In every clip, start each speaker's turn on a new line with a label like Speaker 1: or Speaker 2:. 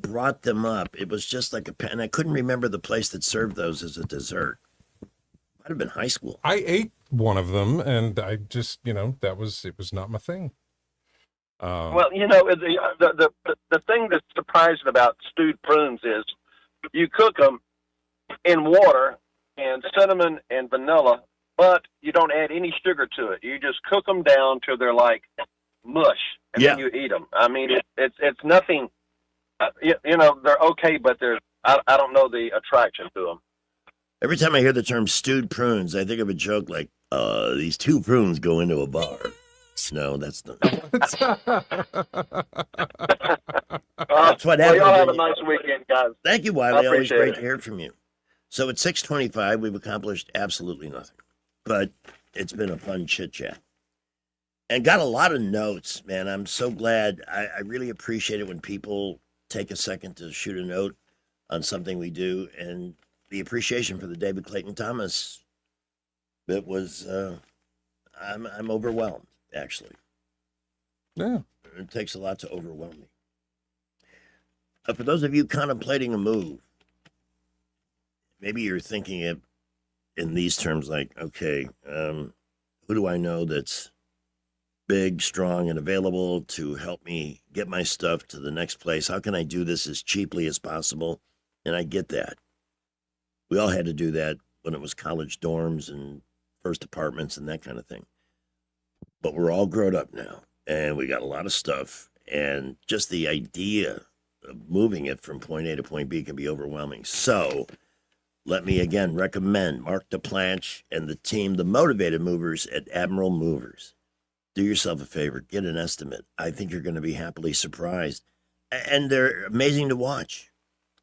Speaker 1: brought them up, it was just like and I couldn't remember the place that served those as a dessert. Might have been high school.
Speaker 2: I ate one of them, and I just, it was not my thing.
Speaker 3: Well, the thing that's surprising about stewed prunes is you cook them in water and cinnamon and vanilla, but you don't add any sugar to it. You just cook them down till they're like mush, and then you eat them. I mean, it's nothing. They're okay, but I don't know the attraction to them.
Speaker 1: Every time I hear the term stewed prunes, I think of a joke like, these 2 prunes go into a bar. No, that's not. That's what happened.
Speaker 3: Y'all have a nice weekend, guys.
Speaker 1: Thank you, Wiley. Always great to hear from you. So at 6:25, we've accomplished absolutely nothing, but it's been a fun chit chat and got a lot of notes, man. I'm so glad. I really appreciate it when people take a second to shoot a note on something we do, and the appreciation for the David Clayton Thomas bit was, I'm overwhelmed. Actually,
Speaker 2: yeah,
Speaker 1: it takes a lot to overwhelm me. For those of you contemplating a move, maybe you're thinking it in these terms, like, okay, who do I know that's big, strong, and available to help me get my stuff to the next place? How can I do this as cheaply as possible? And I get that. We all had to do that when it was college dorms and first apartments and that kind of thing. But we're all grown up now, and we got a lot of stuff, and just the idea of moving it from point A to point B can be overwhelming. So let me again recommend Mark DePlanch and the team, the Motivated Movers at Admiral Movers. Do yourself a favor, get an estimate. I think you're going to be happily surprised. And they're amazing to watch.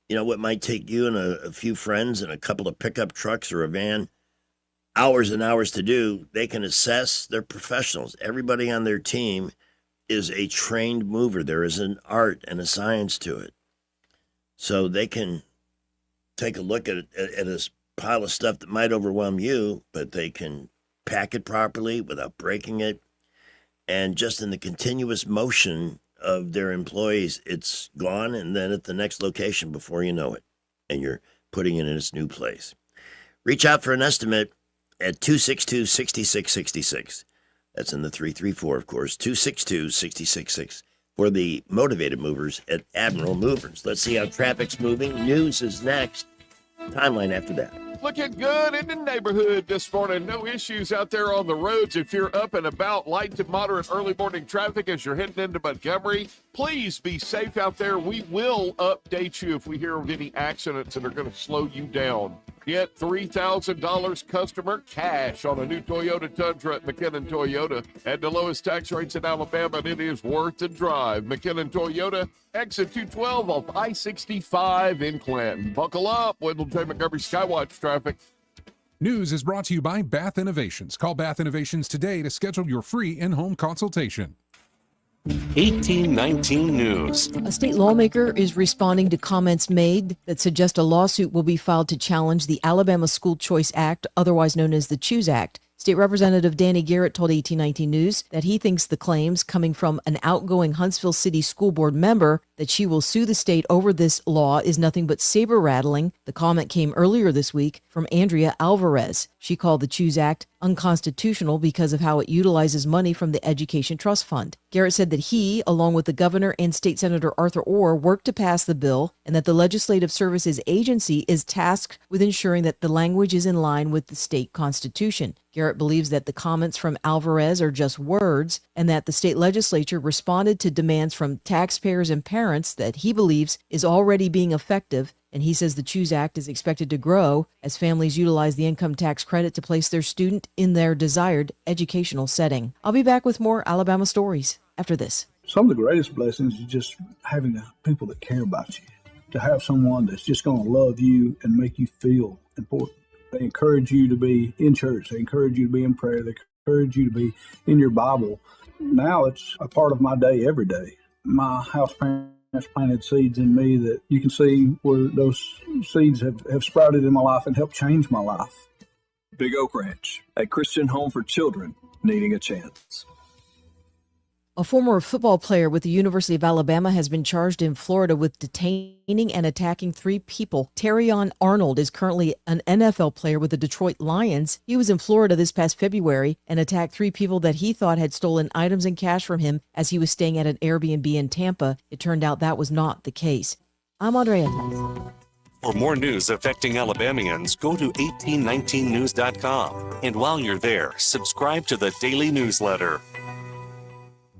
Speaker 1: What might take you and a few friends and a couple of pickup trucks or a van hours and hours to do, they can assess. They're professionals. Everybody on their team is a trained mover. There is an art and a science to it. So they can take a look at a pile of stuff that might overwhelm you, but they can pack it properly without breaking it. And just in the continuous motion of their employees, it's gone, and then at the next location before you know it, and you're putting it in its new place. Reach out for an estimate at 262-6666. That's in the 334, of course, 262-6666 for the Motivated Movers at Admiral Movers. Let's see how traffic's moving. News is next. Timeline after that.
Speaker 4: Looking good in the neighborhood this morning. No issues out there on the roads. If you're up and about, light to moderate early morning traffic as you're heading into Montgomery, please be safe out there. We will update you if we hear of any accidents that are going to slow you down. Get $3,000 customer cash on a new Toyota Tundra at McKinnon Toyota. At the lowest tax rates in Alabama, and it is worth the drive. McKinnon Toyota, exit 212 off I-65 in Clanton. Buckle up with J. Montgomery Skywatch traffic.
Speaker 5: News is brought to you by Bath Innovations. Call Bath Innovations today to schedule your free in-home consultation.
Speaker 6: 1819 News.
Speaker 7: A state lawmaker is responding to comments made that suggest a lawsuit will be filed to challenge the Alabama School Choice Act, otherwise known as the CHOOSE Act. State Representative Danny Garrett told 1819 News that he thinks the claims coming from an outgoing Huntsville City School Board member that she will sue the state over this law is nothing but saber-rattling. The comment came earlier this week from Andrea Alvarez. She called the CHOOSE Act unconstitutional because of how it utilizes money from the Education Trust Fund. Garrett said that he, along with the governor and State Senator Arthur Orr, worked to pass the bill and that the Legislative Services Agency is tasked with ensuring that the language is in line with the state constitution. Garrett believes that the comments from Alvarez are just words and that the state legislature responded to demands from taxpayers and parents that he believes is already being effective. And he says the CHOOSE Act is expected to grow as families utilize the income tax credit to place their student in their desired educational setting. I'll be back with more Alabama stories after this.
Speaker 8: Some of the greatest blessings is just having people that care about you, to have someone that's just going to love you and make you feel important. They encourage you to be in church. They encourage you to be in prayer. They encourage you to be in your Bible. Now it's a part of my day every day. My house parents planted seeds in me that you can see where those seeds have sprouted in my life and helped change my life.
Speaker 9: Big Oak Ranch, a Christian home for children needing a chance.
Speaker 7: A former football player with the University of Alabama has been charged in Florida with detaining and attacking 3 people. Terrion Arnold is currently an NFL player with the Detroit Lions. He was in Florida this past February and attacked 3 people that he thought had stolen items and cash from him as he was staying at an Airbnb in Tampa. It turned out that was not the case. I'm Andrea.
Speaker 6: For more news affecting Alabamians, go to 1819news.com. And while you're there, subscribe to the daily newsletter.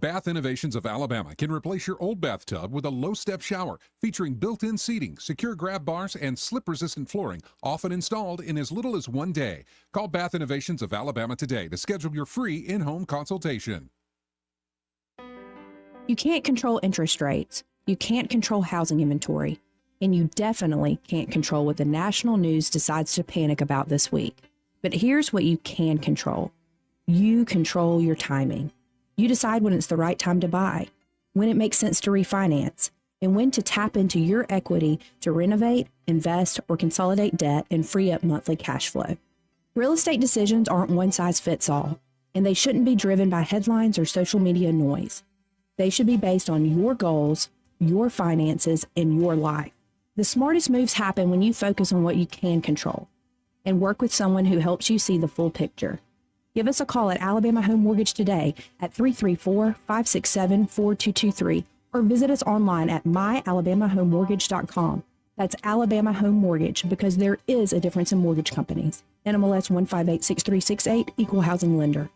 Speaker 5: Bath Innovations of Alabama can replace your old bathtub with a low-step shower featuring built-in seating, secure grab bars, and slip-resistant flooring, often installed in as little as 1 day. Call Bath Innovations of Alabama today to schedule your free in-home consultation.
Speaker 9: You can't control interest rates. You can't control housing inventory. And you definitely can't control what the national news decides to panic about this week. But here's what you can control. You control your timing. You decide when it's the right time to buy, when it makes sense to refinance, and when to tap into your equity to renovate, invest, or consolidate debt and free up monthly cash flow. Real estate decisions aren't one size fits all, and they shouldn't be driven by headlines or social media noise. They should be based on your goals, your finances, and your life. The smartest moves happen when you focus on what you can control and work with someone who helps you see the full picture. Give us a call at Alabama Home Mortgage today at 334-567-4223 or visit us online at myalabamahomemortgage.com. That's Alabama Home Mortgage, because there is a difference in mortgage companies. NMLS 1586368, Equal Housing Lender.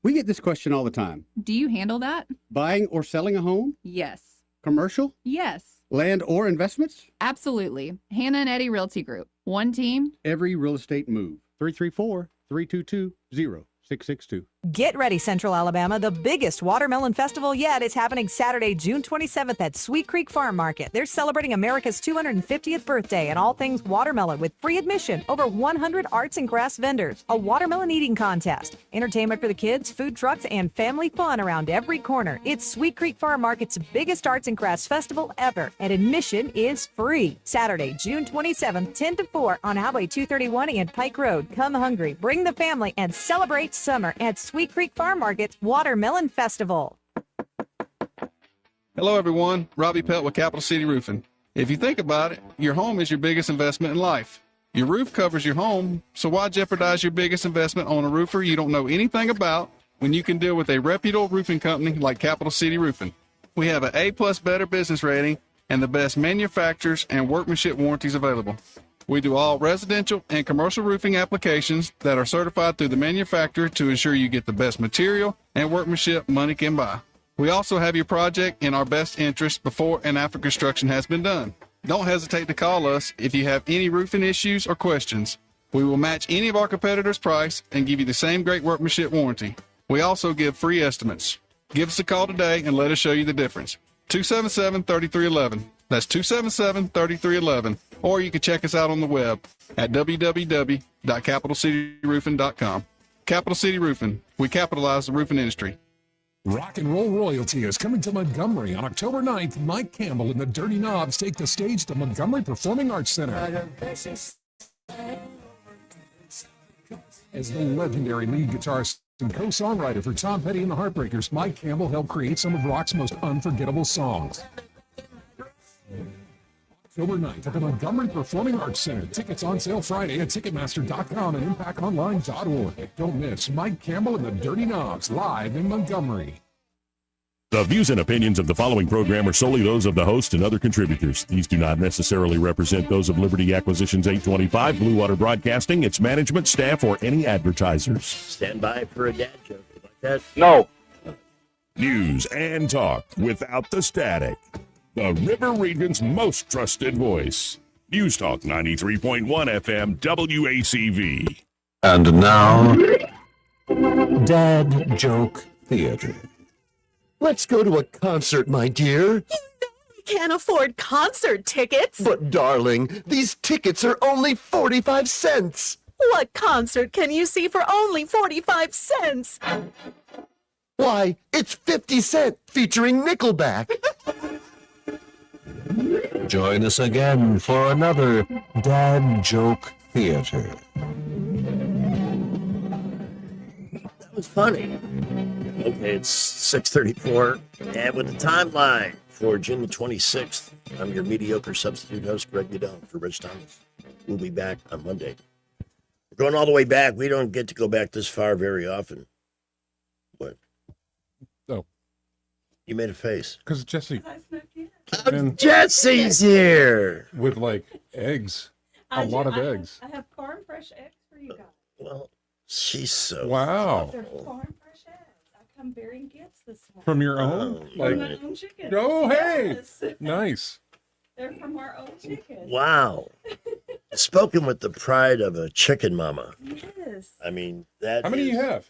Speaker 10: We get this question all the time.
Speaker 11: Do you handle that?
Speaker 10: Buying or selling a home?
Speaker 11: Yes.
Speaker 10: Commercial?
Speaker 11: Yes.
Speaker 10: Land or investments?
Speaker 11: Absolutely. Hannah and Eddie Realty Group. One team.
Speaker 10: Every real estate move. 334-322-0662.
Speaker 12: Get ready, Central Alabama. The biggest watermelon festival yet is happening Saturday, June 27th at Sweet Creek Farm Market. They're celebrating America's 250th birthday and all things watermelon with free admission, over 100 arts and crafts vendors, a watermelon eating contest, entertainment for the kids, food trucks, and family fun around every corner. It's Sweet Creek Farm Market's biggest arts and crafts festival ever, and admission is free. Saturday, June 27th, 10 to 4 on Highway 231 and Pike Road. Come hungry, bring the family, and celebrate summer at Sweet Creek Farm Market's Watermelon Festival.
Speaker 13: Hello, everyone. Robbie Pelt with Capital City Roofing. If you think about it, your home is your biggest investment in life. Your roof covers your home, so why jeopardize your biggest investment on a roofer you don't know anything about when you can deal with a reputable roofing company like Capital City Roofing? We have an A+ Better business rating and the best manufacturers and workmanship warranties available. We do all residential and commercial roofing applications that are certified through the manufacturer to ensure you get the best material and workmanship money can buy. We also have your project in our best interest before and after construction has been done. Don't hesitate to call us if you have any roofing issues or questions. We will match any of our competitors' price and give you the same great workmanship warranty. We also give free estimates. Give us a call today and let us show you the difference. 277-3311. That's 277-3311. Or you can check us out on the web at www.capitalcityroofing.com. Capital City Roofing. We capitalize the roofing industry.
Speaker 5: Rock and roll royalty is coming to Montgomery on October 9th. Mike Campbell and the Dirty Knobs take the stage to Montgomery Performing Arts Center. As the legendary lead guitarist and co-songwriter for Tom Petty and the Heartbreakers, Mike Campbell helped create some of rock's most unforgettable songs. October 9th at the Montgomery Performing Arts Center. Tickets on sale Friday at Ticketmaster.com and ImpactOnline.org. Don't miss Mike Campbell and the Dirty Knobs live in Montgomery.
Speaker 14: The views and opinions of the following program are solely those of the host and other contributors. These do not necessarily represent those of Liberty Acquisitions 825, Blue Water Broadcasting, its management, staff, or any advertisers.
Speaker 1: Stand by for a dad joke like that.
Speaker 3: No.
Speaker 14: News and talk without the static. The River Region's most trusted voice. News Talk 93.1 FM WACV.
Speaker 15: And now, Dad Joke Theater.
Speaker 16: Let's go to a concert, my dear.
Speaker 17: You know we can't afford concert tickets.
Speaker 16: But, darling, these tickets are only 45 cents.
Speaker 17: What concert can you see for only 45 cents?
Speaker 16: Why, it's 50 Cent featuring Nickelback.
Speaker 15: Join us again for another Dad Joke Theater.
Speaker 1: That was funny. It's 6:34, and with the timeline for June the 26th, I'm your mediocre substitute host, Greg Goodell, for Rich Thomas. We'll be back on Monday. We're going all the way back. We don't get to go back this far very often. What?
Speaker 2: Oh.
Speaker 1: You made a face.
Speaker 2: Because Jesse.
Speaker 1: Jesse's here!
Speaker 2: With, like, eggs. A lot of eggs.
Speaker 17: I have farm fresh eggs for you guys.
Speaker 1: Well, she's so...
Speaker 2: Wow.
Speaker 17: They're farm fresh eggs. I come bearing gifts this morning.
Speaker 2: From your own?
Speaker 17: From my own chickens.
Speaker 2: Oh, hey!
Speaker 17: Yes.
Speaker 2: Nice.
Speaker 17: They're from our own chickens.
Speaker 1: Wow. Spoken with the pride of a chicken mama.
Speaker 17: Yes.
Speaker 1: I mean, that
Speaker 2: How many do you have?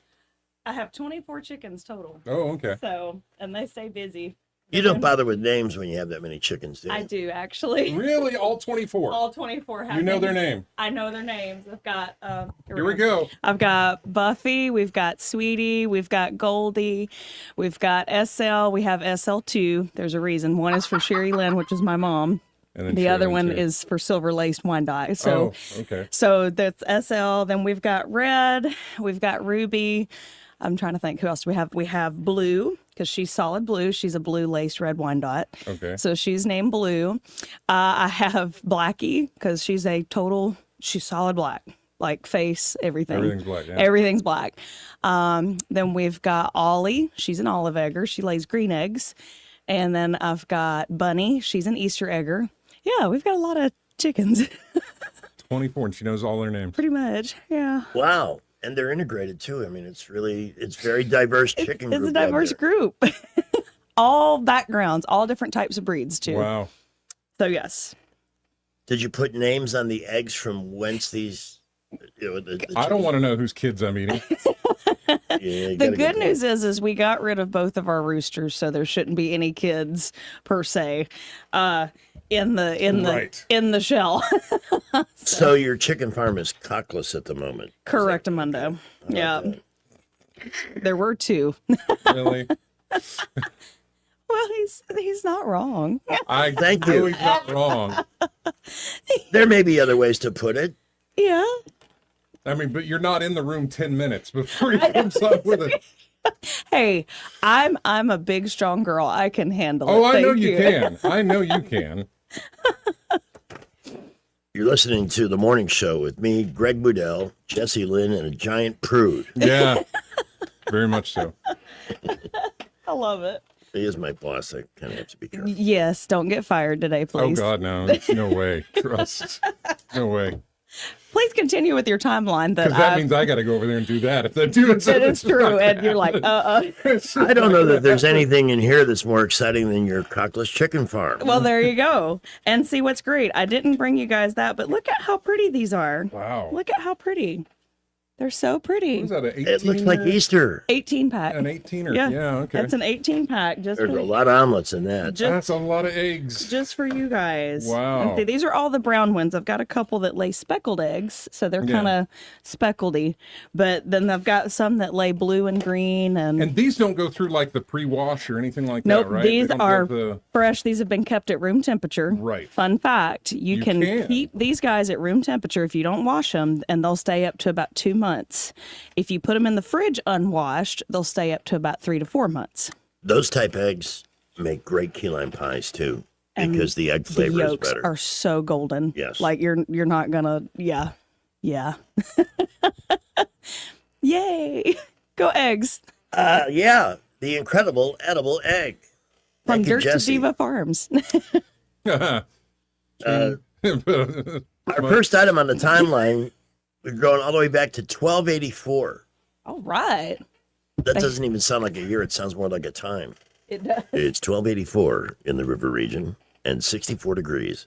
Speaker 17: I have 24 chickens total.
Speaker 2: Oh, okay.
Speaker 17: So, and they stay busy.
Speaker 1: You don't bother with names when you have that many chickens, do you?
Speaker 17: I do, actually.
Speaker 2: Really? All 24?
Speaker 17: All 24 have
Speaker 2: You know their
Speaker 17: names.
Speaker 2: name?
Speaker 17: I know their names. I've got,
Speaker 2: Here we go.
Speaker 17: I've got Buffy, we've got Sweetie, we've got Goldie, we've got SL, we have SL2. There's a reason. One is for Sherry Lynn, which is my mom.
Speaker 2: And then
Speaker 17: The
Speaker 2: Sherry
Speaker 17: other
Speaker 2: Lynn,
Speaker 17: one
Speaker 2: too.
Speaker 17: is for Silver Laced Wyandotte. So,
Speaker 2: okay.
Speaker 17: So that's SL. Then we've got Red, we've got Ruby. I'm trying to think who else we have. We have Blue because she's solid blue. She's a blue laced red Wyandotte.
Speaker 2: Okay.
Speaker 17: So she's named Blue. I have Blackie because she's solid black, like face, everything.
Speaker 2: Everything's black, yeah.
Speaker 17: Everything's black. Then we've got Ollie. She's an olive egger. She lays green eggs. And then I've got Bunny. She's an Easter egger. Yeah, we've got a lot of chickens.
Speaker 2: 24, and she knows all their names.
Speaker 17: Pretty much, yeah.
Speaker 1: Wow. And they're integrated too. I mean, it's very diverse chicken
Speaker 17: It's
Speaker 1: group.
Speaker 17: a diverse group. All backgrounds, all different types of breeds too.
Speaker 2: Wow.
Speaker 17: So yes.
Speaker 1: Did you put names on the eggs from whence these?
Speaker 2: I don't want to know whose kids I'm eating.
Speaker 17: The good news is we got rid of both of our roosters, so there shouldn't be any kids per se in the shell.
Speaker 1: So your chicken farm is cockless at the moment.
Speaker 17: Correct, Amundo. Yeah. There were two.
Speaker 2: Really?
Speaker 17: Well, he's not wrong.
Speaker 2: I
Speaker 1: Thank
Speaker 2: know
Speaker 1: you.
Speaker 2: he's not wrong.
Speaker 1: There may be other ways to put it.
Speaker 17: Yeah.
Speaker 2: I mean, but you're not in the room 10 minutes before he comes up with it.
Speaker 17: Hey, I'm a big, strong girl. I can handle it.
Speaker 2: Oh, I know
Speaker 17: Thank
Speaker 2: you can. I know you can.
Speaker 1: You're listening to The Morning Show with me, Greg Boudel, Jesse Lynn, and a giant prude.
Speaker 2: Yeah, very much so.
Speaker 17: I love it.
Speaker 1: He is my boss. I kind of have to be careful.
Speaker 17: Yes, don't get fired today,
Speaker 2: Oh,
Speaker 17: please.
Speaker 2: God, no. No way. Trust. No way.
Speaker 17: Please continue with your timeline.
Speaker 2: Because that means I got to go over there and do that. If they do it,
Speaker 17: It is true, and you're like,
Speaker 1: I don't know that there's anything in here that's more exciting than your cockless chicken farm.
Speaker 17: Well, there you go. And see what's great. I didn't bring you guys that, but look at how pretty these are.
Speaker 2: Wow.
Speaker 17: Look at how pretty. They're so pretty.
Speaker 2: What is that, an 18?
Speaker 1: It looks like Easter.
Speaker 17: 18 pack.
Speaker 2: An 18er?
Speaker 17: Yeah.
Speaker 2: Yeah, okay.
Speaker 17: That's an 18 pack. Just
Speaker 1: There's
Speaker 17: for,
Speaker 1: a lot of omelets in that.
Speaker 2: That's a lot of eggs.
Speaker 17: just for you guys.
Speaker 2: Wow.
Speaker 17: And see, these are all the brown ones. I've got a couple that lay speckled eggs, so they're
Speaker 2: Yeah.
Speaker 17: kind of speckledy. But then I've got some that lay blue and green.
Speaker 2: And these don't go through like the pre-wash or anything like
Speaker 17: Nope,
Speaker 2: that, right? They
Speaker 17: these
Speaker 2: don't
Speaker 17: are
Speaker 2: have the...
Speaker 17: fresh. These have been kept at room temperature.
Speaker 2: Right.
Speaker 17: Fun fact, you can
Speaker 2: can.
Speaker 17: keep these guys at room temperature if you don't wash them, and they'll stay up to about 2 months. If you put them in the fridge unwashed, they'll stay up to about 3 to 4 months.
Speaker 1: Those type eggs make great key lime pies too,
Speaker 17: And
Speaker 1: because the egg
Speaker 17: The
Speaker 1: flavor is
Speaker 17: yolks
Speaker 1: better.
Speaker 17: are so golden.
Speaker 1: Yes.
Speaker 17: Like you're not gonna, yeah. Yay. Go eggs.
Speaker 1: Yeah, the incredible edible egg.
Speaker 17: From
Speaker 1: Thank you,
Speaker 17: Dirt to
Speaker 1: Jesse.
Speaker 17: Diva Farms.
Speaker 1: Our first item on the timeline, we're going all the way back to 1284.
Speaker 17: All right.
Speaker 1: That doesn't even sound like a year. It sounds more like a time.
Speaker 17: It does.
Speaker 1: It's 1284 in the river region and 64 degrees.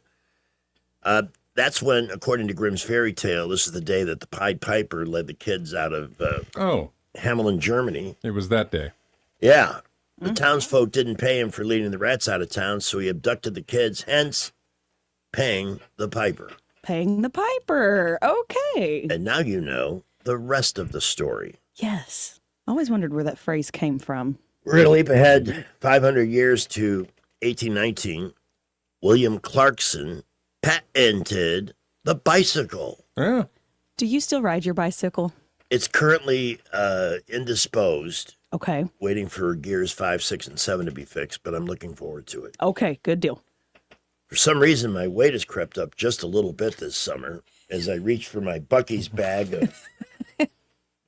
Speaker 1: That's when, according to Grimm's fairy tale, this is the day that the Pied Piper led the kids out of Hamelin, Germany.
Speaker 2: It was that day.
Speaker 1: Yeah. The townsfolk didn't pay him for leading the rats out of town, so he abducted the kids, hence paying the piper.
Speaker 17: Paying the piper. Okay.
Speaker 1: And now you know the rest of the story.
Speaker 17: Yes. I always wondered where that phrase came from.
Speaker 1: We're going to leap ahead 500 years to 1819. William Clarkson patented the bicycle.
Speaker 2: Yeah.
Speaker 17: Do you still ride your bicycle?
Speaker 1: It's currently indisposed.
Speaker 17: Okay.
Speaker 1: Waiting for gears 5, 6, and 7 to be fixed, but I'm looking forward to it.
Speaker 17: Okay, good deal.
Speaker 1: For some reason, my weight has crept up just a little bit this summer as I reach for my Bucky's bag of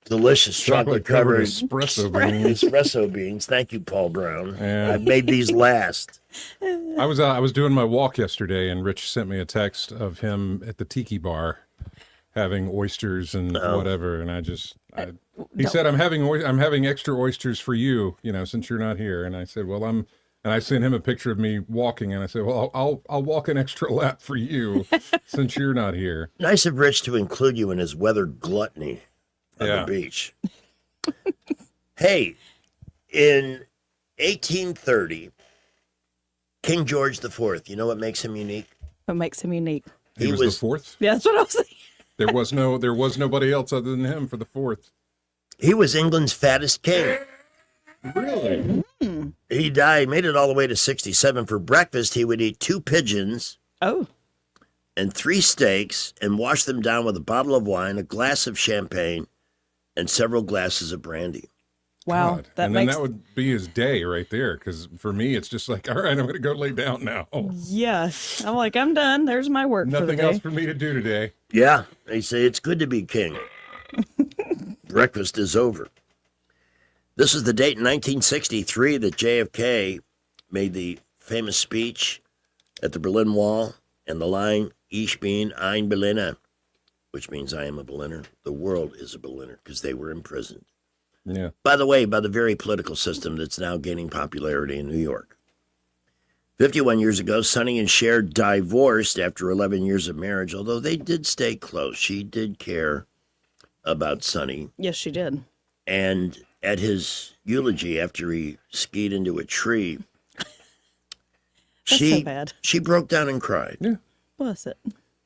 Speaker 1: delicious chocolate-covered espresso beans. Thank you, Paul Brown. I've made these last.
Speaker 2: I was doing my walk yesterday, and Rich sent me a text of him at the tiki bar having oysters and whatever, and he said, I'm having extra oysters for you, since you're not here. And I said, and I sent him a picture of me walking, and I said, well, I'll walk an extra lap for you since you're not here.
Speaker 1: Nice of Rich to include you in his weather gluttony on the beach. Hey, in 1830, King George IV, you know what makes him unique?
Speaker 17: What makes him unique?
Speaker 2: He was the fourth?
Speaker 17: Yeah, that's what I was saying.
Speaker 2: There was nobody else other than him for the fourth.
Speaker 1: He was England's fattest king.
Speaker 2: Really?
Speaker 1: He made it all the way to 67. For breakfast, he would eat 2 pigeons. And 3 steaks, and wash them down with a bottle of wine, a glass of champagne, and several glasses of brandy.
Speaker 17: Wow.
Speaker 2: God. Then that would be his day right there. Because for me, it's just like, all right, I'm going to go lay down now.
Speaker 17: Yeah. I'm like, I'm done. There's my work.
Speaker 2: Nothing else for me to do today.
Speaker 1: Yeah. They say it's good to be king. Breakfast is over. This is the date in 1963 that JFK made the famous speech at the Berlin Wall and the line, Ich bin ein Berliner, which means I am a Berliner. The world is a Berliner because they were imprisoned.
Speaker 2: Yeah.
Speaker 1: By the way, by the very political system that's now gaining popularity in New York. 51 years ago, Sonny and Cher divorced after 11 years of marriage, although they did stay close. She did care about Sonny.
Speaker 17: Yes, she did.
Speaker 1: And at his eulogy, after he skied into a tree,
Speaker 17: so bad.
Speaker 1: She broke down and cried.
Speaker 2: Yeah.
Speaker 17: Bless it.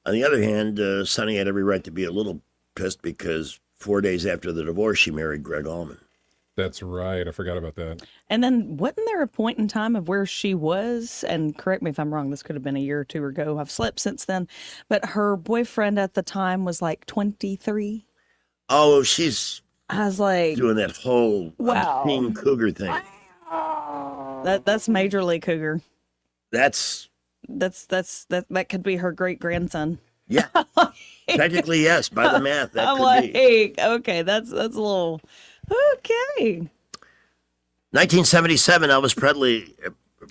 Speaker 1: On the other hand, Sonny had every right to be a little pissed because 4 days after the divorce, she married Greg Allman.
Speaker 2: That's right. I forgot about that.
Speaker 17: And then wasn't there a point in time of where she was, and correct me if I'm wrong, this could have been a year or two ago. I've slept since then. But her boyfriend at the time was like 23.
Speaker 1: Oh, she's
Speaker 17: I was like
Speaker 1: doing that whole
Speaker 17: wow.
Speaker 1: teen cougar thing.
Speaker 17: That's majorly cougar.
Speaker 1: That
Speaker 17: could be her great grandson.
Speaker 1: Yeah. Technically, yes. By the math, that
Speaker 17: I'm
Speaker 1: could
Speaker 17: like,
Speaker 1: be.
Speaker 17: Okay, that's a little okay.
Speaker 1: 1977, Elvis Presley.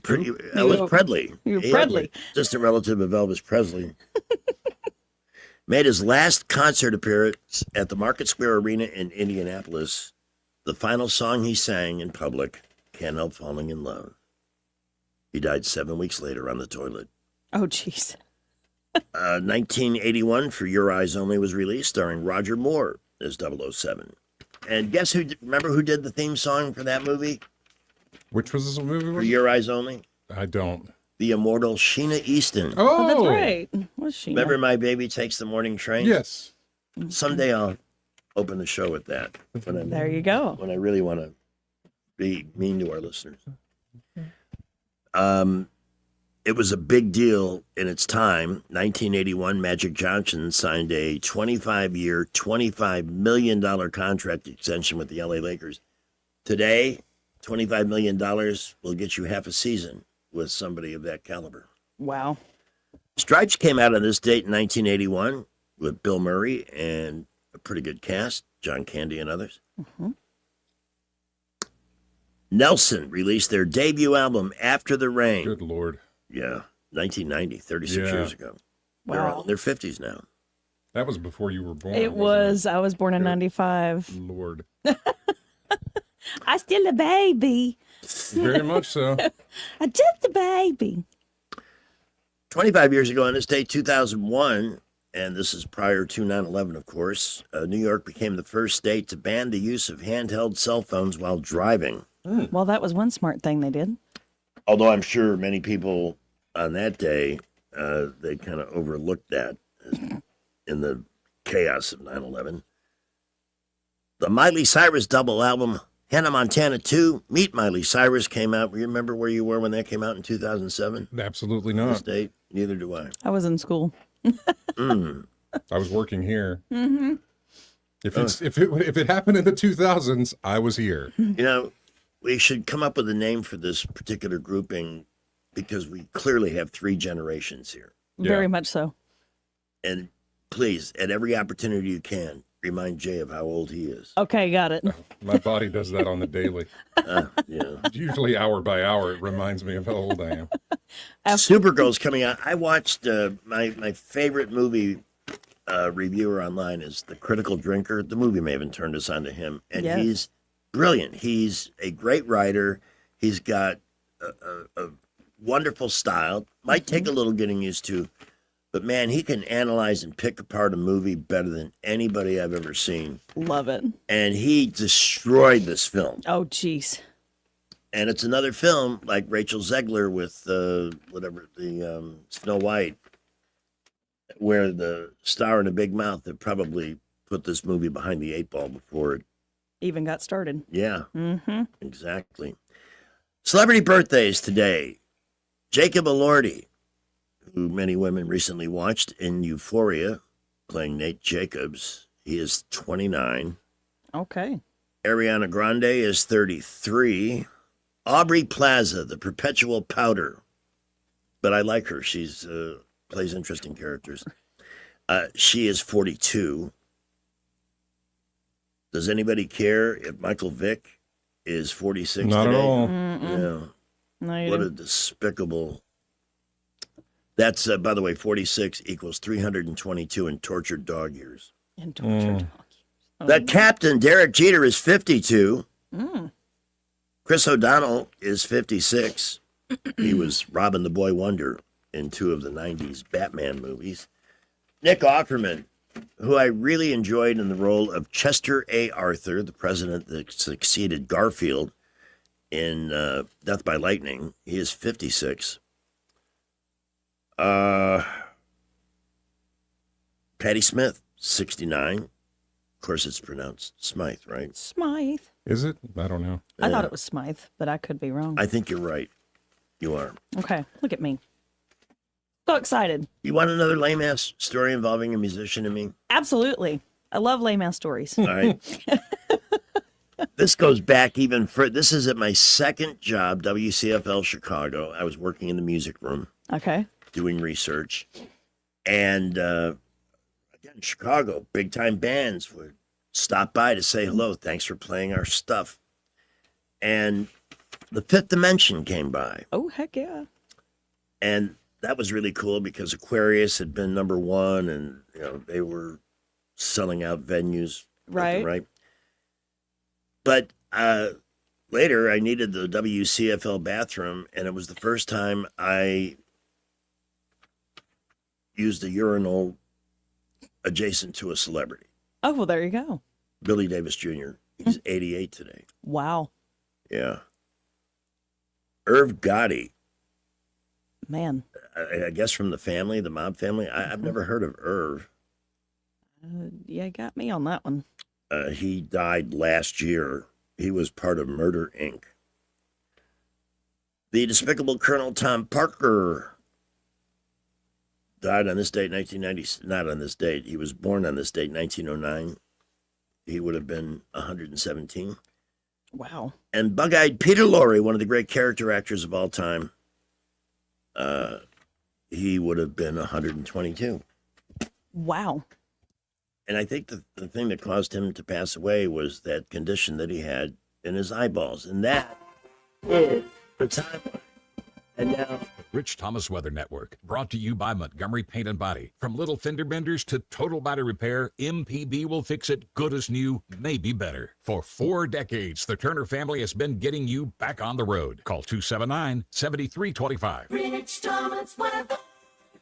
Speaker 1: Elvis Presley.
Speaker 17: You're
Speaker 1: He
Speaker 17: Presley.
Speaker 1: was just a relative of Elvis Presley. Made his last concert appearance at the Market Square Arena in Indianapolis. The final song he sang in public, Can't Help Falling in Love. He died 7 weeks later on the toilet.
Speaker 17: Oh, jeez.
Speaker 1: 1981, For Your Eyes Only was released, starring Roger Moore as 007. And guess remember who did the theme song for that movie?
Speaker 2: Which was this movie?
Speaker 1: For Your Eyes Only?
Speaker 2: I don't.
Speaker 1: The immortal Sheena Easton.
Speaker 17: Oh, that's right. What's Sheena?
Speaker 1: Remember My Baby Takes the Morning Train?
Speaker 2: Yes.
Speaker 1: Someday I'll open the show with that.
Speaker 17: There you go.
Speaker 1: When I really want to be mean to our listeners. It was a big deal in its time. 1981, Magic Johnson signed a 25-year, $25 million contract extension with the LA Lakers. Today, $25 million will get you half a season with somebody of that caliber.
Speaker 17: Wow.
Speaker 1: Stripes came out on this date in 1981 with Bill Murray and a pretty good cast, John Candy and others.
Speaker 17: Mm-hmm.
Speaker 1: Nelson released their debut album, After the Rain.
Speaker 2: Good Lord.
Speaker 1: Yeah, 1990, 36 years ago.
Speaker 17: Wow.
Speaker 1: They're all in their 50s now.
Speaker 2: That was before you were born.
Speaker 17: It was. I was born in 95.
Speaker 2: Lord.
Speaker 17: I still a baby.
Speaker 2: Very much so.
Speaker 17: I'm just a baby.
Speaker 1: 25 years ago on this day, 2001, and this is prior to 9/11, of course, New York became the first state to ban the use of handheld cell phones while driving.
Speaker 17: Well, that was one smart thing they did.
Speaker 1: Although I'm sure many people on that day, they kind of overlooked that in the chaos of 9/11. The Miley Cyrus double album, Hannah Montana 2, Meet Miley Cyrus, came out. You remember where you were when that came out in 2007?
Speaker 2: Absolutely
Speaker 1: This
Speaker 2: not.
Speaker 1: date? Neither do I.
Speaker 17: I was in school.
Speaker 2: I was working here.
Speaker 17: Mm-hmm.
Speaker 2: If it happened in the 2000s, I was here.
Speaker 1: You know, we should come up with a name for this particular grouping because we clearly have 3 generations here.
Speaker 17: Very much so.
Speaker 1: And please, at every opportunity you can, remind Jay of how old he is.
Speaker 17: Okay, got it.
Speaker 2: My body does that on the daily.
Speaker 1: Yeah.
Speaker 2: Usually hour by hour, it reminds me of how old I am.
Speaker 1: Supergirl's coming out. I watched my favorite movie reviewer online is The Critical Drinker. The movie may have turned us on to him. And
Speaker 17: Yes.
Speaker 1: he's brilliant. He's a great writer. He's got a wonderful style. Might take a little getting used to. But man, he can analyze and pick apart a movie better than anybody I've ever seen.
Speaker 17: Love it.
Speaker 1: And he destroyed this film.
Speaker 17: Oh, jeez.
Speaker 1: And it's another film like Rachel Zegler with Snow White, where the star and a big mouth have probably put this movie behind the 8 ball before it.
Speaker 17: Even got started.
Speaker 1: Yeah,
Speaker 17: Mm-hmm.
Speaker 1: exactly. Celebrity birthdays today. Jacob Elordi, who many women recently watched in Euphoria, playing Nate Jacobs. He is 29.
Speaker 17: Okay.
Speaker 1: Ariana Grande is 33. Aubrey Plaza, the perpetual pouter. But I like her. She's plays interesting characters. She is 42. Does anybody care if Michael Vick is 46
Speaker 2: Not
Speaker 1: today?
Speaker 2: at all.
Speaker 1: Yeah.
Speaker 17: No, you
Speaker 1: What a
Speaker 17: don't.
Speaker 1: despicable. That's, by the way, 46 equals 322 in tortured dog years.
Speaker 17: And tortured.
Speaker 1: The captain, Derek Jeter, is 52.
Speaker 17: Mm.
Speaker 1: Chris O'Donnell is 56. He was Robin the Boy Wonder in 2 of the 90s Batman movies. Nick Offerman, who I really enjoyed in the role of Chester A. Arthur, the president that succeeded Garfield in Death by Lightning. He is 56. Patti Smith, 69. Of course, it's pronounced Smythe, right?
Speaker 17: Smythe.
Speaker 2: Is it? I don't know.
Speaker 17: I thought it was Smythe, but I could be wrong.
Speaker 1: I think you're right. You are.
Speaker 17: Okay, look at me. So excited.
Speaker 1: You want another lame ass story involving a musician and me?
Speaker 17: Absolutely. I love lame ass stories.
Speaker 1: All right. This goes back even further. This is at my second job, WCFL Chicago. I was working in the music room
Speaker 17: Okay.
Speaker 1: doing research. And again, Chicago, big time bands would stop by to say hello. Thanks for playing our stuff. And the Fifth Dimension came by.
Speaker 17: Oh, heck yeah.
Speaker 1: And that was really cool because Aquarius had been number 1 and, you know, they were selling out venues. left and
Speaker 17: Right.
Speaker 1: Right. But later I needed the WCFL bathroom, and it was the first time I used a urinal adjacent to a celebrity.
Speaker 17: Oh, well, there you go.
Speaker 1: Billy Davis Jr. He's 88 today.
Speaker 17: Wow.
Speaker 1: Yeah. Irv Gotti,
Speaker 17: Man.
Speaker 1: I guess from the family, the mob family. I've never heard of Irv.
Speaker 17: Yeah, got me on that one.
Speaker 1: He died last year. He was part of Murder, Inc. The Despicable Colonel Tom Parker died on this date, 1990. Not on this date. He was born on this date, 1909. He would have been 117.
Speaker 17: Wow.
Speaker 1: And Bug-Eyed Peter Lorre, one of the great character actors of all time, he would have been 122.
Speaker 17: Wow.
Speaker 1: And I think the thing that caused him to pass away was that condition that he had in his eyeballs. And that is the time. And now,
Speaker 18: Rich Thomas Weather Network, brought to you by Montgomery Paint and Body. From little fender benders to total body repair, MPB will fix it good as new, maybe better. For 4 decades, the Turner family has been getting you back on the road. Call 279-7325.
Speaker 19: Rich Thomas Weather.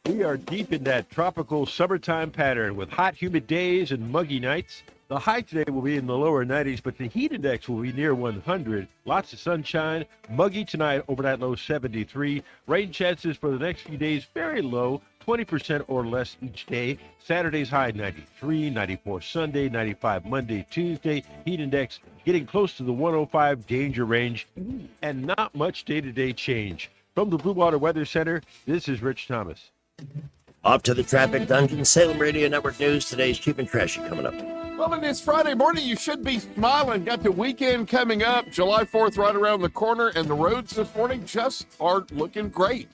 Speaker 20: We are deep in that tropical summertime pattern with hot, humid days and muggy nights. The high today will be in the lower 90s, but the heat index will be near 100. Lots of sunshine. Muggy tonight, overnight low 73. Rain chances for the next few days very low, 20% or less each day. Saturday's high 93, 94 Sunday, 95 Monday, Tuesday. Heat index getting close to the 105 danger range, and not much day-to-day change. From the Blue Water Weather Center, this is Rich Thomas.
Speaker 1: off to the traffic dungeon. Salem Radio Network News. Today's Cheap and Trashy coming up.
Speaker 4: Well, it is Friday morning. You should be smiling. Got the weekend coming up. July 4th right around the corner, and the roads this morning just are looking great.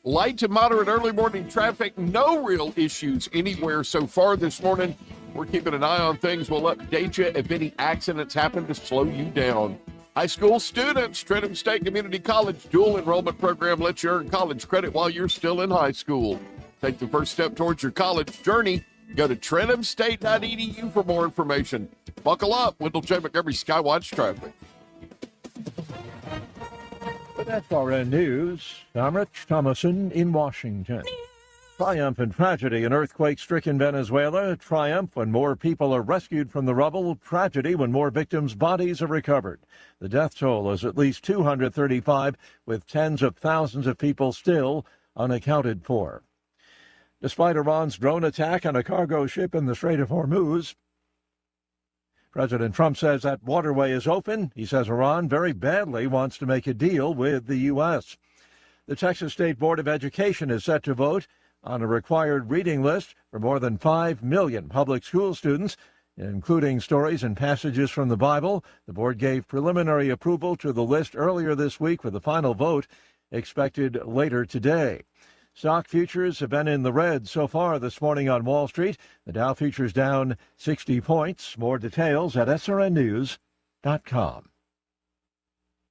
Speaker 4: Light to moderate early morning traffic. No real issues anywhere so far this morning. We're keeping an eye on things. We'll update you if any accidents happen to slow you down. High school students, Trenton State Community College dual enrollment program lets you earn college credit while you're still in high school. Take the first step towards your college journey. Go to TrentonState.edu for more information. Buckle up. Wendell J. Montgomery, Skywatch Traffic.
Speaker 20: But that's RN News. I'm Rich Thomason in Washington. Triumph and tragedy in earthquake-stricken Venezuela. Triumph when more people are rescued from the rubble. Tragedy when more victims' bodies are recovered. The death toll is at least 235, with tens of thousands of people still unaccounted for. Despite Iran's drone attack on a cargo ship in the Strait of Hormuz, President Trump says that waterway is open. He says Iran very badly wants to make a deal with the U.S. The Texas State Board of Education is set to vote on a required reading list for more than 5 million public school students, including stories and passages from the Bible. The board gave preliminary approval to the list earlier this week, with the final vote expected later today. Stock futures have been in the red so far this morning on Wall Street. The Dow futures down 60 points. More details at srnnews.com.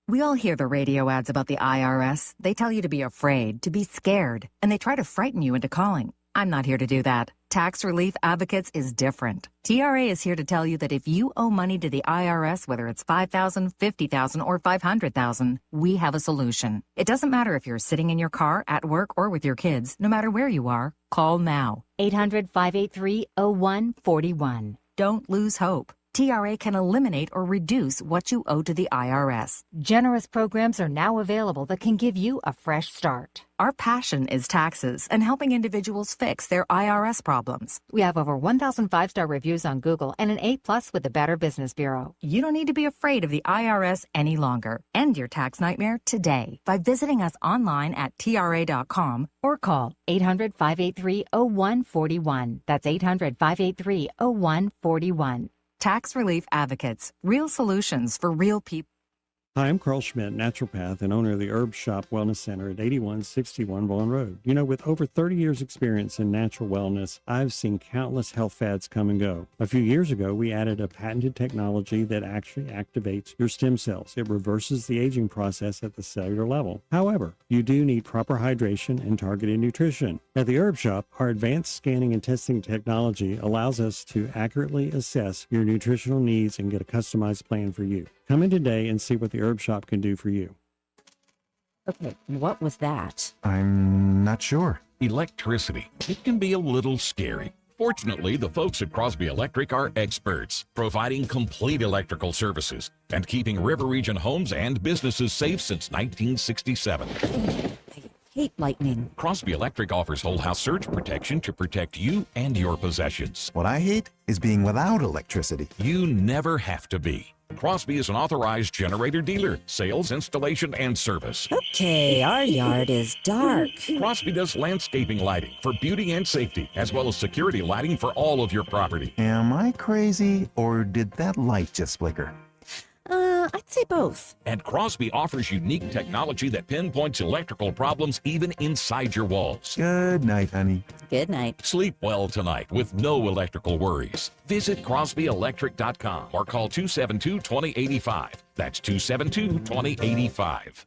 Speaker 21: We all hear the radio ads about the IRS. They tell you to be afraid, to be scared, and they try to frighten you into calling. I'm not here to do that. Tax Relief Advocates is different. TRA is here to tell you that if you owe money to the IRS, whether it's $5,000, $50,000, or $500,000, we have a solution. It doesn't matter if you're sitting in your car, at work, or with your kids. No matter where you are, call now. 800-583-0141. Don't lose hope. TRA can eliminate or reduce what you owe to the IRS.
Speaker 22: Generous programs are now available that can give you a fresh start.
Speaker 21: Our passion is taxes and helping individuals fix their IRS problems.
Speaker 22: We have over 1,000 5-star reviews on Google and an A+ with the Better Business Bureau.
Speaker 21: You don't need to be afraid of the IRS any longer. End your tax nightmare today by visiting us online at TRA.com
Speaker 22: or call 800-583-0141. That's 800-583-0141.
Speaker 21: Tax Relief Advocates, real solutions for real people.
Speaker 23: Hi, I'm Carl Schmidt, naturopath and owner of the Herb Shop Wellness Center at 8161 Vaughan Road. You know, with over 30 years experience in natural wellness, I've seen countless health fads come and go. A few years ago, we added a patented technology that actually activates your stem cells. It reverses the aging process at the cellular level. However, you do need proper hydration and targeted nutrition. At the Herb Shop, our advanced scanning and testing technology allows us to accurately assess your nutritional needs and get a customized plan for you. Come in today and see what the Herb Shop can do for you.
Speaker 22: Okay, what was that?
Speaker 24: I'm not sure.
Speaker 18: Electricity. It can be a little scary. Fortunately, the folks at Crosby Electric are experts, providing complete electrical services and keeping River Region homes and businesses safe since 1967.
Speaker 22: Hate lightning.
Speaker 18: Crosby Electric offers whole house surge protection to protect you and your possessions.
Speaker 24: What I hate is being without electricity.
Speaker 18: You never have to be. Crosby is an authorized generator dealer, sales, installation, and service.
Speaker 22: Okay, our yard is dark.
Speaker 18: Crosby does landscaping lighting for beauty and safety, as well as security lighting for all of your property.
Speaker 24: Am I crazy, or did that light just flicker?
Speaker 22: I'd say both.
Speaker 18: And Crosby offers unique technology that pinpoints electrical problems even inside your walls.
Speaker 24: Good night, honey.
Speaker 22: Good night.
Speaker 18: Sleep well tonight with no electrical worries. Visit CrosbyElectric.com or call 272-2085. That's 272-2085.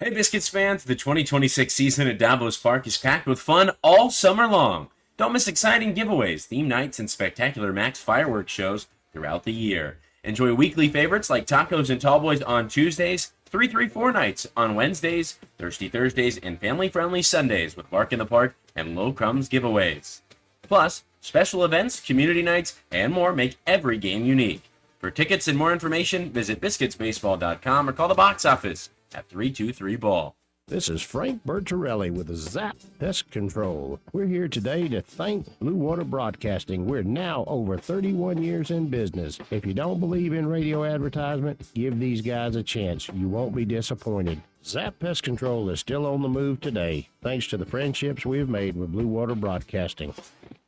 Speaker 25: Hey, Biscuits fans, the 2026 season at Davos Park is packed with fun all summer long. Don't miss exciting giveaways, theme nights, and spectacular Max fireworks shows throughout the year. Enjoy weekly favorites like tacos and tall boys on Tuesdays, 334 nights on Wednesdays, Thirsty Thursdays, and family-friendly Sundays with Bark in the Park and Low Crumbs giveaways. Plus, special events, community nights, and more make every game unique. For tickets and more information, visit biscuitsbaseball.com or call the box office at 323-BALL.
Speaker 26: This is Frank Bertorelli with Zap Pest Control. We're here today to thank Blue Water Broadcasting. We're now over 31 years in business. If you don't believe in radio advertisement, give these guys a chance. You won't be disappointed. Zap Pest Control is still on the move today, thanks to the friendships we've made with Blue Water Broadcasting.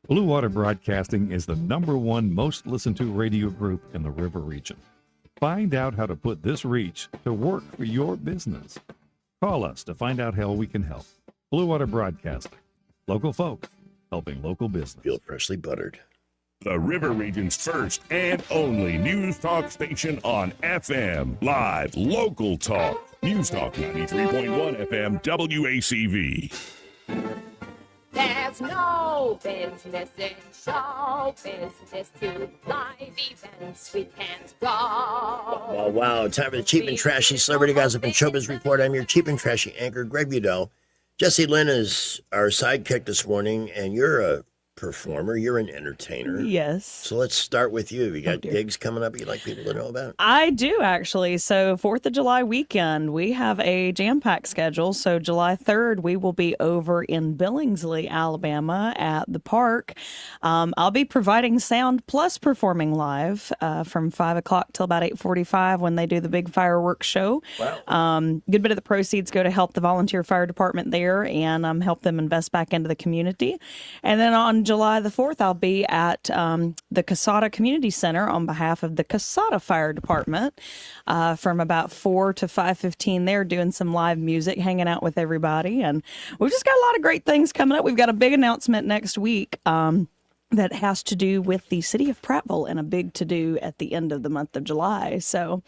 Speaker 6: Blue Water Broadcasting is the #1 most listened to radio group in the River region. Find out how to put this reach to work for your business. Call us to find out how we can help. Blue Water Broadcasting. Local folk helping local business.
Speaker 1: Feel freshly buttered.
Speaker 14: The River Region's first and only news talk station on FM. Live, local talk. News Talk 93.1 FM WACV.
Speaker 19: There's no business in show business to live events we can't go.
Speaker 1: Wow. Time for the Cheap and Trashy Celebrity Gossip and Showbiz Report. I'm your Cheap and Trashy anchor, Greg Budell. Jesse Lynn is our sidekick this morning, and you're a performer. You're an entertainer.
Speaker 17: Yes.
Speaker 1: So let's start with you. Have you got gigs coming up you'd like people to know about?
Speaker 17: I do, actually. So 4th of July weekend, we have a jam-packed schedule. So July 3rd, we will be over in Billingsley, Alabama at the park. I'll be providing sound plus performing live from 5 o'clock till about 8:45 when they do the big fireworks show.
Speaker 1: Wow.
Speaker 17: Good bit of the proceeds go to help the volunteer fire department there and help them invest back into the community. And then on July the 4th, I'll be at the Casada Community Center on behalf of the Casada Fire Department from about 4 to 5:15 there, doing some live music, hanging out with everybody. And we've just got a lot of great things coming up. We've got a big announcement next week that has to do with the city of Prattville and a big to-do at the end of the month of July. So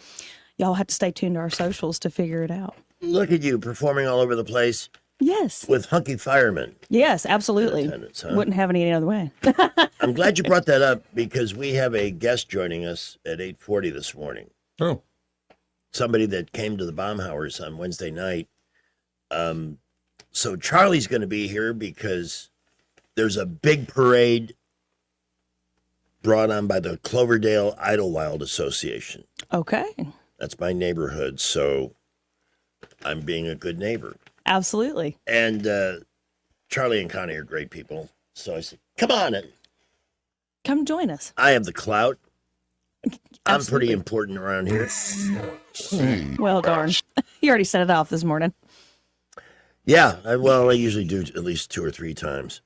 Speaker 17: y'all have to stay tuned to our socials to figure it out.
Speaker 1: Look at you performing all over the place.
Speaker 17: Yes.
Speaker 1: With hunky firemen.
Speaker 17: Yes, absolutely.
Speaker 1: Huh?
Speaker 17: Wouldn't have it any other way.
Speaker 1: I'm glad you brought that up because we have a guest joining us at 8:40 this morning.
Speaker 2: Oh.
Speaker 1: Somebody that came to the Baumhauers on Wednesday night. So Charlie's going to be here because there's a big parade brought on by the Cloverdale Idlewild Association.
Speaker 17: Okay.
Speaker 1: That's my neighborhood, so I'm being a good neighbor.
Speaker 17: Absolutely.
Speaker 1: And Charlie and Connie are great people. So I said, come on in.
Speaker 17: Come join us.
Speaker 1: I have the clout. I'm
Speaker 17: Absolutely.
Speaker 1: pretty important around here.
Speaker 17: Well, darn. You already set it off this morning.
Speaker 1: Yeah, I usually do at least 2 or 3 times.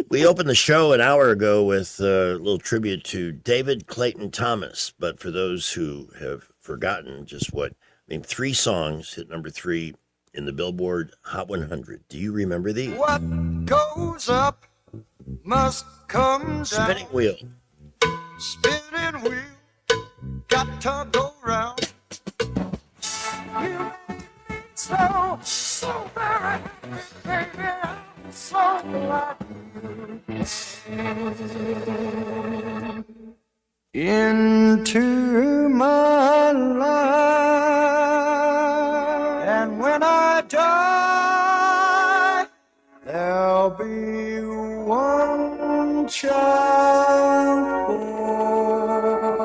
Speaker 1: We opened the show an hour ago with a little tribute to David Clayton Thomas. But for those who have forgotten just 3 songs hit number 3 in the Billboard Hot 100. Do you remember these?
Speaker 7: What goes up must come down.
Speaker 1: Spinning Wheel.
Speaker 7: Spinning wheel, got to go round. You so very, baby, so glad. Into my life, and when I die, there'll be one child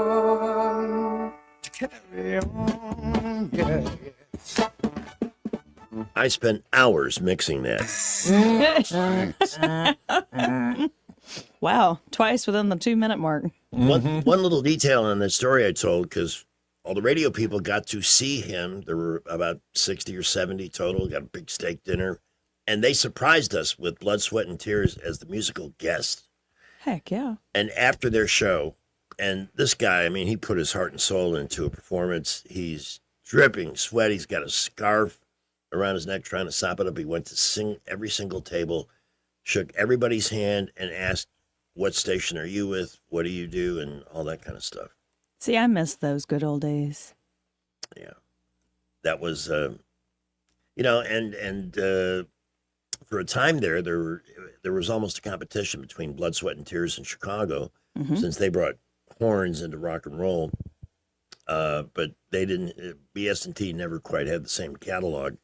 Speaker 7: born to carry on. Yeah.
Speaker 1: I spent hours mixing that.
Speaker 17: Wow. Twice within the 2-minute mark.
Speaker 1: One little detail on that story I told, because all the radio people got to see him. There were about 60 or 70 total, got a big steak dinner. And they surprised us with Blood, Sweat, and Tears as the musical guest.
Speaker 17: Heck yeah.
Speaker 1: And after their show, and this guy, he put his heart and soul into a performance. He's dripping sweat. He's got a scarf around his neck trying to sop it up. He went to sing every single table, shook everybody's hand, and asked, what station are you with? What do you do? And all that kind of stuff.
Speaker 17: See, I miss those good old days.
Speaker 1: Yeah. That was, and for a time there was almost a competition between Blood, Sweat, and Tears in Chicago, since they brought horns into rock and roll. But they didn't, BS&T never quite had the same catalog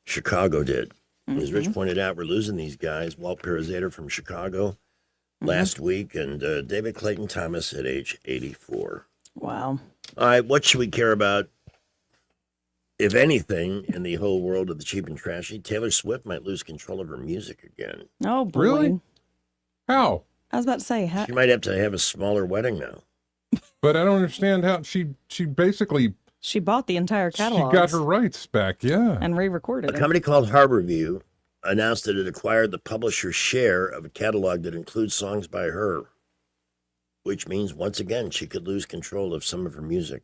Speaker 1: Chicago did. As Rich pointed out, we're losing these guys. Walt Perizzator from Chicago last week, and David Clayton Thomas at age 84.
Speaker 17: Wow.
Speaker 1: All right, what should we care about, if anything, in the whole world of the cheap and trashy? Taylor Swift might lose control of her music again.
Speaker 17: Oh, boy.
Speaker 2: Really? How?
Speaker 17: I was about to say,
Speaker 1: She might have to have a smaller wedding now.
Speaker 2: But I don't understand how she basically...
Speaker 17: She bought the entire catalog.
Speaker 2: She got her rights back, yeah.
Speaker 17: And re-recorded
Speaker 1: A company called Harborview announced that it acquired the publisher's share of a catalog that includes songs by her, which means, once again, she could lose control of some of her music.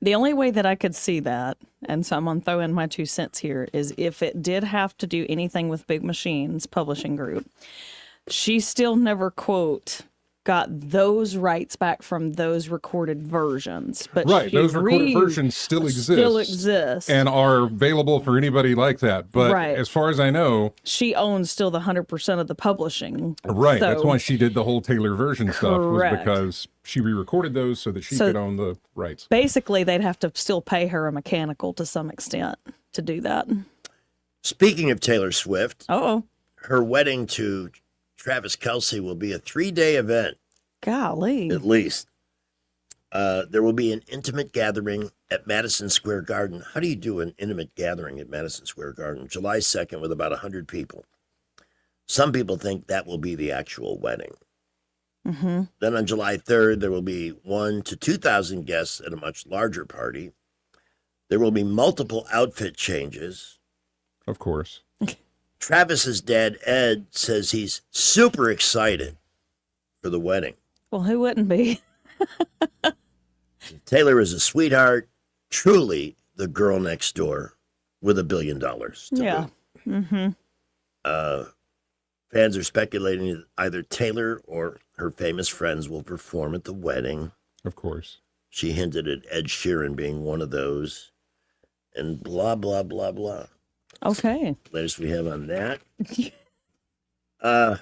Speaker 17: The only way that I could see that, and so I'm going to throw in my 2 cents here, is if it did have to do anything with Big Machines Publishing Group, she still never, quote, got those rights back from those recorded versions. But
Speaker 2: right, those recorded versions still exist. And are available for anybody like that. But as far as I know,
Speaker 17: she owns still the 100% of the publishing.
Speaker 2: Right,
Speaker 17: So,
Speaker 2: that's why she did the whole Taylor version stuff, was
Speaker 17: Correct.
Speaker 2: because she re-recorded those so that she could own the rights.
Speaker 17: basically, they'd have to still pay her a mechanical to some extent to do that.
Speaker 1: Speaking of Taylor Swift,
Speaker 17: Uh-oh.
Speaker 1: her wedding to Travis Kelce will be a 3-day event.
Speaker 17: Golly.
Speaker 1: At least. There will be an intimate gathering at Madison Square Garden. How do you do an intimate gathering at Madison Square Garden? July 2nd with about 100 people. Some people think that will be the actual wedding.
Speaker 17: Mm-hmm.
Speaker 1: Then on July 3rd, there will be 1,000 to 2,000 guests at a much larger party. There will be multiple outfit changes.
Speaker 2: Of course.
Speaker 1: Travis's dad, Ed, says he's super excited for the wedding.
Speaker 17: Well, who wouldn't be?
Speaker 1: Taylor is a sweetheart, truly the girl next door with $1 billion.
Speaker 17: Yeah. Mm-hmm.
Speaker 1: Fans are speculating that either Taylor or her famous friends will perform at the wedding.
Speaker 2: Of course.
Speaker 1: She hinted at Ed Sheeran being one of those. And blah, blah, blah, blah.
Speaker 17: Okay.
Speaker 1: Latest we have on that.
Speaker 17: It's a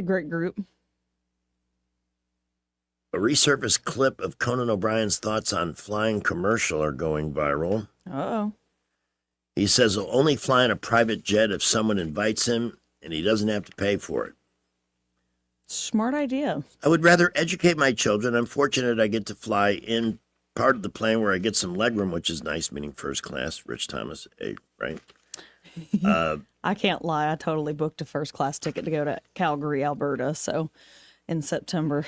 Speaker 17: great group.
Speaker 1: A resurfaced clip of Conan O'Brien's thoughts on flying commercial are going viral.
Speaker 17: Uh-oh.
Speaker 1: He says he'll only fly in a private jet if someone invites him and he doesn't have to pay for it.
Speaker 17: Smart idea.
Speaker 1: I would rather educate my children. I'm fortunate I get to fly in part of the plane where I get some legroom, which is nice, meaning first class. Rich Thomas, right?
Speaker 17: I can't lie. I totally booked a first class ticket to go to Calgary, Alberta. So in September.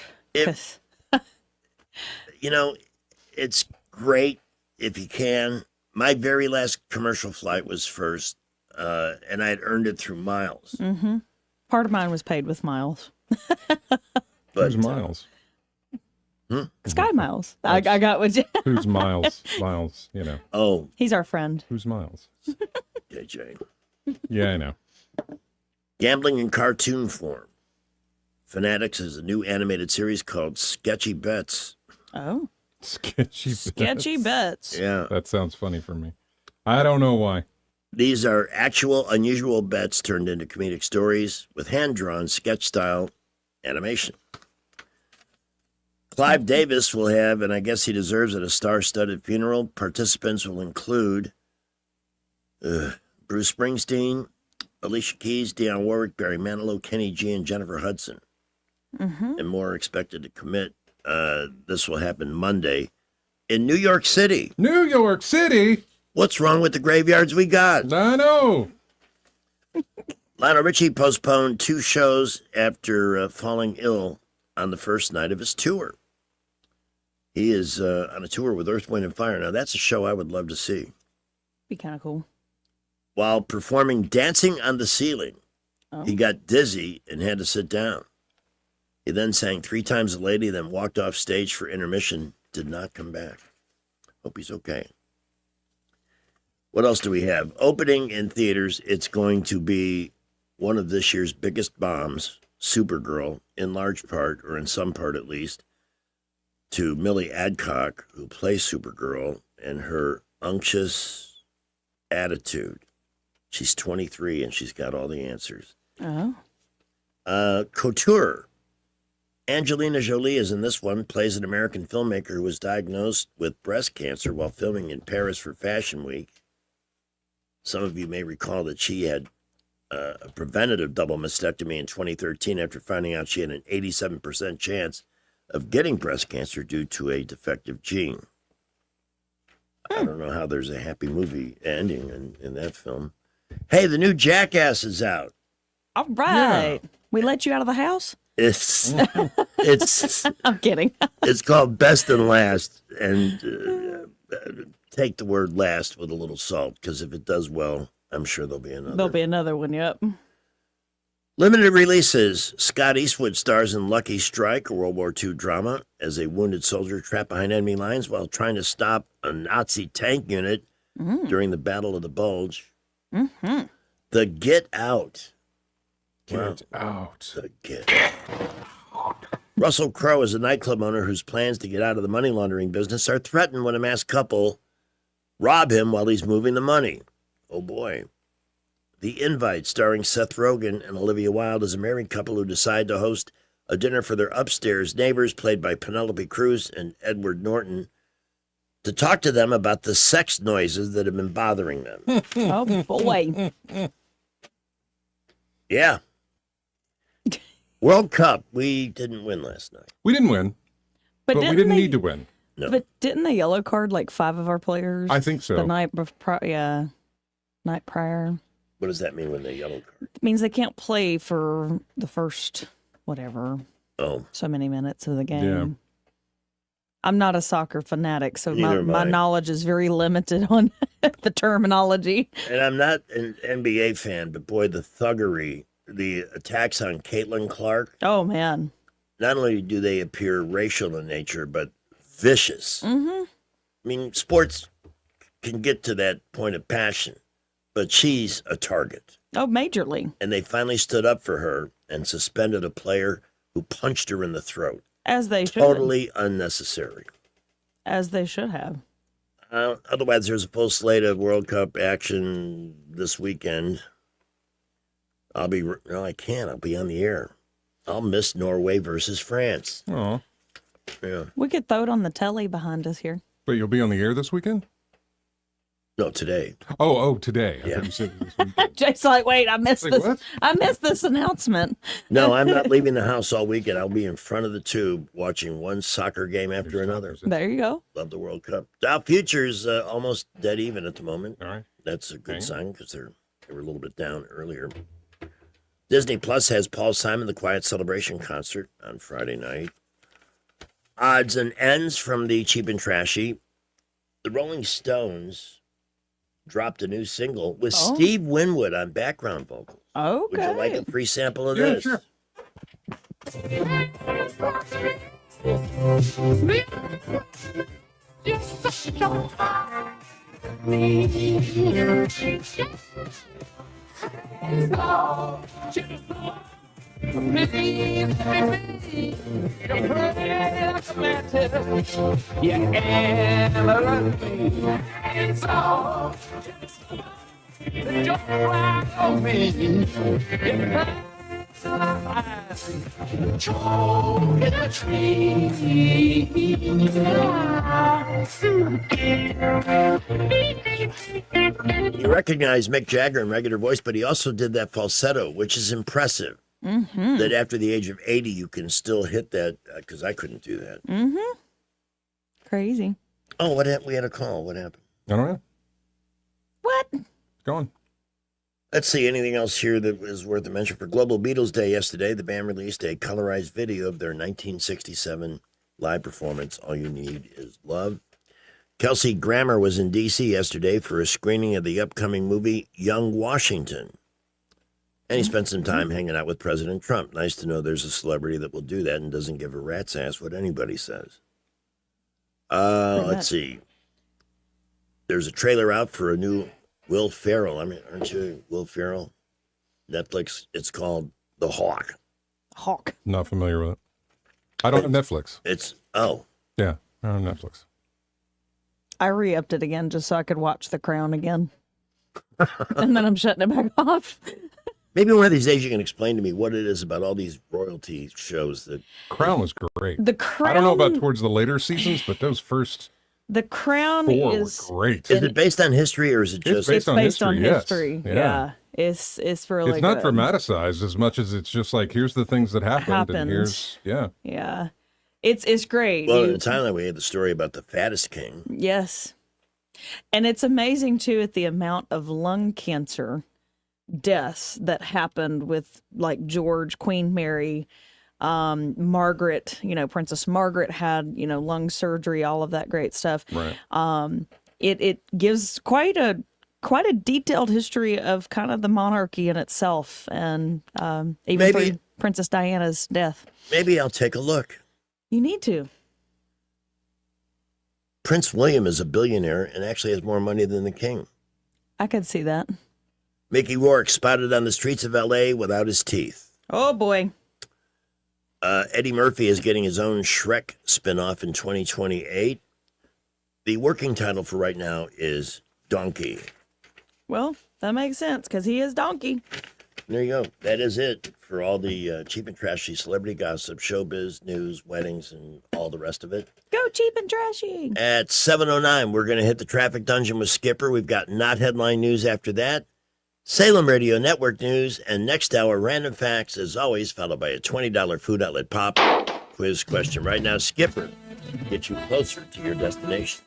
Speaker 1: You know, it's great if you can. My very last commercial flight was first, and I had earned it through miles.
Speaker 17: Mm-hmm. Part of mine was paid with miles.
Speaker 1: But
Speaker 2: Who's Miles?
Speaker 17: Sky Miles. I got what you...
Speaker 2: Who's Miles? Miles, you know.
Speaker 1: Oh.
Speaker 17: He's our friend.
Speaker 2: Who's Miles?
Speaker 1: JJ.
Speaker 2: Yeah, I know.
Speaker 1: Gambling in cartoon form. Fanatics is a new animated series called Sketchy Bets.
Speaker 17: Oh.
Speaker 2: Sketchy
Speaker 17: Bets.
Speaker 1: Yeah.
Speaker 2: That sounds funny for me. I don't know why.
Speaker 1: These are actual unusual bets turned into comedic stories with hand-drawn sketch-style animation. Clive Davis will have, and I guess he deserves it, a star-studded funeral. Participants will include Bruce Springsteen, Alicia Keys, Dionne Warwick, Barry Manilow, Kenny G, and Jennifer Hudson.
Speaker 17: Mm-hmm.
Speaker 1: And more are expected to commit. This will happen Monday in New York City.
Speaker 2: New York City?
Speaker 1: What's wrong with the graveyards we got?
Speaker 2: I know.
Speaker 1: Lionel Richie postponed 2 shows after falling ill on the first night of his tour. He is on a tour with Earth, Wind & Fire. Now, that's a show I would love to see.
Speaker 17: Be kind of cool.
Speaker 1: While performing Dancing on the Ceiling, he got dizzy and had to sit down. He then sang 3 Times a Lady, then walked off stage for intermission, did not come back. Hope he's okay. What else do we have? Opening in theaters, it's going to be one of this year's biggest bombs, Supergirl, in large part, or in some part at least, to Millie Adcock, who plays Supergirl, and her unctuous attitude. She's 23 and she's got all the answers.
Speaker 17: Oh.
Speaker 1: Couture. Angelina Jolie is in this one, plays an American filmmaker who was diagnosed with breast cancer while filming in Paris for Fashion Week. Some of you may recall that she had a preventative double mastectomy in 2013 after finding out she had an 87% chance of getting breast cancer due to a defective gene. I don't know how there's a happy movie ending in that film. Hey, the new Jackass is out.
Speaker 17: All right. Yeah. We let you out of the house?
Speaker 1: It's
Speaker 17: I'm kidding.
Speaker 1: It's called Best and Last, and take the word last with a little salt, because if it does well, I'm sure there'll be another.
Speaker 17: There'll be another one. Yep.
Speaker 1: Limited releases. Scott Eastwood stars in Lucky Strike, a World War II drama, as a wounded soldier trapped behind enemy lines while trying to stop a Nazi tank unit during the Battle of the Bulge.
Speaker 17: Mm-hmm.
Speaker 1: The Get Out.
Speaker 2: Get Out.
Speaker 1: The Get Out. Russell Crowe is a nightclub owner whose plans to get out of the money laundering business are threatened when a masked couple rob him while he's moving the money. Oh, boy. The Invite, starring Seth Rogen and Olivia Wilde, is a married couple who decide to host a dinner for their upstairs neighbors, played by Penelope Cruz and Edward Norton, to talk to them about the sex noises that have been bothering them.
Speaker 17: Oh, boy.
Speaker 1: Yeah. World Cup, we didn't win last night.
Speaker 2: We didn't win, but we didn't need to win.
Speaker 1: No.
Speaker 17: But didn't they yellow card like 5 of our players?
Speaker 2: I think so.
Speaker 17: The night before, night prior.
Speaker 1: What does that mean when they yellow card?
Speaker 17: It means they can't play for the first, whatever,
Speaker 1: so
Speaker 17: many minutes of the game.
Speaker 2: Yeah.
Speaker 17: I'm not a soccer fanatic, so
Speaker 1: Neither am
Speaker 17: my
Speaker 1: I.
Speaker 17: knowledge is very limited on the terminology.
Speaker 1: And I'm not an NBA fan, but boy, the thuggery, the attacks on Caitlin Clark.
Speaker 17: Oh, man.
Speaker 1: Not only do they appear racial in nature, but vicious.
Speaker 17: Mm-hmm.
Speaker 1: I mean, sports can get to that point of passion, but she's a target.
Speaker 17: Oh, majorly.
Speaker 1: And they finally stood up for her and suspended a player who punched her in the throat.
Speaker 17: As they should.
Speaker 1: Totally unnecessary.
Speaker 17: As they should have.
Speaker 1: Otherwise, there's a full slate of World Cup action this weekend. I can't. I'll be on the air. I'll miss Norway versus France.
Speaker 2: Oh.
Speaker 1: Yeah.
Speaker 17: We could throw it on the telly behind us here.
Speaker 2: But you'll be on the air this weekend?
Speaker 1: No, today.
Speaker 2: Oh, today. I
Speaker 1: Yeah.
Speaker 2: thought you said this weekend.
Speaker 17: Jake's like, wait, I missed
Speaker 2: Like,
Speaker 17: this.
Speaker 2: what?
Speaker 17: I missed this announcement.
Speaker 1: No, I'm not leaving the house all weekend. I'll be in front of the tube watching one soccer game after another.
Speaker 17: There you go.
Speaker 1: Love the World Cup. Dow Futures almost dead even at the moment.
Speaker 2: All right.
Speaker 1: That's a good sign because they were a little bit down earlier. Disney Plus has Paul Simon, The Quiet Celebration concert on Friday night. Odds and ends from the Cheap and Trashy. The Rolling Stones dropped a new single with Steve Winwood on background vocals.
Speaker 17: Okay.
Speaker 1: Would you like a free sample of
Speaker 2: Yeah,
Speaker 1: this?
Speaker 2: sure.
Speaker 1: You recognize Mick Jagger in regular voice, but he also did that falsetto, which is impressive.
Speaker 17: Mm-hmm.
Speaker 1: That after the age of 80, you can still hit that, because I couldn't do that.
Speaker 17: Mm-hmm. Crazy.
Speaker 1: Oh, what happened? We had a call. What happened?
Speaker 2: I don't know.
Speaker 17: What?
Speaker 2: Go on.
Speaker 1: Let's see, anything else here that is worth a mention? For Global Beatles Day yesterday, the band released a colorized video of their 1967 live performance, All You Need Is Love. Kelsey Grammer was in D.C. yesterday for a screening of the upcoming movie Young Washington. And he spent some time hanging out with President Trump. Nice to know there's a celebrity that will do that and doesn't give a rat's ass what anybody says. Let's see. There's a trailer out for a new Will Ferrell. I mean, aren't you Will Ferrell? Netflix. It's called The Hawk.
Speaker 17: Hawk.
Speaker 2: Not familiar with it. I don't have Netflix.
Speaker 1: Yeah,
Speaker 2: I don't have Netflix.
Speaker 17: I re-upped it again just so I could watch The Crown again. And then I'm shutting it back off.
Speaker 1: Maybe one of these days you can explain to me what it is about all these royalty shows that.
Speaker 2: Crown was great.
Speaker 17: The Crown.
Speaker 2: I don't know about towards the later seasons, but those first
Speaker 17: The Crown
Speaker 2: 4
Speaker 17: is
Speaker 2: were great.
Speaker 1: Is it based on history or is it just?
Speaker 2: It's based on
Speaker 17: history.
Speaker 2: yes.
Speaker 17: Yeah. It's really
Speaker 2: It's not
Speaker 17: good.
Speaker 2: dramatized as much as it's just like, here's the things that happened. And here's,
Speaker 17: Yeah. It's great.
Speaker 1: Well, in Thailand, we had the story about the fattest king.
Speaker 17: Yes. And it's amazing, too, at the amount of lung cancer deaths that happened with, like, George, Queen Mary, Margaret, Princess Margaret had, lung surgery, all of that great stuff.
Speaker 2: Right.
Speaker 17: It gives quite a quite a detailed history of kind of the monarchy in itself, and even
Speaker 1: Maybe-
Speaker 17: through Princess Diana's death.
Speaker 1: Maybe I'll take a look.
Speaker 17: You need to.
Speaker 1: Prince William is a billionaire and actually has more money than the king.
Speaker 17: I could see that.
Speaker 1: Mickey Rourke spotted on the streets of L.A. without his teeth.
Speaker 17: Oh, boy.
Speaker 1: Eddie Murphy is getting his own Shrek spinoff in 2028. The working title for right now is Donkey.
Speaker 17: Well, that makes sense because he is Donkey.
Speaker 1: There you go. That is it for all the cheap and trashy celebrity gossip, showbiz, news, weddings, and all the rest of it.
Speaker 17: Go cheap and trashy.
Speaker 1: At 7:09, we're going to hit the traffic dungeon with Skipper. We've got not headline news after that. Salem Radio Network news, and next hour, random facts, as always, followed by a $20 food outlet pop quiz question. Right now, Skipper, get you closer to your destination.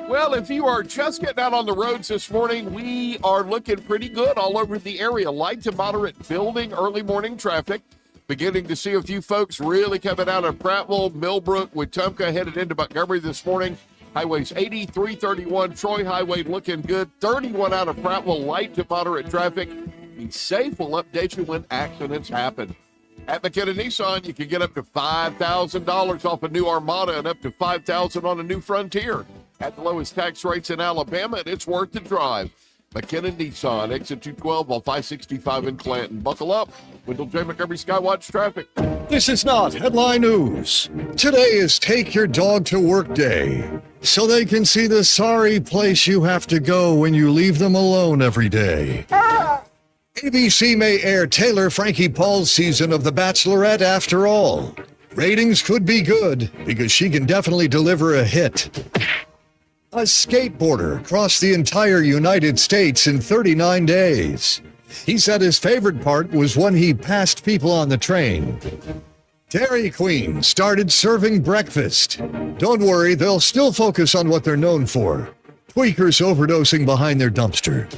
Speaker 4: Well, if you are just getting out on the roads this morning, we are looking pretty good all over the area. Light to moderate building early morning traffic. Beginning to see a few folks really coming out of Prattville, Millbrook, Wetumpka, headed into Montgomery this morning. Highways 80, 331, Troy Highway looking good. 31 out of Prattville, light to moderate traffic. Be safe. We'll update you when accidents happen. At McKenna Nissan, you can get up to $5,000 off a new Armada and up to $5,000 on a new Frontier. At the lowest tax rates in Alabama, and it's worth the drive. McKenna Nissan, exit 212 off I-65 in Clanton. Buckle up. Wendell J. Montgomery Skywatch traffic.
Speaker 8: This is not headline news. Today is Take Your Dog to Work Day, so they can see the sorry place you have to go when you leave them alone every day. ABC may air Taylor Frankie Paul's season of The Bachelorette after all. Ratings could be good because she can definitely deliver a hit. A skateboarder crossed the entire United States in 39 days. He said his favorite part was when he passed people on the train. Dairy Queen started serving breakfast. Don't worry, they'll still focus on what they're known for. Tweakers overdosing behind their dumpster.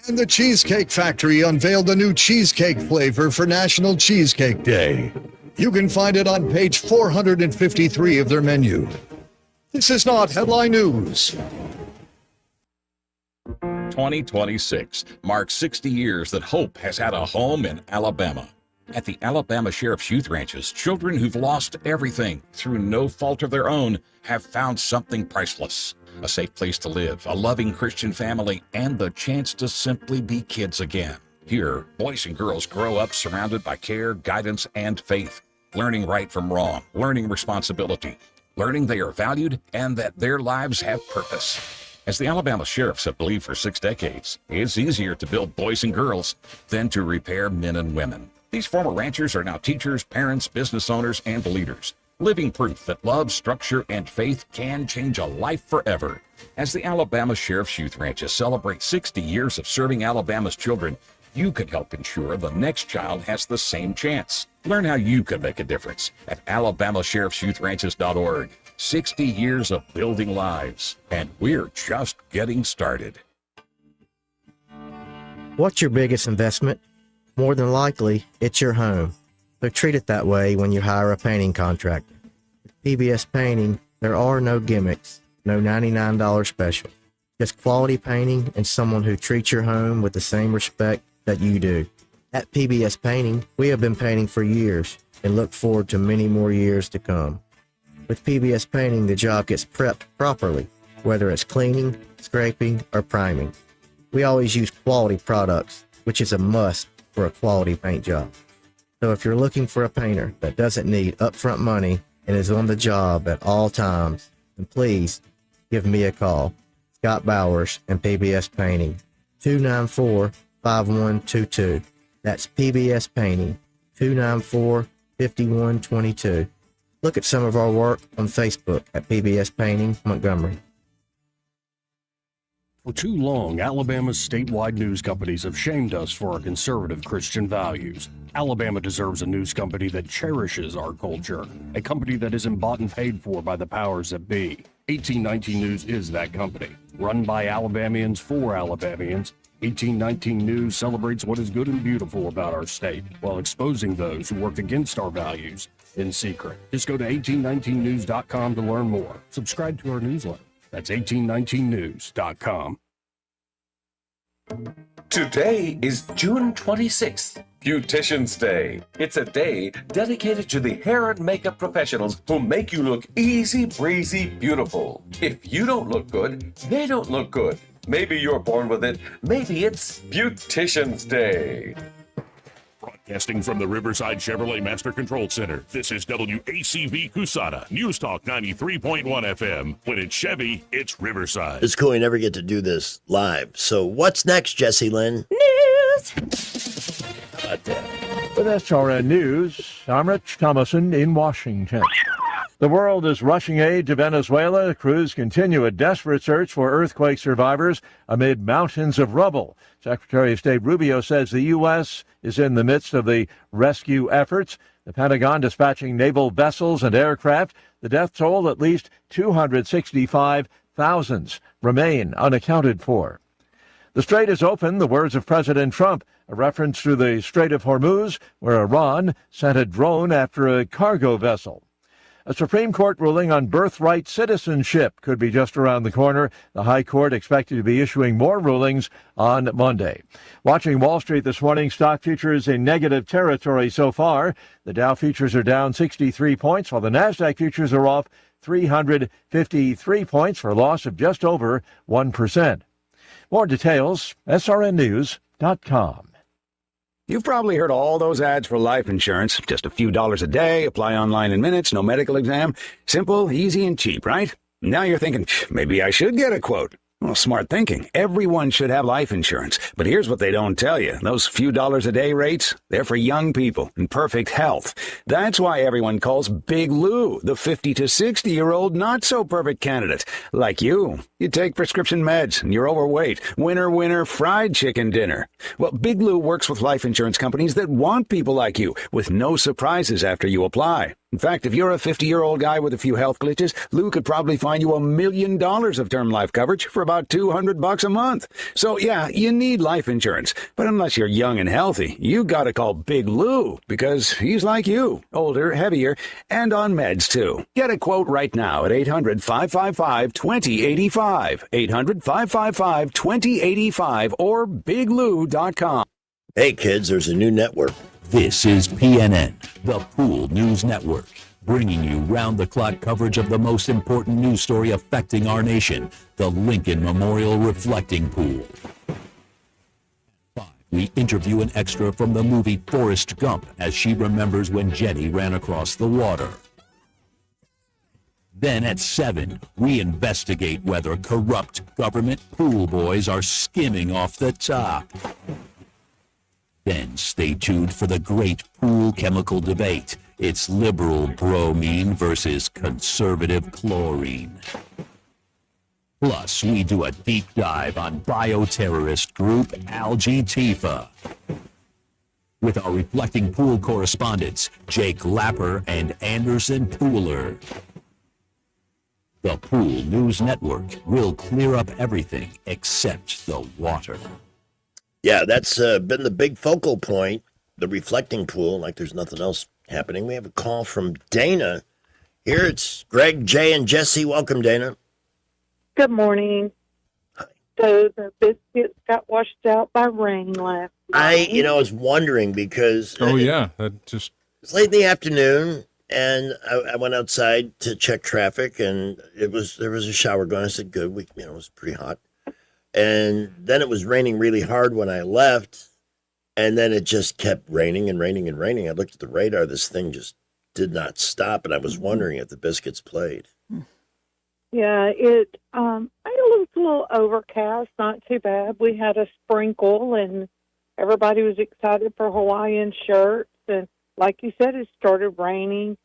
Speaker 8: And the Cheesecake Factory unveiled a new cheesecake flavor for National Cheesecake Day. You can find it on page 453 of their menu. This is not headline news.
Speaker 18: 2026 marks 60 years that hope has had a home in Alabama. At the Alabama Sheriff's Youth Ranches, children who've lost everything through no fault of their own have found something priceless. A safe place to live, a loving Christian family, and the chance to simply be kids again. Here, boys and girls grow up surrounded by care, guidance, and faith, learning right from wrong, learning responsibility, learning they are valued and that their lives have purpose. As the Alabama Sheriffs have believed for 6 decades, it's easier to build boys and girls than to repair men and women. These former ranchers are now teachers, parents, business owners, and leaders, living proof that love, structure, and faith can change a life forever. As the Alabama Sheriff's Youth Ranches celebrate 60 years of serving Alabama's children, you can help ensure the next child has the same chance. Learn how you can make a difference at alabamasheriffsyouthranches.org. 60 years of building lives, and we're just getting started.
Speaker 9: What's your biggest investment? More than likely, it's your home. So treat it that way when you hire a painting contractor. With PBS Painting, there are no gimmicks, no $99 special. Just quality painting and someone who treats your home with the same respect that you do. At PBS Painting, we have been painting for years and look forward to many more years to come. With PBS Painting, the job gets prepped properly, whether it's cleaning, scraping, or priming. We always use quality products, which is a must for a quality paint job. So if you're looking for a painter that doesn't need upfront money and is on the job at all times, then please give me a call. Scott Bowers and PBS Painting, 294-5122. That's PBS Painting, 294-5122. Look at some of our work on Facebook at PBS Painting Montgomery.
Speaker 10: For too long, Alabama's statewide news companies have shamed us for our conservative Christian values. Alabama deserves a news company that cherishes our culture, a company that isn't bought and paid for by the powers that be. 1819 News is that company. Run by Alabamians for Alabamians, 1819 News celebrates what is good and beautiful about our state while exposing those who work against our values in secret. Just go to 1819news.com to learn more. Subscribe to our newsletter. That's 1819news.com.
Speaker 3: Today is June 26th, Beautician's Day. It's a day dedicated to the hair and makeup professionals who make you look easy breezy beautiful. If you don't look good, they don't look good. Maybe you're born with it. Maybe it's Beautician's Day.
Speaker 14: Broadcasting from the Riverside Chevrolet Master Control Center, this is WACV Cusada, News Talk 93.1 FM. When it's Chevy, it's Riverside.
Speaker 1: It's cool. We never get to do this live. So what's next, Jesse Lynn?
Speaker 17: News.
Speaker 1: How about that?
Speaker 20: With SRN News, I'm Rich Thomason in Washington. The world is rushing aid to Venezuela. Crews continue a desperate search for earthquake survivors amid mountains of rubble. Secretary of State Rubio says the U.S. is in the midst of the rescue efforts. The Pentagon dispatching naval vessels and aircraft. The death toll, at least 265,000 remain unaccounted for. The strait is open, the words of President Trump, a reference to the Strait of Hormuz, where Iran sent a drone after a cargo vessel. A Supreme Court ruling on birthright citizenship could be just around the corner. The High Court expected to be issuing more rulings on Monday. Watching Wall Street this morning, stock futures in negative territory so far. The Dow futures are down 63 points, while the NASDAQ futures are off 353 points for a loss of just over 1%. More details, srnnews.com.
Speaker 5: You've probably heard all those ads for life insurance. Just a few dollars a day, apply online in minutes, no medical exam. Simple, easy, and cheap, right? Now you're thinking, maybe I should get a quote. Well, smart thinking. Everyone should have life insurance. But here's what they don't tell you. Those few dollars a day rates, they're for young people in perfect health. That's why everyone calls Big Lou the 50 to 60-year-old not-so-perfect candidate. Like you. You take prescription meds and you're overweight. Winner, winner, fried chicken dinner. Well, Big Lou works with life insurance companies that want people like you with no surprises after you apply. In fact, if you're a 50-year-old guy with a few health glitches, Lou could probably find you $1 million of term life coverage for about $200 a month. So yeah, you need life insurance. But unless you're young and healthy, you gotta call Big Lou because he's like you, older, heavier, and on meds too. Get a quote right now at 800-555-2085, 800-555-2085, or biglou.com.
Speaker 1: Hey kids, there's a new network.
Speaker 11: This is PNN, the Pool News Network, bringing you round-the-clock coverage of the most important news story affecting our nation, the Lincoln Memorial Reflecting Pool. 5, we interview an extra from the movie Forrest Gump as she remembers when Jenny ran across the water. Then at 7, we investigate whether corrupt government pool boys are skimming off the top. Then stay tuned for the great pool chemical debate. It's liberal bromine versus conservative chlorine. Plus, we do a deep dive on bioterrorist group Algae Tifa. With our reflecting pool correspondents, Jake Lapper and Anderson Pooler. The Pool News Network will clear up everything except the water.
Speaker 1: Yeah, that's been the big focal point, the reflecting pool, like there's nothing else happening. We have a call from Dana. Here it's Greg, Jay, and Jesse. Welcome, Dana.
Speaker 12: Good morning.
Speaker 1: Hi.
Speaker 12: So the biscuits got washed out by rain last night.
Speaker 1: I was wondering because...
Speaker 2: that just...
Speaker 1: It's late in the afternoon, and I went outside to check traffic, and there was a shower going. I said, good. It was pretty hot. And then it was raining really hard when I left, and then it just kept raining and raining and raining. I looked at the radar. This thing just did not stop, and I was wondering if the biscuits played.
Speaker 12: Yeah, it was a little overcast, not too bad. We had a sprinkle, and everybody was excited for Hawaiian shirts. And like you said, it started raining.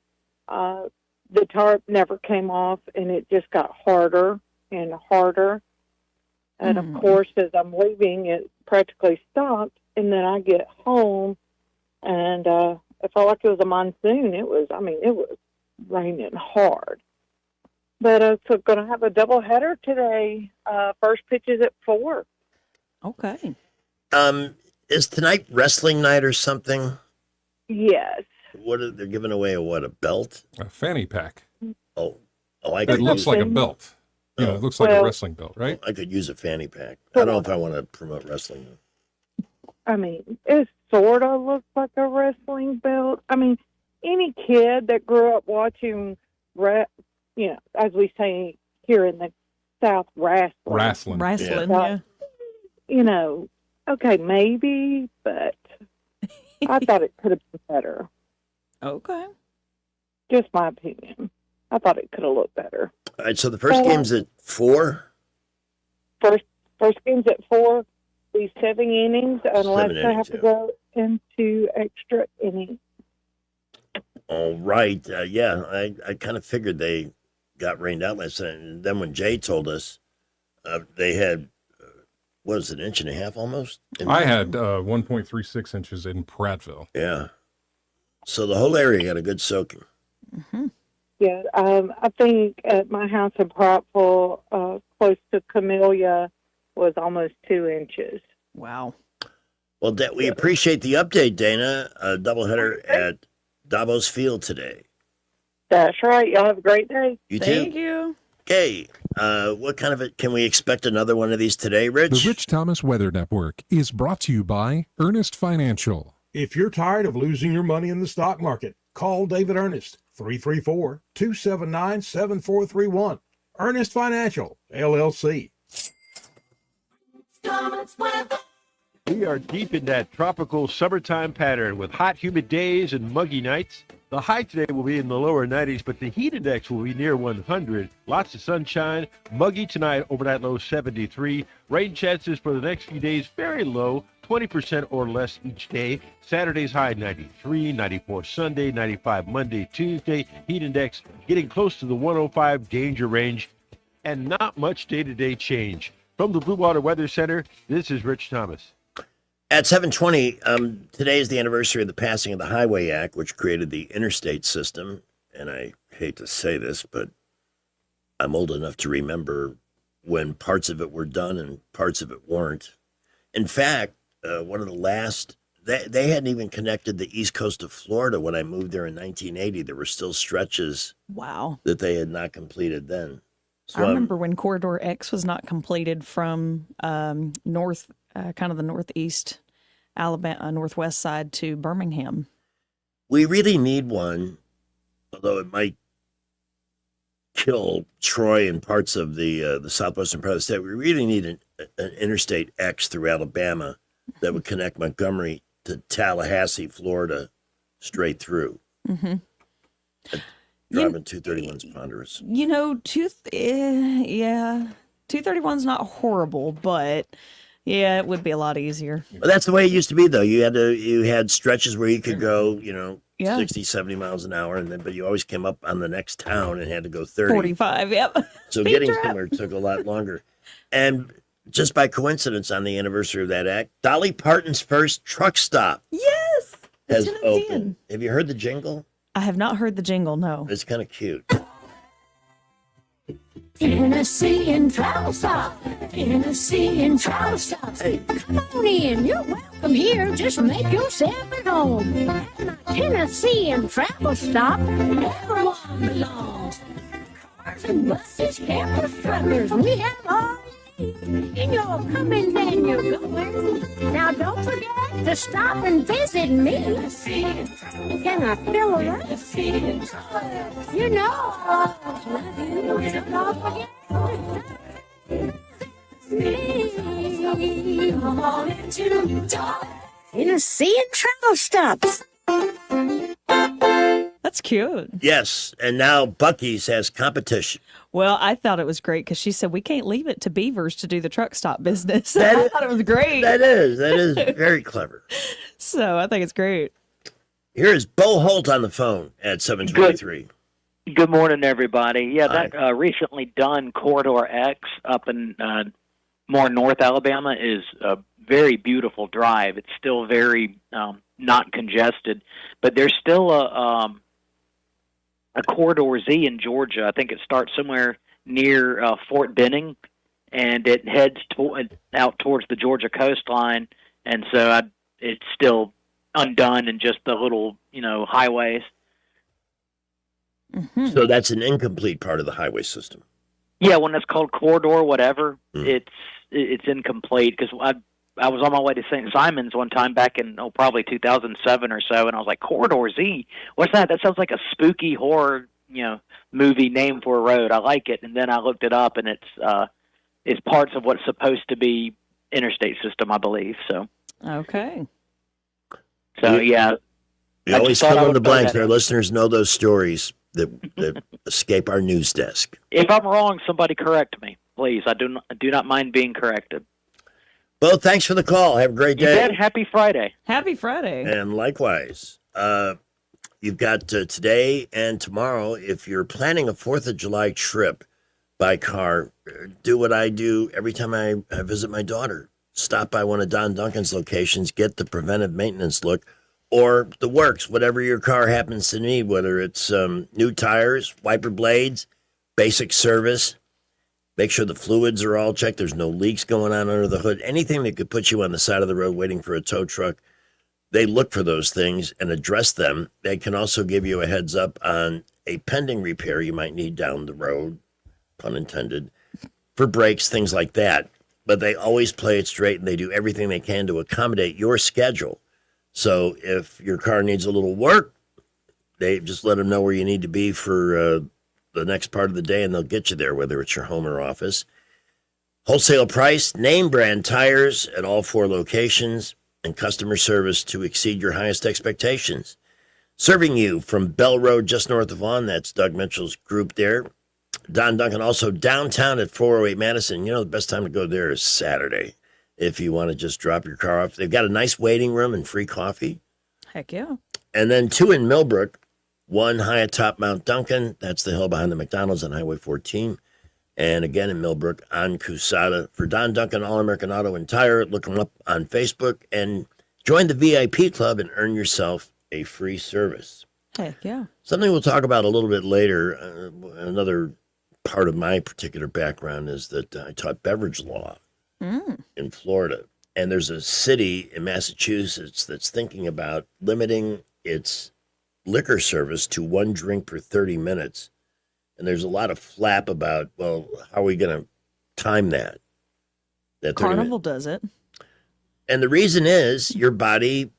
Speaker 12: The tarp never came off, and it just got harder and harder. And, of course, as I'm leaving, it practically stopped. And then I get home, and it felt like it was a monsoon. It was raining hard. But so going to have a doubleheader today. First pitch is at 4.
Speaker 17: Okay.
Speaker 1: Is tonight wrestling night or something?
Speaker 12: Yes.
Speaker 1: They're giving away a belt?
Speaker 2: A fanny pack.
Speaker 1: Oh,
Speaker 2: it looks like a belt. it looks like a wrestling belt, right?
Speaker 1: I could use a fanny pack. I don't know if I want to promote wrestling.
Speaker 12: I mean, it sort of looks like a wrestling belt. I mean, any kid that grew up watching, as we say here in the South, wrestling.
Speaker 17: Yeah.
Speaker 12: Okay, maybe, but I thought it could have been better.
Speaker 17: Okay.
Speaker 12: Just my opinion. I thought it could have looked better.
Speaker 1: All right, so the first game's at 4?
Speaker 12: First game's at 4. These 7 innings, unless
Speaker 1: 7
Speaker 12: they
Speaker 1: innings,
Speaker 12: have to
Speaker 1: yeah.
Speaker 12: go into extra innings.
Speaker 1: All right. I kind of figured they got rained out last night. And then when Jay told us they had, what was it, 1.5 inches almost?
Speaker 2: I had 1.36 inches in Prattville.
Speaker 1: Yeah. So the whole area got a good soaking.
Speaker 12: Yeah, I think at my house in Prattville, close to Camellia, was almost 2 inches.
Speaker 17: Wow.
Speaker 1: Well, we appreciate the update, Dana. A doubleheader at Davos Field today.
Speaker 12: That's right. Y'all have a great day.
Speaker 1: You too.
Speaker 17: Thank you.
Speaker 1: Okay. What kind of can we expect another one of these today, Rich?
Speaker 13: The Rich Thomas Weather Network is brought to you by Ernest Financial.
Speaker 15: If you're tired of losing your money in the stock market, call David Ernest, 334-279-7431. Ernest Financial, LLC.
Speaker 20: We are deep in that tropical summertime pattern with hot, humid days and muggy nights. The high today will be in the lower 90s, but the heat index will be near 100. Lots of sunshine. Muggy tonight over that low 73. Rain chances for the next few days very low, 20% or less each day. Saturday's high 93, 94 Sunday, 95 Monday, Tuesday. Heat index getting close to the 105 danger range, and not much day-to-day change. From the Blue Water Weather Center, this is Rich Thomas.
Speaker 1: At 7:20, today is the anniversary of the passing of the Highway Act, which created the interstate system. And I hate to say this, but I'm old enough to remember when parts of it were done and parts of it weren't. In fact, one of the last, they hadn't even connected the east coast of Florida when I moved there in 1980. There were still stretches that they had not completed then. So
Speaker 17: I remember when Corridor X was not completed from north, kind of the northeast Alabama, northwest side to Birmingham.
Speaker 1: We really need one, although it might kill Troy and parts of the southwestern part of the state. We really need an Interstate X through Alabama that would connect Montgomery to Tallahassee, Florida, straight through.
Speaker 17: Mm-hmm.
Speaker 1: Driving 231's ponderous.
Speaker 17: 231's not horrible, but yeah, it would be a lot easier.
Speaker 1: Well, that's the way it used to be, though. You had stretches where you could go, 60, 70 miles an hour, but you always came up on the next town and had to go 30.
Speaker 17: 45, yep.
Speaker 1: So getting somewhere took a lot longer. And just by coincidence, on the anniversary of that act, Dolly Parton's first truck stop has opened. Have you heard the jingle?
Speaker 17: I have not heard the jingle, no.
Speaker 1: It's kind of cute.
Speaker 16: Tennessee and Travel Stop. Tennessee and Travel Stop. Come on in. You're welcome here. Just make yourself at home. At my Tennessee and Travel Stop, everyone belongs. Cars and buses, campers, truckers, we have all you need. In your comings and your goings. Now don't forget to stop and visit me. Can I fill a run? You know I love you. So don't forget me. Come on into Tennessee and Travel Stops.
Speaker 17: That's cute.
Speaker 1: Yes, and now Buc-ee's has competition.
Speaker 17: Well, I thought it was great because she said we can't leave it to Beavers to do the truck stop business. I thought it was great.
Speaker 1: That is very clever.
Speaker 17: So I think it's great.
Speaker 1: Here is Bo Holt on the phone at 723.
Speaker 21: Good morning, everybody. Yeah, that recently done Corridor X up in more North Alabama is a very beautiful drive. It's still very not congested, but there's still a Corridor Z in Georgia. I think it starts somewhere near Fort Benning, and it heads out towards the Georgia coastline, and so it's still undone in just the little, highways.
Speaker 1: So that's an incomplete part of the highway system.
Speaker 21: Yeah, when it's called corridor, whatever, it's incomplete because I was on my way to St. Simon's one time back in probably 2007 or so, and I was like, Corridor Z, what's that? That sounds like a spooky horror movie name for a road. I like it, and then I looked it up, and it's parts of what's supposed to be interstate system, I believe. So
Speaker 17: okay.
Speaker 21: So yeah,
Speaker 1: We always fill in the blanks. Our listeners know those stories that escape our news desk.
Speaker 21: If I'm wrong, somebody correct me, please. I do not mind being corrected.
Speaker 1: Well, thanks for the call. Have a great
Speaker 21: You
Speaker 1: day.
Speaker 21: bet. Happy Friday.
Speaker 17: Happy Friday.
Speaker 1: And likewise, you've got today and tomorrow. If you're planning a 4th of July trip by car, do what I do every time I visit my daughter. Stop by one of Don Duncan's locations, get the preventive maintenance look, or the works, whatever your car happens to need, whether it's new tires, wiper blades, basic service. Make sure the fluids are all checked. There's no leaks going on under the hood. Anything that could put you on the side of the road waiting for a tow truck, they look for those things and address them. They can also give you a heads up on a pending repair you might need down the road, pun intended, for brakes, things like that. But they always play it straight, and they do everything they can to accommodate your schedule. So if your car needs a little work, they just let them know where you need to be for the next part of the day, and they'll get you there, whether it's your home or office. Wholesale price, name brand tires at all 4 locations, and customer service to exceed your highest expectations. Serving you from Bell Road, just north of Vaughan. That's Doug Mitchell's group there. Don Duncan also downtown at 408 Madison. You know, the best time to go there is Saturday if you want to just drop your car off. They've got a nice waiting room and free coffee.
Speaker 17: Heck yeah.
Speaker 1: And then 2 in Millbrook, 1 high atop Mount Duncan. That's the hill behind the McDonald's on Highway 14. And again in Millbrook on Cusada. For Don Duncan, All-American Auto and Tire, look them up on Facebook and join the VIP club and earn yourself a free service.
Speaker 17: Heck yeah.
Speaker 1: Something we'll talk about a little bit later. Another part of my particular background is that I taught beverage law in Florida. And there's a city in Massachusetts that's thinking about limiting its liquor service to 1 drink per 30 minutes. And there's a lot of flap about, well, how are we going to time that?
Speaker 17: Carnival does it.
Speaker 1: And the reason is your body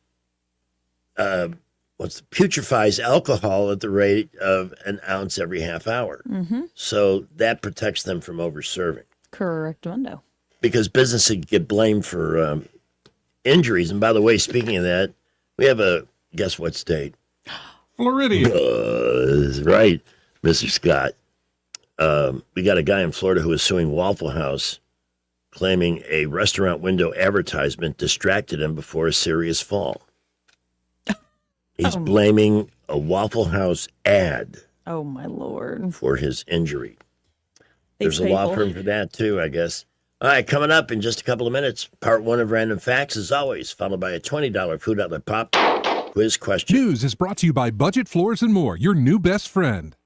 Speaker 1: putrefies alcohol at the rate of an ounce every half hour.
Speaker 17: Mm-hmm.
Speaker 1: So that protects them from over-serving.
Speaker 17: Correct, window. Because
Speaker 1: businesses get blamed for injuries. And by the way, speaking of that, we have a, guess what state?
Speaker 2: Floridian.
Speaker 1: Right, Mr. Scott. We got a guy in Florida who is suing Waffle House, claiming a restaurant window advertisement distracted him before a serious fall. He's blaming a Waffle House ad.
Speaker 17: Oh, my Lord.
Speaker 1: For his injury. There's a
Speaker 17: people.
Speaker 1: law firm for that, too, I guess. All right, coming up in just a couple of minutes, part 1 of Random Facts, as always, followed by a $20 Food Outlet Pop quiz question.
Speaker 13: News is brought to you by Budget Floors and More, your new best friend.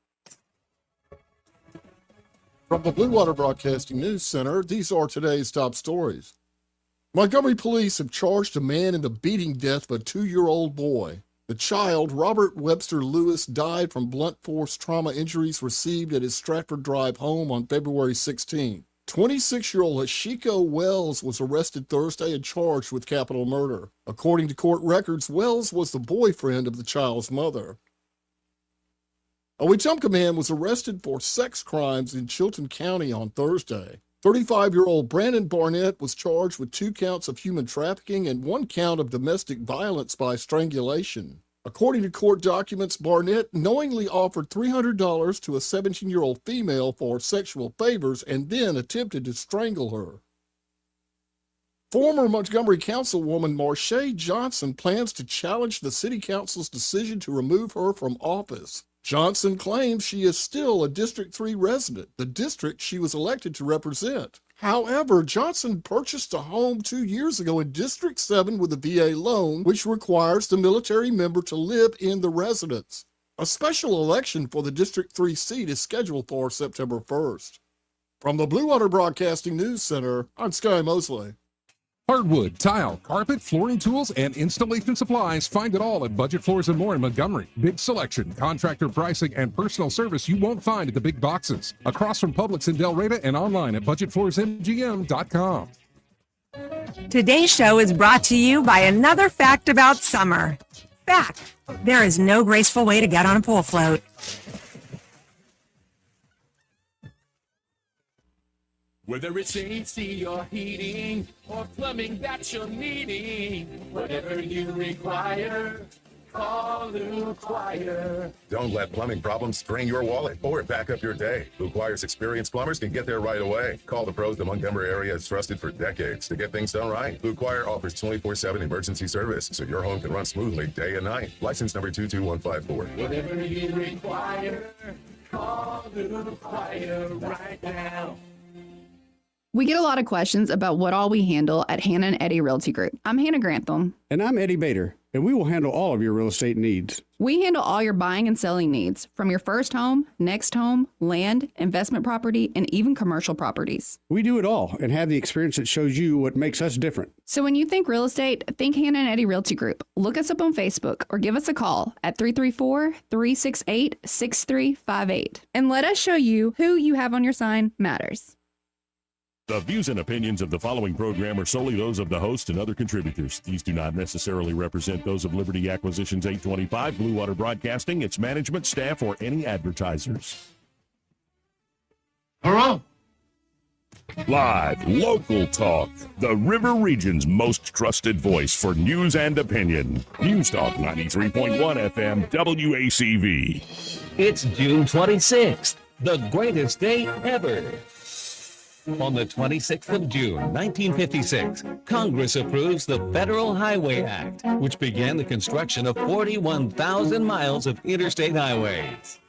Speaker 6: From the Blue Water Broadcasting News Center, these are today's top stories. Montgomery police have charged a man in the beating death of a 2-year-old boy. The child, Robert Webster Lewis, died from blunt force trauma injuries received at his Stratford Drive home on February 16. 26-year-old Hashiko Wells was arrested Thursday and charged with capital murder. According to court records, Wells was the boyfriend of the child's mother. A Wetumpka man was arrested for sex crimes in Chilton County on Thursday. 35-year-old Brandon Barnett was charged with 2 counts of human trafficking and 1 count of domestic violence by strangulation. According to court documents, Barnett knowingly offered $300 to a 17-year-old female for sexual favors and then attempted to strangle her. Former Montgomery Councilwoman Marsha Johnson plans to challenge the City Council's decision to remove her from office. Johnson claims she is still a District 3 resident, the district she was elected to represent. However, Johnson purchased a home 2 years ago in District 7 with a VA loan, which requires the military member to live in the residence. A special election for the District 3 seat is scheduled for September 1st. From the Blue Water Broadcasting News Center, I'm Sky Mosley.
Speaker 13: Hardwood, tile, carpet, flooring tools, and installation supplies. Find it all at Budget Floors and More in Montgomery. Big selection, contractor pricing, and personal service you won't find at the big boxes. Across from Publix in Del Reyna and online at budgetfloorsmgm.com.
Speaker 19: Today's show is brought to you by another fact about summer. Fact: there is no graceful way to get on a pool float.
Speaker 22: Whether it's AC or heating or plumbing that you're needing, whatever you require, call Lou Quire.
Speaker 23: Don't let plumbing problems strain your wallet or back up your day. Lou Quire's experienced plumbers can get there right away. Call the pros the Montgomery area has trusted for decades to get things done right. Lou Quire offers 24/7 emergency service so your home can run smoothly day and night. License number 22154.
Speaker 22: Whatever you require, call Lou Quire right now.
Speaker 24: We get a lot of questions about what all we handle at Hannah and Eddie Realty Group. I'm Hannah Grantham.
Speaker 25: And I'm Eddie Bader, and we will handle all of your real estate needs.
Speaker 24: We handle all your buying and selling needs, from your first home, next home, land, investment property, and even commercial properties.
Speaker 25: We do it all and have the experience that shows you what makes us different.
Speaker 24: So when you think real estate, think Hannah and Eddie Realty Group. Look us up on Facebook or give us a call at 334-368-6358. And let us show you who you have on your sign matters.
Speaker 14: The views and opinions of the following program are solely those of the host and other contributors. These do not necessarily represent those of Liberty Acquisitions 825, Blue Water Broadcasting, its management, staff, or any advertisers.
Speaker 22: Hello?
Speaker 14: Live, local talk. The River Region's most trusted voice for news and opinion. News Talk 93.1 FM WACV.
Speaker 11: It's June 26th, the greatest day ever. On the 26th of June, 1956, Congress approves the Federal Highway Act, which began the construction of 41,000 miles of interstate highways,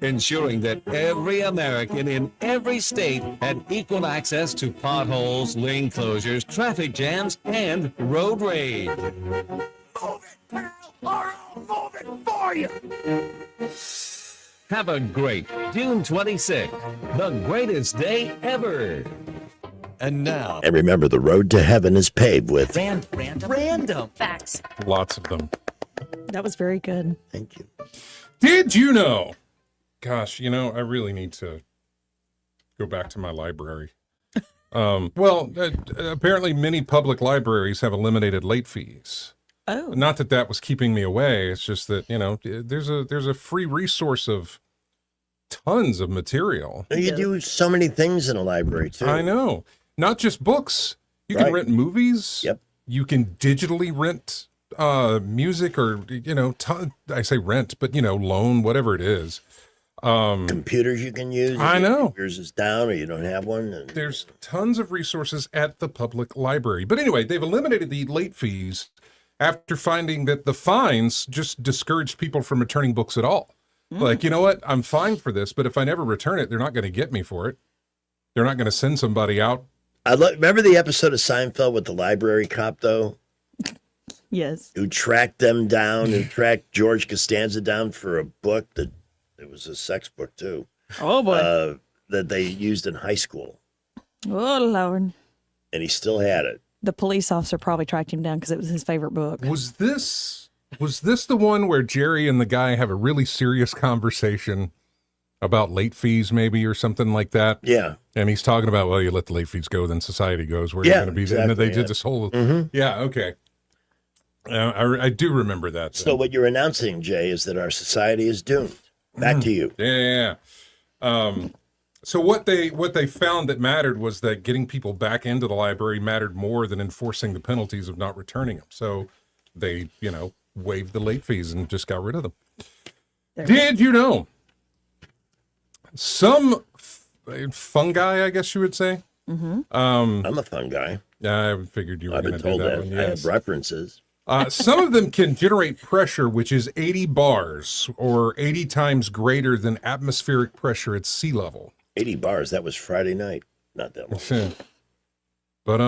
Speaker 11: ensuring that every American in every state had equal access to potholes, lane closures, traffic jams, and road rage.
Speaker 22: Move it, Pearl, or I'll move it for you.
Speaker 11: Have a great June 26th, the greatest day ever. And now,
Speaker 1: And remember, the road to heaven is paved with
Speaker 11: random
Speaker 17: facts.
Speaker 2: Lots of them.
Speaker 17: That was very good.
Speaker 1: Thank you.
Speaker 2: Did you know? Gosh, I really need to go back to my library. Apparently many public libraries have eliminated late fees.
Speaker 17: Oh.
Speaker 2: Not that was keeping me away. It's just that, there's a free resource of tons of material.
Speaker 1: You do so many things in a library, too.
Speaker 2: I know. Not just books. You can rent movies.
Speaker 1: Yep.
Speaker 2: You can digitally rent music or, I say rent, but, loan, whatever it is.
Speaker 1: Computers you can use.
Speaker 2: I know.
Speaker 1: Yours is down or you don't have one.
Speaker 2: There's tons of resources at the public library. But anyway, they've eliminated the late fees after finding that the fines just discouraged people from returning books at all. Like, you know what? I'm fine for this, but if I never return it, they're not going to get me for it. They're not going to send somebody out.
Speaker 1: Remember the episode of Seinfeld with the library cop, though?
Speaker 17: Yes.
Speaker 1: Who tracked them down, who tracked George Costanza down for a book that it was a sex book, too.
Speaker 17: Oh, boy.
Speaker 1: That they used in high school.
Speaker 17: Oh, Lord.
Speaker 1: And he still had it.
Speaker 17: The police officer probably tracked him down because it was his favorite book.
Speaker 2: Was this the one where Jerry and the guy have a really serious conversation about late fees, maybe, or something like that?
Speaker 1: Yeah.
Speaker 2: And he's talking about, well, you let the late fees go, then society goes where you're going to be.
Speaker 1: Exactly,
Speaker 2: And they did this whole, yeah, okay. I do remember that.
Speaker 1: So what you're announcing, Jay, is that our society is doomed. Back to you.
Speaker 2: Yeah. So what they found that mattered was that getting people back into the library mattered more than enforcing the penalties of not returning them. So they, waived the late fees and just got rid of them. Did you know some fungi, I guess you would say?
Speaker 1: Mm-hmm. I'm a fun guy.
Speaker 2: I figured you were going to do that one.
Speaker 1: I have references.
Speaker 2: Some of them can generate pressure, which is 80 bars or 80 times greater than atmospheric pressure at sea level.
Speaker 1: 80 bars. That was Friday night. Not that long.
Speaker 2: But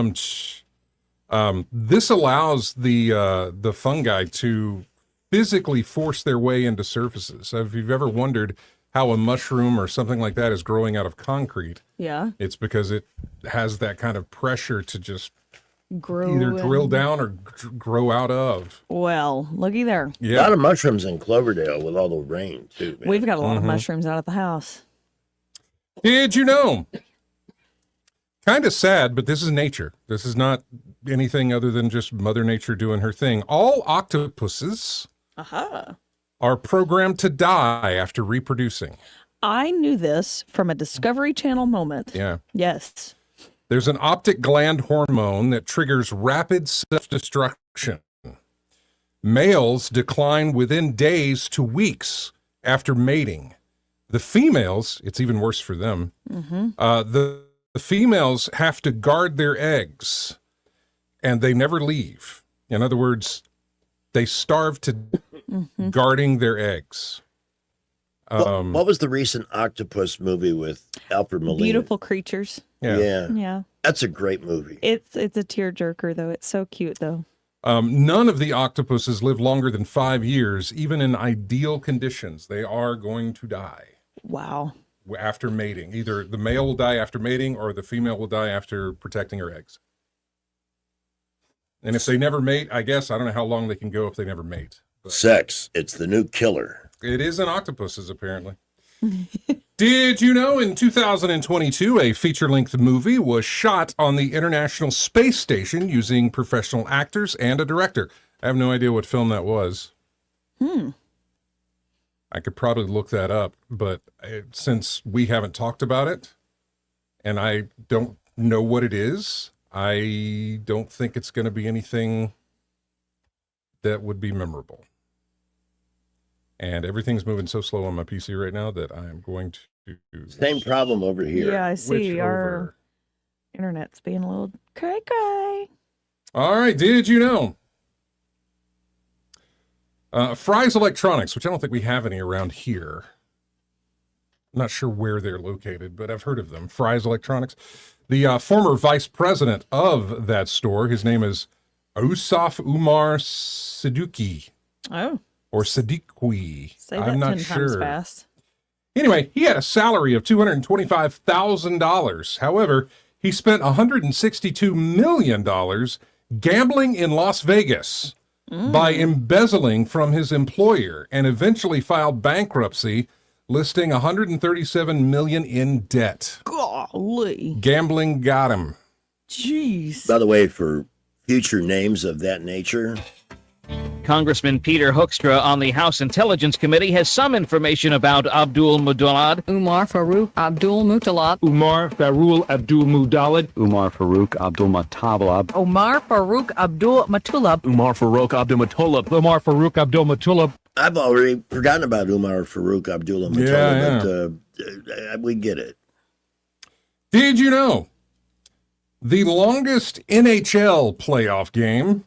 Speaker 2: this allows the fungi to physically force their way into surfaces. So if you've ever wondered how a mushroom or something like that is growing out of concrete,
Speaker 17: yeah,
Speaker 2: it's because it has that kind of pressure to just either drill down or grow out of.
Speaker 17: Well, looky there.
Speaker 2: Yeah.
Speaker 1: A lot of mushrooms in Cloverdale with all the rain, too. Man.
Speaker 17: We've got a lot of mushrooms out at the house.
Speaker 2: Did you know? Kind of sad, but this is nature. This is not anything other than just Mother Nature doing her thing. All octopuses are programmed to die after reproducing.
Speaker 17: I knew this from a Discovery Channel moment.
Speaker 2: Yeah.
Speaker 17: Yes.
Speaker 2: There's an optic gland hormone that triggers rapid self-destruction. Males decline within days to weeks after mating. The females, it's even worse for them. The females have to guard their eggs, and they never leave. In other words, they starve to guarding their eggs.
Speaker 1: What was the recent octopus movie with Alfred Molina?
Speaker 17: Beautiful Creatures.
Speaker 1: Yeah. That's a great movie.
Speaker 17: It's a tearjerker, though. It's so cute, though.
Speaker 2: None of the octopuses live longer than 5 years, even in ideal conditions. They are going to die.
Speaker 17: Wow.
Speaker 2: After mating. Either the male will die after mating or the female will die after protecting her eggs. And if they never mate, I guess, I don't know how long they can go if they never mate. But
Speaker 1: Sex. It's the new killer.
Speaker 2: it is in octopuses, apparently. Did you know in 2022, a feature-length movie was shot on the International Space Station using professional actors and a director? I have no idea what film that was. I could probably look that up, but since we haven't talked about it, and I don't know what it is, I don't think it's going to be anything that would be memorable. And everything's moving so slow on my PC right now that I'm going to...
Speaker 1: Same problem over here.
Speaker 17: Yeah, I see. Our internet's being a little cray-cray.
Speaker 2: All right, did you know? Fry's Electronics, which I don't think we have any around here. I'm not sure where they're located, but I've heard of them. Fry's Electronics. The former vice president of that store, his name is Ausaf Umar Siddiqui.
Speaker 17: Oh.
Speaker 2: Or Siddiqui.
Speaker 17: Say that
Speaker 2: I'm not
Speaker 17: 10
Speaker 2: sure.
Speaker 17: times fast.
Speaker 2: Anyway, he had a salary of $225,000. However, he spent $162 million gambling in Las Vegas by embezzling from his employer and eventually filed bankruptcy, listing $137 million in debt.
Speaker 17: Golly.
Speaker 2: Gambling got him.
Speaker 17: Jeez.
Speaker 1: By the way, for future names of that nature,
Speaker 4: Congressman Peter Hoekstra on the House Intelligence Committee has some information about Abdul Muttalib.
Speaker 7: Umar Farouk Abdul Muttalib.
Speaker 8: Umar Farouk Abdul Muttalib.
Speaker 7: Umar Farouk Abdul Muttalib. Umar Farouk Abdul Muttalib.
Speaker 8: Umar Farouk Abdul Muttalib. Umar Farouk Abdul Muttalib.
Speaker 1: I've already forgotten about Umar Farouk Abdullah Muttalib, but we get it.
Speaker 2: Did you know the longest NHL playoff game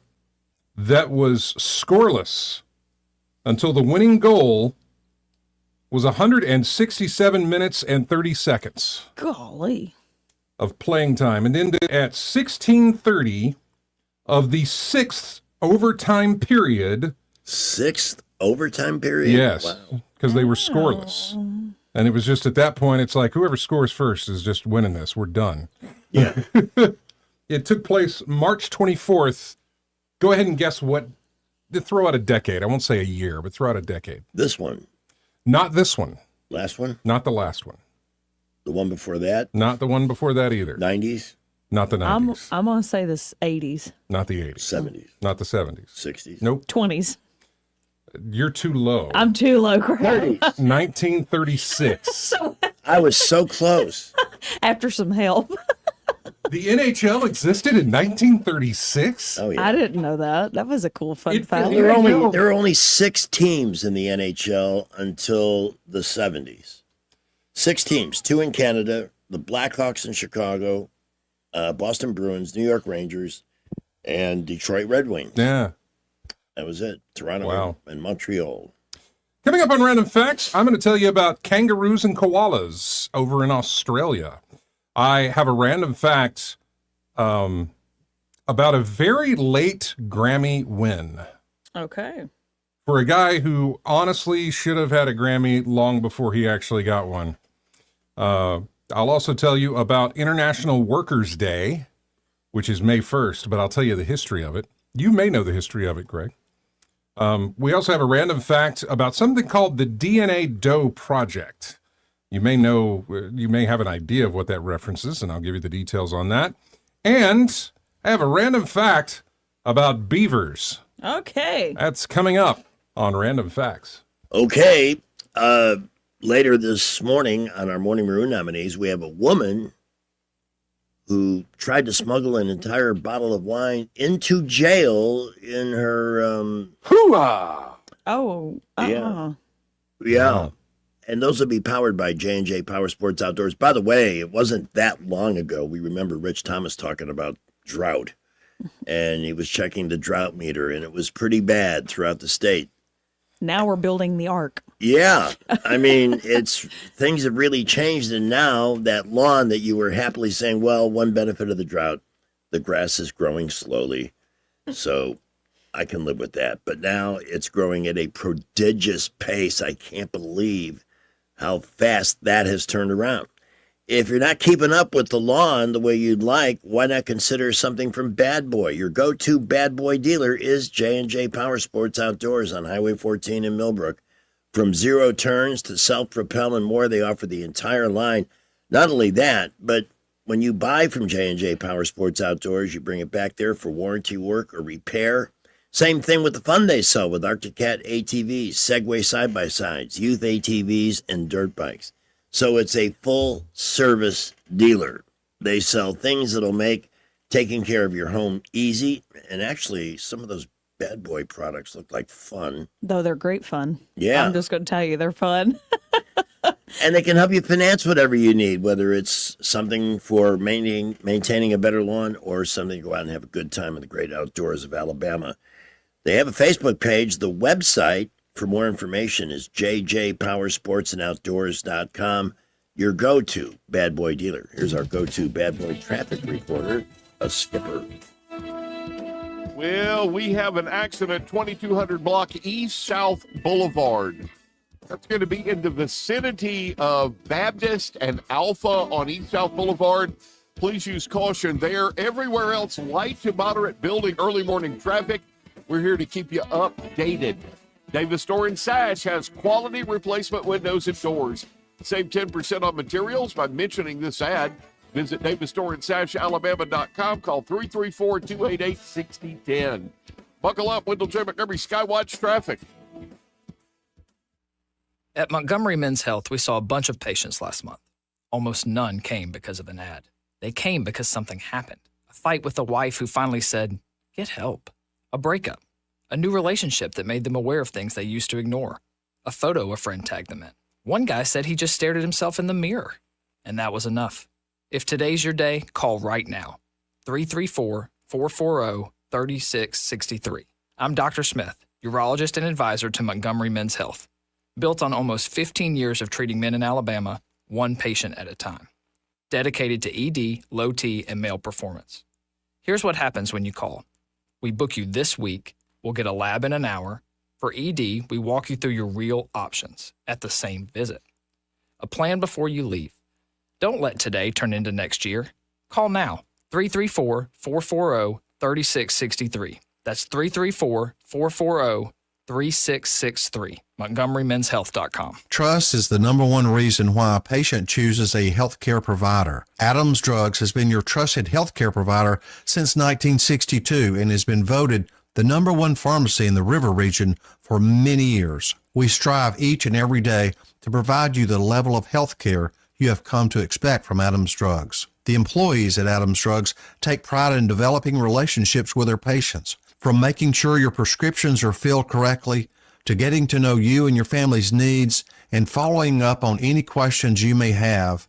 Speaker 2: that was scoreless until the winning goal was 167 minutes and 30 seconds
Speaker 17: Golly.
Speaker 2: of playing time, and ended at 16:30 of the sixth overtime period.
Speaker 1: Sixth overtime period?
Speaker 2: Yes, because they were scoreless. And it was just at that point, it's like whoever scores first is just winning this. We're done.
Speaker 1: Yeah.
Speaker 2: It took place March 24th. Go ahead and guess what. Throw out a decade. I won't say a year, but throw out a decade.
Speaker 1: This one.
Speaker 2: Not this one.
Speaker 1: Last one?
Speaker 2: Not the last one.
Speaker 1: The one before that?
Speaker 2: Not the one before that either.
Speaker 1: 90s?
Speaker 2: Not the 90s.
Speaker 17: I'm going to say this 80s.
Speaker 2: Not the 80s.
Speaker 1: 70s.
Speaker 2: Not the 70s.
Speaker 1: 60s.
Speaker 2: Nope.
Speaker 17: 20s.
Speaker 2: You're too low.
Speaker 17: I'm too low, Craig.
Speaker 2: 1936.
Speaker 1: I was so close.
Speaker 17: After some help.
Speaker 2: The NHL existed in 1936?
Speaker 1: Oh, yeah.
Speaker 17: I didn't know that. That was a cool fun fact.
Speaker 1: There were only 6 teams in the NHL until the 70s. 6 teams, 2 in Canada, the Blackhawks in Chicago, Boston Bruins, New York Rangers, and Detroit Red Wings.
Speaker 2: Yeah.
Speaker 1: That was it. Toronto and Montreal.
Speaker 2: Coming up on Random Facts, I'm going to tell you about kangaroos and koalas over in Australia. I have a random fact about a very late Grammy win.
Speaker 17: Okay.
Speaker 2: For a guy who honestly should have had a Grammy long before he actually got one. I'll also tell you about International Workers' Day which is May 1st, but I'll tell you the history of it. You may know the history of it, Greg. We also have a random fact about something called the DNA Doe Project. You may have an idea of what that references, and I'll give you the details on that. And I have a random fact about beavers.
Speaker 17: Okay.
Speaker 2: That's coming up on Random Facts.
Speaker 1: Okay. Later this morning on our Morning Maroon nominees, we have a woman who tried to smuggle an entire bottle of wine into jail in her...
Speaker 3: Hoo-ah!
Speaker 17: Oh.
Speaker 1: Yeah. Yeah. And those will be powered by J&J Power Sports Outdoors. By the way, it wasn't that long ago. We remember Rich Thomas talking about drought. And he was checking the drought meter, and it was pretty bad throughout the state.
Speaker 17: Now we're building the ark.
Speaker 1: Yeah. I mean, things have really changed. And now that lawn that you were happily saying, well, one benefit of the drought, the grass is growing slowly. So I can live with that. But now it's growing at a prodigious pace. I can't believe how fast that has turned around. If you're not keeping up with the lawn the way you'd like, why not consider something from Bad Boy? Your go-to Bad Boy dealer is J&J Power Sports Outdoors on Highway 14 in Millbrook. From zero turns to self-propel and more, they offer the entire line. Not only that, but when you buy from J&J Power Sports Outdoors, you bring it back there for warranty work or repair. Same thing with the fun they sell with Arctic Cat ATVs, Segway side-by-sides, youth ATVs, and dirt bikes. So it's a full-service dealer. They sell things that'll make taking care of your home easy. And actually, some of those Bad Boy products look like fun.
Speaker 17: Though they're great fun.
Speaker 1: Yeah.
Speaker 17: I'm just going to tell you, they're fun.
Speaker 1: And they can help you finance whatever you need, whether it's something for maintaining a better lawn or something to go out and have a good time in the great outdoors of Alabama. They have a Facebook page. The website for more information is jjpowersportsandoutdoors.com. Your go-to Bad Boy dealer. Here's our go-to Bad Boy traffic reporter, a Skipper.
Speaker 5: Well, we have an accident, 2200 block East-South Boulevard. That's going to be in the vicinity of Baptist and Alpha on East-South Boulevard. Please use caution there. Everywhere else, light to moderate building early morning traffic. We're here to keep you updated. Davis Door & Sash has quality replacement windows and doors. Save 10% on materials by mentioning this ad. Visit DavisDoorandSashAlabama.com. Call 334-288-6010. Buckle up, Wendell J. Montgomery Skywatch traffic.
Speaker 9: At Montgomery Men's Health, we saw a bunch of patients last month. Almost none came because of an ad. They came because something happened. A fight with a wife who finally said, get help. A breakup. A new relationship that made them aware of things they used to ignore. A photo a friend tagged them in. One guy said he just stared at himself in the mirror. And that was enough. If today's your day, call right now. 334-440-3663. I'm Dr. Smith, urologist and advisor to Montgomery Men's Health. Built on almost 15 years of treating men in Alabama, one patient at a time. Dedicated to ED, low T, and male performance. Here's what happens when you call. We book you this week. We'll get a lab in an hour. For ED, we walk you through your real options at the same visit. A plan before you leave. Don't let today turn into next year. Call now, 334-440-3663. That's 334-440-3663. MontgomeryMen'sHealth.com.
Speaker 10: Trust is the number one reason why a patient chooses a healthcare provider. Adams Drugs has been your trusted healthcare provider since 1962 and has been voted the number one pharmacy in the River region for many years. We strive each and every day to provide you the level of health care you have come to expect from Adams Drugs. The employees at Adams Drugs take pride in developing relationships with their patients, from making sure your prescriptions are filled correctly to getting to know you and your family's needs and following up on any questions you may have.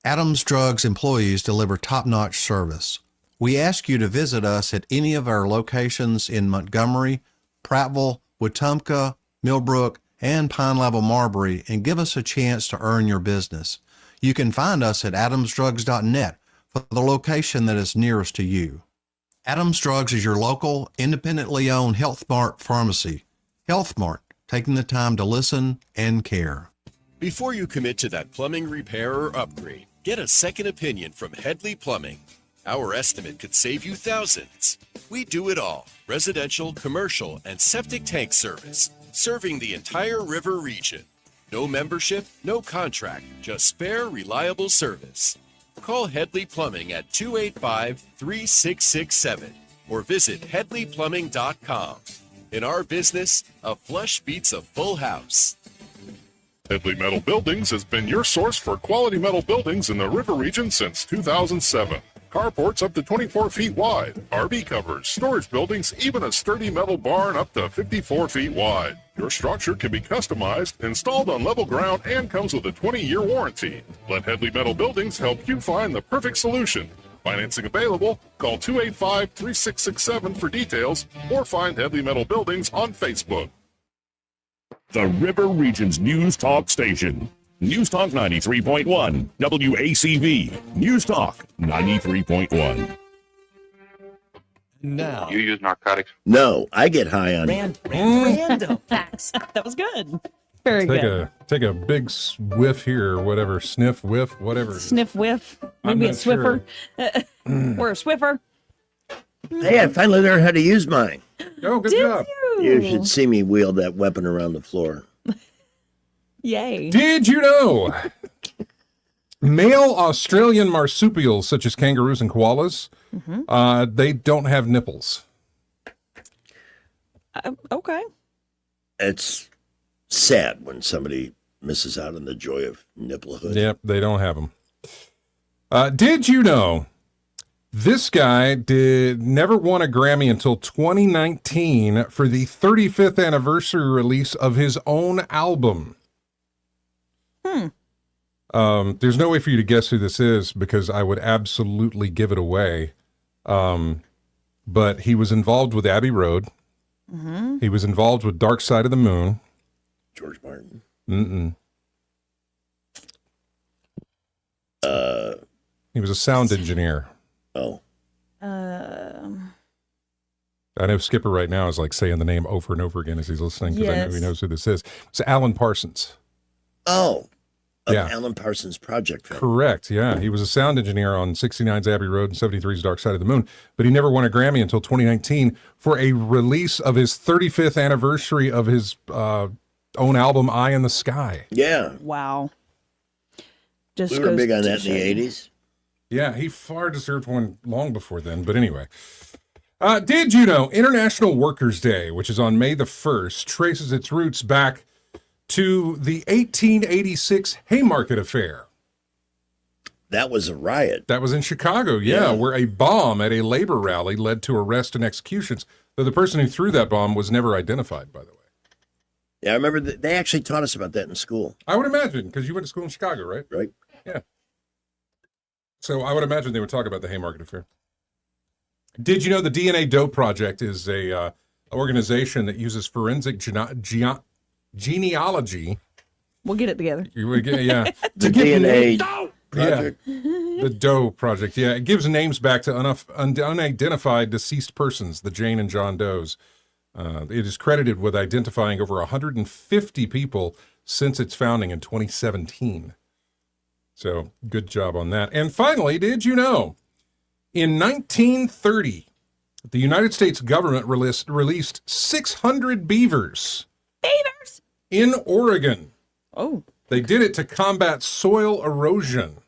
Speaker 10: Adams Drugs employees deliver top-notch service. We ask you to visit us at any of our locations in Montgomery, Prattville, Wetumpka, Millbrook, and Pine Level Marbury and give us a chance to earn your business. You can find us at adamsdrugs.net for the location that is nearest to you. Adams Drugs is your local, independently owned Health Mart pharmacy. Health Mart, taking the time to listen and care.
Speaker 18: Before you commit to that plumbing repair or upgrade, get a second opinion from Headley Plumbing.
Speaker 12: Our estimate could save you thousands. We do it all. Residential, commercial, and septic tank service. Serving the entire river region. No membership, no contract, just fair, reliable service. Call Headley Plumbing at 285-3667 or visit headleyplumbing.com. In our business, a flush beats a full house.
Speaker 15: Headley Metal Buildings has been your source for quality metal buildings in the river region since 2007. Carports up to 24 feet wide, RV covers, storage buildings, even a sturdy metal barn up to 54 feet wide. Your structure can be customized, installed on level ground, and comes with a 20-year warranty. Let Headley Metal Buildings help you find the perfect solution. Financing available. Call 285-3667 for details or find Headley Metal Buildings on Facebook.
Speaker 14: The River Region's News Talk Station. News Talk 93.1. WACV. News Talk 93.1.
Speaker 1: Now.
Speaker 16: You use narcotics?
Speaker 1: No, I get high on
Speaker 17: Random facts. That was good. Very good.
Speaker 2: Take a big whiff here, or whatever. Sniff, whiff, whatever.
Speaker 17: Sniff, whiff.
Speaker 2: I'm
Speaker 17: Maybe a
Speaker 2: not sure.
Speaker 17: Swiffer. Or a Swiffer.
Speaker 1: Hey, I finally learned how to use mine.
Speaker 2: Oh, good
Speaker 17: Did
Speaker 2: job.
Speaker 1: You should see me wield that weapon around the floor.
Speaker 17: Yay.
Speaker 2: Did you know male Australian marsupials, such as kangaroos and koalas, they don't have nipples?
Speaker 17: Okay.
Speaker 1: It's sad when somebody misses out on the joy of nipplehood.
Speaker 2: Yep, they don't have them. Did you know this guy never won a Grammy until 2019 for the 35th anniversary release of his own album? There's no way for you to guess who this is because I would absolutely give it away. But he was involved with Abbey Road. He was involved with Dark Side of the Moon.
Speaker 1: George Martin.
Speaker 2: He was a sound engineer.
Speaker 1: Oh.
Speaker 2: I know Skipper right now is like saying the name over and over again as he's listening because I know he knows who this is. It's Alan Parsons.
Speaker 1: Oh.
Speaker 2: Yeah.
Speaker 1: Alan Parsons Project.
Speaker 2: Correct. Yeah. He was a sound engineer on 69's Abbey Road and 73's Dark Side of the Moon, but he never won a Grammy until 2019 for a release of his 35th anniversary of his own album, Eye in the Sky.
Speaker 1: Yeah.
Speaker 17: Wow. Just
Speaker 1: we were
Speaker 17: goes
Speaker 1: big on
Speaker 17: to
Speaker 1: that in the
Speaker 17: show you.
Speaker 1: 80s.
Speaker 2: Yeah, he far deserved one long before then. But anyway, did you know International Workers' Day, which is on May the 1st, traces its roots back to the 1886 Haymarket Affair?
Speaker 1: That was a riot.
Speaker 2: That was in Chicago, yeah, where a bomb at a labor rally led to arrest and executions. Though the person who threw that bomb was never identified, by the way.
Speaker 1: Yeah, I remember they actually taught us about that in school.
Speaker 2: I would imagine, because you went to school in Chicago, right?
Speaker 1: Right.
Speaker 2: Yeah. So I would imagine they would talk about the Haymarket Affair. Did you know the DNA Doe Project is a organization that uses forensic genealogy?
Speaker 17: We'll get it together.
Speaker 2: Yeah.
Speaker 1: The DNA
Speaker 2: Project. Yeah. The Doe Project. Yeah. It gives names back to unidentified deceased persons, the Jane and John Does. It is credited with identifying over 150 people since its founding in 2017. So good job on that. And finally, did you know in 1930, the United States government released 600 beavers.
Speaker 17: Beavers?
Speaker 2: In Oregon.
Speaker 17: Oh.
Speaker 2: They did it to combat soil erosion.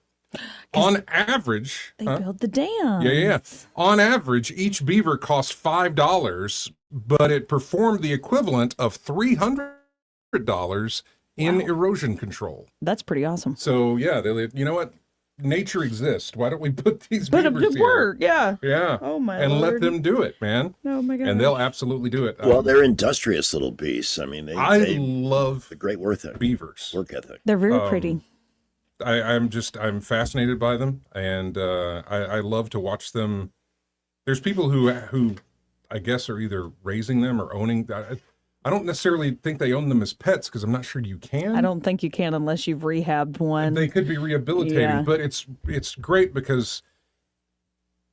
Speaker 2: On average,
Speaker 17: They build the dam.
Speaker 2: Yeah. On average, each beaver cost $5, but it performed the equivalent of $300 in erosion control.
Speaker 17: That's pretty awesome.
Speaker 2: So yeah, you know what? Nature exists. Why don't we put these
Speaker 17: Put them
Speaker 2: beavers
Speaker 17: to
Speaker 2: here?
Speaker 17: work, yeah.
Speaker 2: Yeah.
Speaker 17: Oh my
Speaker 2: And
Speaker 17: Lord.
Speaker 2: let them do it, man.
Speaker 17: Oh my God.
Speaker 2: And they'll absolutely do it.
Speaker 1: Well, they're industrious little beasts. I mean, they
Speaker 2: love
Speaker 1: the great work ethic.
Speaker 2: Beavers.
Speaker 1: Work ethic.
Speaker 17: They're very pretty.
Speaker 2: I'm fascinated by them, and I love to watch them. There's people who I guess are either raising them or owning. I don't necessarily think they own them as pets because I'm not sure you can.
Speaker 17: I don't think you can unless you've rehabbed one.
Speaker 2: They could be rehabilitated,
Speaker 17: Yeah.
Speaker 2: but it's great because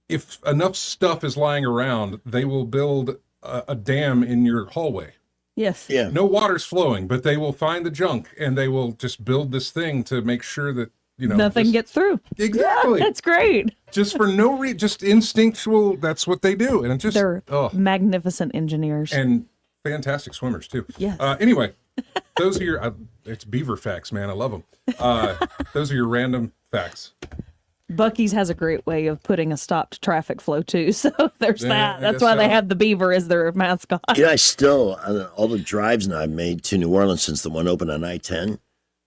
Speaker 2: if enough stuff is lying around, they will build a dam in your hallway.
Speaker 17: Yes.
Speaker 1: Yeah.
Speaker 2: No water's flowing, but they will find the junk and they will just build this thing to make sure that
Speaker 17: nothing gets through.
Speaker 2: Exactly.
Speaker 17: That's great.
Speaker 2: Just for no reason, just instinctual. That's what they do, and it just
Speaker 17: They're magnificent engineers
Speaker 2: and fantastic swimmers too.
Speaker 17: Yes.
Speaker 2: Anyway, those are your. It's beaver facts, man. I love them. Those are your random facts.
Speaker 17: Buc-ee's has a great way of putting a stop to traffic flow too. So there's
Speaker 2: Yeah,
Speaker 17: that.
Speaker 2: I
Speaker 17: That's
Speaker 2: guess
Speaker 17: why they
Speaker 2: so.
Speaker 17: have the beaver as their mascot.
Speaker 1: I still, on all the drives now I've made to New Orleans since the one opened on I-10,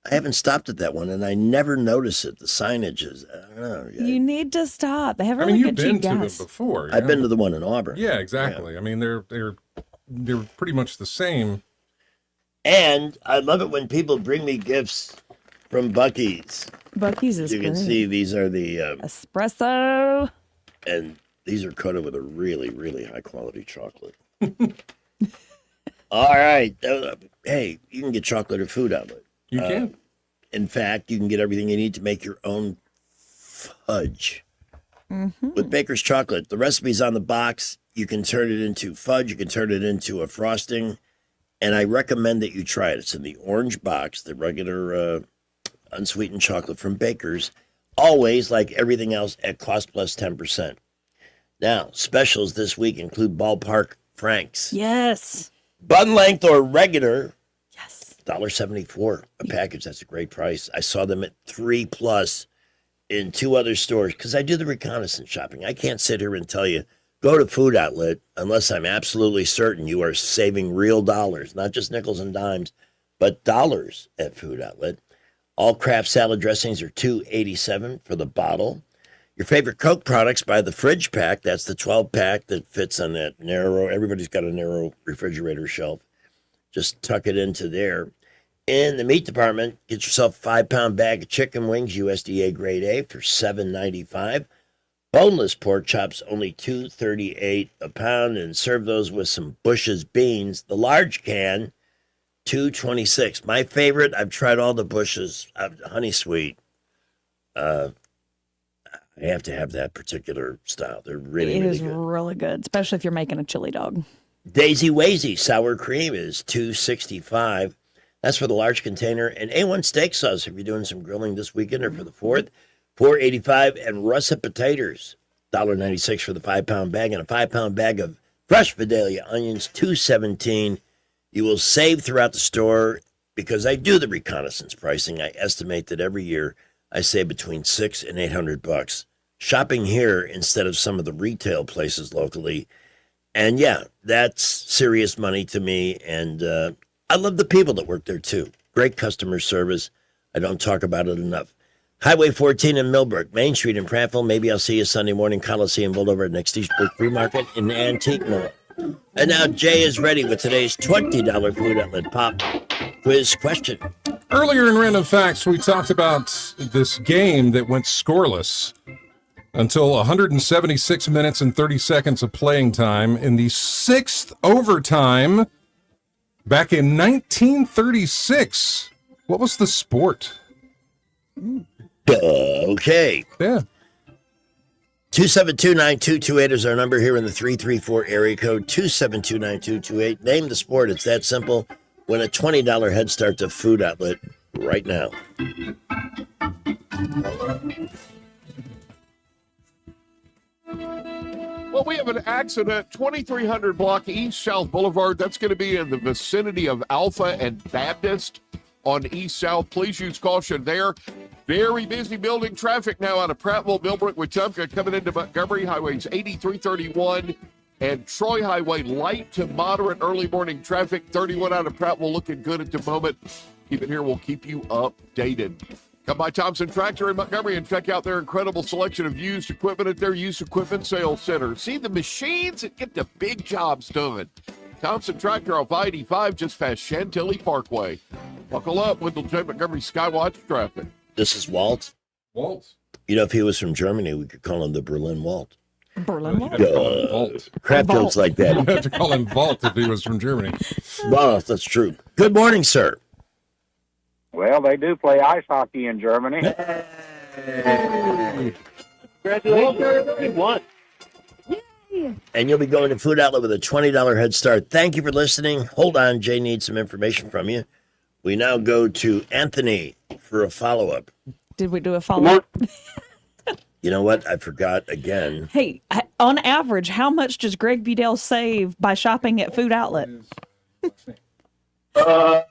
Speaker 1: I haven't stopped at that one, and I never notice it. The signage is, I don't know.
Speaker 17: You need to stop. They have
Speaker 2: I
Speaker 17: really
Speaker 2: mean, you've
Speaker 17: good
Speaker 2: been
Speaker 17: cheap
Speaker 2: to them
Speaker 17: gas.
Speaker 2: before.
Speaker 1: I've been to the one in Auburn.
Speaker 2: Yeah, exactly. I mean, they're pretty much the same.
Speaker 1: And I love it when people bring me gifts from Buc-ee's.
Speaker 17: Buc-ee's is
Speaker 1: You can
Speaker 17: great.
Speaker 1: see these are the,
Speaker 17: Espresso.
Speaker 1: and these are coated with a really, really high quality chocolate. All right. Hey, you can get chocolate at Food Outlet.
Speaker 2: You can.
Speaker 1: In fact, you can get everything you need to make your own fudge with Baker's chocolate. The recipe's on the box. You can turn it into fudge. You can turn it into a frosting. And I recommend that you try it. It's in the orange box, the regular unsweetened chocolate from Baker's. Always, like everything else, at cost plus 10%. Now, specials this week include Ballpark Franks.
Speaker 17: Yes.
Speaker 1: Bun length or regular. Yes. $1.74 a package. That's a great price. I saw them at $3+ in 2 other stores because I do the reconnaissance shopping. I can't sit here and tell you, go to Food Outlet unless I'm absolutely certain you are saving real dollars, not just nickels and dimes, but dollars at Food Outlet. All Kraft salad dressings are $2.87 for the bottle. Your favorite Coke products by the Fridge Pack. That's the 12-pack that fits on that narrow. Everybody's got a narrow refrigerator shelf. Just tuck it into there. In the meat department, get yourself a 5-pound bag of chicken wings, USDA grade A, for $7.95. Boneless pork chops, only $2.38 a pound, and serve those with some Bush's beans. The large can, $2.26. My favorite, I've tried all the Bush's, honey sweet. I have to have that particular style. They're really,
Speaker 17: It
Speaker 1: really
Speaker 17: is
Speaker 1: good.
Speaker 17: really good, especially if you're making a chili dog.
Speaker 1: Daisy Wazy sour cream is $2.65. That's for the large container. And A1 steak sauce if you're doing some grilling this weekend or for the 4th, $4.85. And russet potatoes, $1.96 for the 5-pound bag. And a 5-pound bag of fresh Vidalia onions, $2.17. You will save throughout the store because I do the reconnaissance pricing. I estimate that every year I save between $600 and $800 shopping here instead of some of the retail places locally. And yeah, that's serious money to me. And I love the people that work there too. Great customer service. I don't talk about it enough. Highway 14 in Millbrook, Main Street in Prattville. Maybe I'll see you Sunday morning, Coliseum Boulevard next Eastbrook Free Market in the Antique Mall. And now Jay is ready with today's $20 Food Outlet Pop Quiz question.
Speaker 2: Earlier in Random Facts, we talked about this game that went scoreless until 176 minutes and 30 seconds of playing time in the 6th overtime back in 1936. What was the sport?
Speaker 1: Okay.
Speaker 2: Yeah.
Speaker 1: 272-9228 is our number here in the 334 area code. 272-9228. Name the sport. It's that simple. Win a $20 head start to Food Outlet right now.
Speaker 5: Well, we have an accident, 2300 block East South Boulevard. That's going to be in the vicinity of Alpha and Baptist on East South. Please use caution there. Very busy building traffic now out of Prattville, Millbrook, Wetumpka, coming into Montgomery. Highways 8331 and Troy Highway, light to moderate early morning traffic. 31 out of Prattville, looking good at the moment. Keep it here. We'll keep you updated. Come by Thompson Tractor in Montgomery and check out their incredible selection of used equipment at their used equipment sales center. See the machines that get the big jobs done. Thompson Tractor off I-85 just past Chantilly Parkway. Buckle up with the Montgomery Skywatch traffic.
Speaker 1: This is Walt.
Speaker 2: Walt.
Speaker 1: You know, if he was from Germany, we could call him the Berlin Walt.
Speaker 17: Berlin Wall.
Speaker 2: Vault.
Speaker 1: Crap jokes like that.
Speaker 2: You'd have to call him Vault if he was from Germany.
Speaker 1: Well, that's true. Good morning, sir.
Speaker 6: Well, they do play ice hockey in Germany.
Speaker 1: Congratulations. You won. And you'll be going to Food Outlet with a $20 head start. Thank you for listening. Hold on, Jay needs some information from you. We now go to Anthony for a follow-up.
Speaker 17: Did we do a follow-up?
Speaker 1: You know what? I forgot again.
Speaker 17: Hey, on average, how much does Greg Budell save by shopping at Food Outlet?
Speaker 13: Not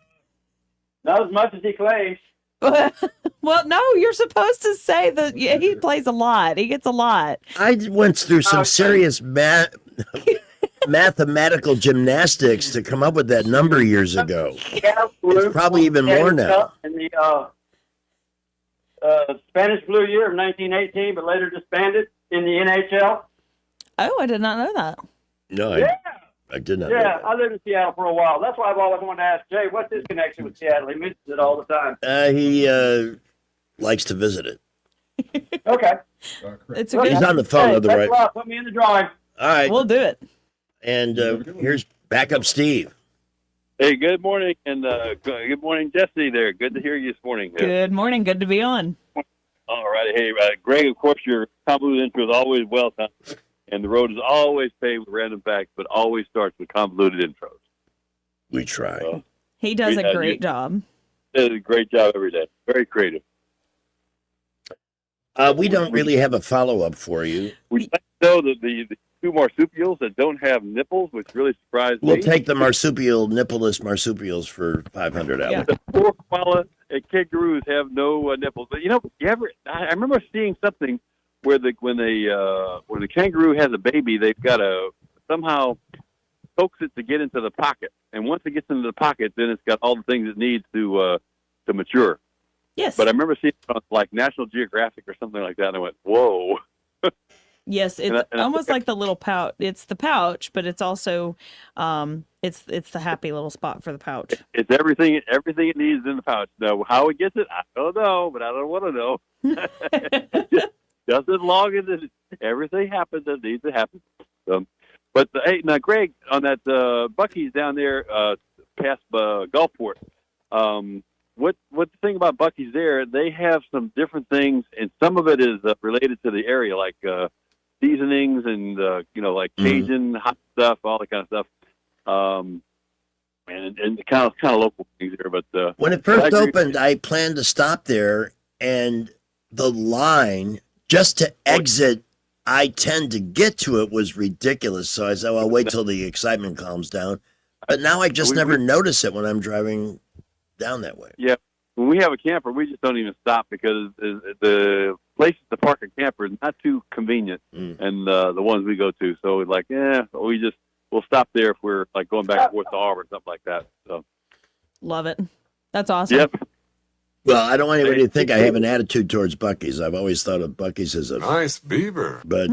Speaker 13: as much as he claims.
Speaker 17: Well, no, you're supposed to say that he plays a lot. He gets a lot.
Speaker 1: I went through some serious mathematical gymnastics to come up with that number years ago. It's probably even more now.
Speaker 13: In the Spanish Blue Year of 1918, but later disbanded in the NHL.
Speaker 17: Oh, I did not know that.
Speaker 1: No, I did not know
Speaker 13: Yeah,
Speaker 1: that.
Speaker 13: I lived in Seattle for a while. That's why I've always wanted to ask Jay, what's his connection with Seattle? He mentions it all the time.
Speaker 1: He likes to visit it.
Speaker 13: Okay.
Speaker 17: It's a good.
Speaker 1: He's on the phone, otherwise.
Speaker 13: Put me in the drawing.
Speaker 1: All right.
Speaker 17: We'll do it.
Speaker 1: And here's backup Steve.
Speaker 16: Hey, good morning, and good morning, Jesse. There, good to hear you this morning.
Speaker 17: Good morning. Good to be on.
Speaker 16: All right, hey, Greg. Of course, your convoluted intro is always well done, and the road is always paved with random facts, but always starts with convoluted intros.
Speaker 1: We try.
Speaker 17: He does a great job.
Speaker 16: Does a great job every day. Very creative.
Speaker 1: We don't really have a follow-up for you.
Speaker 16: Would you like to know that the two marsupials that don't have nipples, which really surprised me?
Speaker 1: We'll take the marsupial, nippleless marsupials for 500 hours.
Speaker 16: The poor koala and kangaroos have no nipples. But I remember seeing something where when the kangaroo has a baby, they've got to somehow coax it to get into the pocket, and once it gets into the pocket, then it's got all the things it needs to mature.
Speaker 17: Yes.
Speaker 16: But I remember seeing it on like National Geographic or something like that, and I went, "Whoa."
Speaker 17: Yes, it's almost like the little pouch. It's the pouch, but it's also it's the happy little spot for the pouch.
Speaker 16: It's everything it needs in the pouch. Now, how it gets it, I don't know, but I don't want to know. just as long as everything happens that needs to happen. But hey, now Greg, on that Buc-ee's down there past Gulfport, what's the thing about Buc-ee's there? They have some different things, and some of it is related to the area, like seasonings and like Cajun hot stuff, all that kind of stuff. And kind of local things here. But
Speaker 1: when it first opened, I planned to stop there, and the line just to exit I-10 to get to it was ridiculous. So I said, well, I'll wait till the excitement calms down. But now I just never notice it when I'm driving down that way.
Speaker 16: Yeah. When we have a camper, we just don't even stop because the places to park a camper is not too convenient, and the ones we go to. So we're like, we'll stop there if we're like going back and forth to Auburn, something like that. So
Speaker 17: love it. That's awesome.
Speaker 16: Yep.
Speaker 1: Well, I don't want anybody to think I have an attitude towards Buc-ee's. I've always thought of Buc-ee's as a
Speaker 23: nice beaver.
Speaker 1: But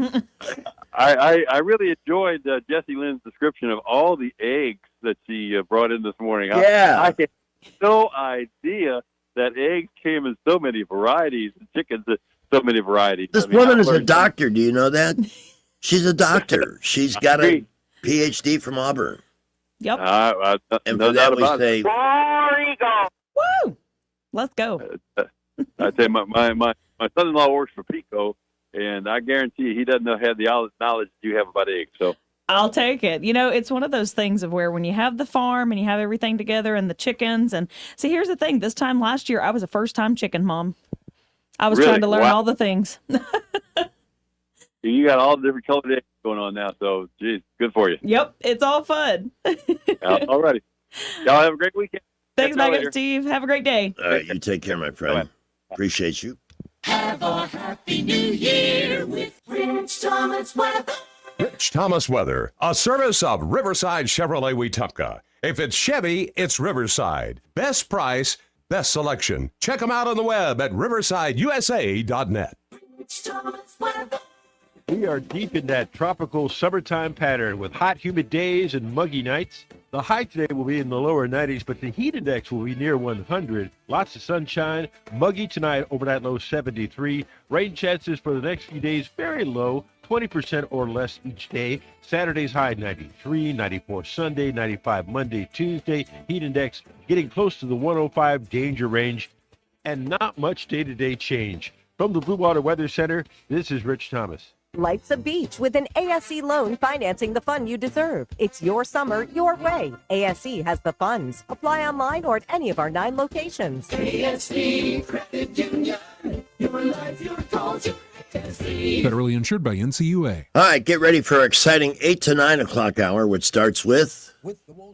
Speaker 16: I really enjoyed Jessie Lynn's description of all the eggs that she brought in this morning.
Speaker 1: Yeah.
Speaker 16: I had no idea that eggs came in so many varieties, and chickens in so many varieties.
Speaker 1: This woman is a doctor. Do you know that? She's a doctor. She's got a PhD from Auburn.
Speaker 17: Yep.
Speaker 1: And
Speaker 16: no
Speaker 1: for
Speaker 16: doubt
Speaker 1: that we
Speaker 16: about
Speaker 1: say,
Speaker 17: woo! Let's go.
Speaker 16: I tell you, my son-in-law works for Pico, and I guarantee you he doesn't have the knowledge you have about eggs. So
Speaker 17: I'll take it. It's one of those things of where when you have the farm and you have everything together and the chickens, and see, here's the thing. This time last year, I was a first-time chicken mom. I was trying to learn all the things.
Speaker 16: You got all the different colored eggs going on now, so geez, good for you.
Speaker 17: Yep, it's all fun.
Speaker 16: All righty. Y'all have a great weekend.
Speaker 17: Thanks, Megan, Steve. Have a great day.
Speaker 1: all right, you take care, my friend. Appreciate you.
Speaker 22: Have a happy new year with Rich Thomas Weather.
Speaker 14: Rich Thomas Weather, a service of Riverside Chevrolet Wetumpka. If it's Chevy, it's Riverside. Best price, best selection. Check them out on the web at riversideusa.net.
Speaker 22: Rich Thomas Weather.
Speaker 8: We are deep in that tropical summertime pattern with hot, humid days and muggy nights. The high today will be in the lower 90s, but the heat index will be near 100. Lots of sunshine. Muggy tonight, overnight low 73. Rain chances for the next few days very low, 20% or less each day. Saturday's high 93, 94 Sunday, 95 Monday, Tuesday. Heat index getting close to the 105 danger range, and not much day-to-day change. From the Blue Water Weather Center, this is Rich Thomas.
Speaker 18: Life's a beach with an ASE loan financing the fun you deserve. It's your summer, your way. ASE has the funds. Apply online or at any of our 9 locations.
Speaker 22: ASE Credit Union. Your life, your culture, Tessie.
Speaker 19: Federally insured by NCUA.
Speaker 1: All right, get ready for our exciting 8 to 9 o'clock hour, which starts with...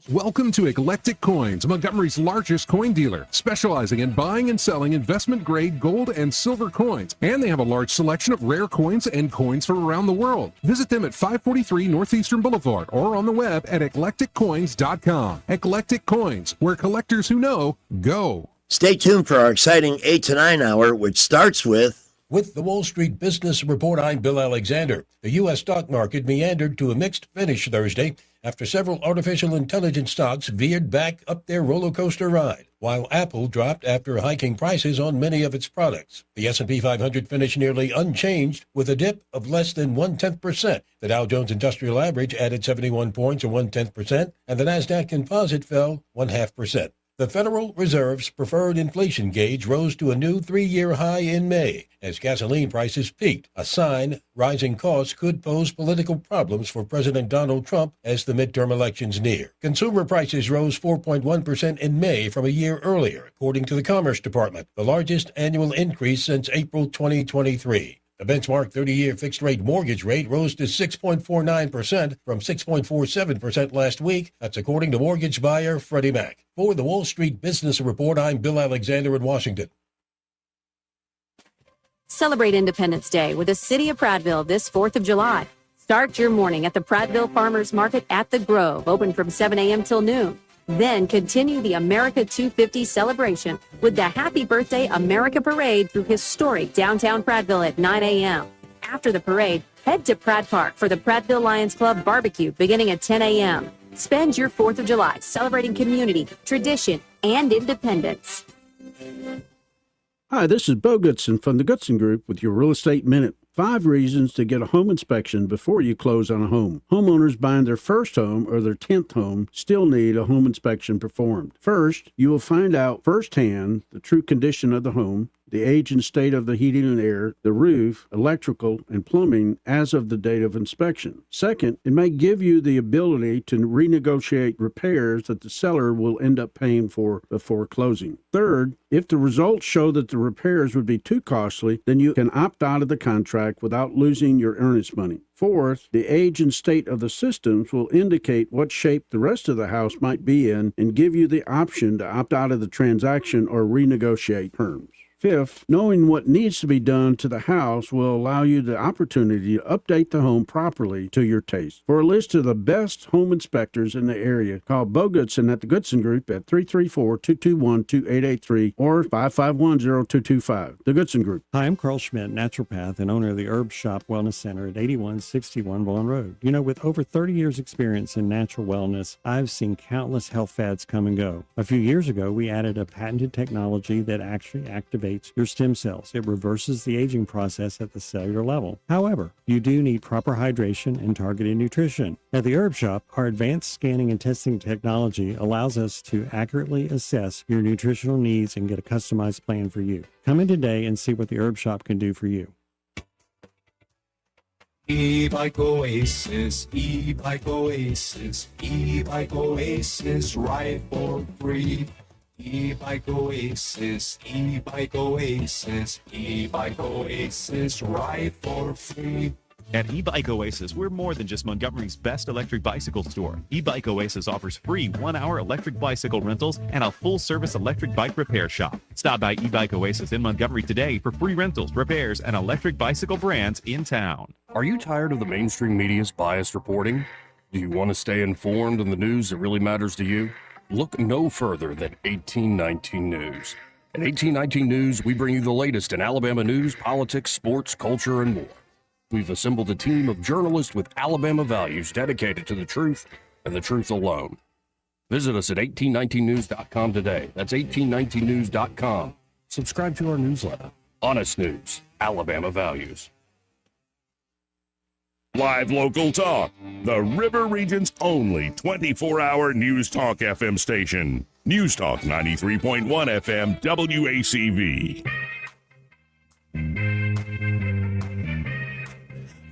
Speaker 19: Welcome to Eclectic Coins, Montgomery's largest coin dealer, specializing in buying and selling investment-grade gold and silver coins. And they have a large selection of rare coins and coins from around the world. Visit them at 543 Northeastern Boulevard or on the web at eclecticcoins.com. Eclectic Coins, where collectors who know go.
Speaker 1: Stay tuned for our exciting 8 to 9 hour, which starts with...
Speaker 20: With the Wall Street Business Report, I'm Bill Alexander. The U.S. stock market meandered to a mixed finish Thursday after several artificial intelligence stocks veered back up their roller coaster ride, while Apple dropped after hiking prices on many of its products. The S&P 500 finished nearly unchanged with a dip of less than 0.1%. The Dow Jones Industrial Average added 71 points or 0.1%, and the Nasdaq Composite fell 0.5%. The Federal Reserve's preferred inflation gauge rose to a new 3-year high in May as gasoline prices peaked, a sign rising costs could pose political problems for President Donald Trump as the midterm elections near. Consumer prices rose 4.1% in May from a year earlier, according to the Commerce Department, the largest annual increase since April 2023. The benchmark 30-year fixed-rate mortgage rate rose to 6.49% from 6.47% last week. That's according to mortgage buyer Freddie Mac. For the Wall Street Business Report, I'm Bill Alexander in Washington.
Speaker 21: Celebrate Independence Day with the City of Prattville this 4th of July. Start your morning at the Prattville Farmers Market at the Grove, open from 7 a.m. till noon. Then continue the America 250 celebration with the Happy Birthday America Parade through historic downtown Prattville at 9 a.m. After the parade, head to Pratt Park for the Prattville Lions Club barbecue beginning at 10 a.m. Spend your 4th of July celebrating community, tradition, and independence.
Speaker 24: Hi, this is Bo Goodson from the Goodson Group with your Real Estate Minute. 5 reasons to get a home inspection before you close on a home. Homeowners buying their first home or their 10th home still need a home inspection performed. First, you will find out firsthand the true condition of the home, the age and state of the heating and air, the roof, electrical, and plumbing as of the date of inspection. Second, it may give you the ability to renegotiate repairs that the seller will end up paying for before closing. Third, if the results show that the repairs would be too costly, then you can opt out of the contract without losing your earnest money. Fourth, the age and state of the systems will indicate what shape the rest of the house might be in and give you the option to opt out of the transaction or renegotiate terms. Fifth, knowing what needs to be done to the house will allow you the opportunity to update the home properly to your taste. For a list of the best home inspectors in the area, call Bo Goodson at the Goodson Group at 334-221-2883 or 551-0225. The Goodson Group.
Speaker 25: Hi, I'm Carl Schmidt, naturopath and owner of the Herb Shop Wellness Center at 8161 Vaughan Road. You know, with over 30 years experience in natural wellness, I've seen countless health fads come and go. A few years ago, we added a patented technology that actually activates your stem cells. It reverses the aging process at the cellular level. However, you do need proper hydration and targeted nutrition. At the Herb Shop, our advanced scanning and testing technology allows us to accurately assess your nutritional needs and get a customized plan for you. Come in today and see what the Herb Shop can do for you.
Speaker 22: E-Bike Oasis, E-Bike Oasis, E-Bike Oasis, ride for free. E-Bike Oasis, E-Bike Oasis, E-Bike Oasis, ride for free.
Speaker 26: At E-Bike Oasis, we're more than just Montgomery's best electric bicycle store. E-Bike Oasis offers free 1-hour electric bicycle rentals and a full-service electric bike repair shop. Stop by E-Bike Oasis in Montgomery today for free rentals, repairs, and electric bicycle brands in town.
Speaker 14: Are you tired of the mainstream media's biased reporting? Do you want to stay informed on the news that really matters to you? Look no further than 1819 News. At 1819 News, we bring you the latest in Alabama news, politics, sports, culture, and more. We've assembled a team of journalists with Alabama values dedicated to the truth and the truth alone. Visit us at 1819news.com today. That's 1819news.com. Subscribe to our newsletter. Honest News, Alabama Values. Live local talk, the River Region's only 24-hour News Talk FM station. News Talk 93.1 FM WACV.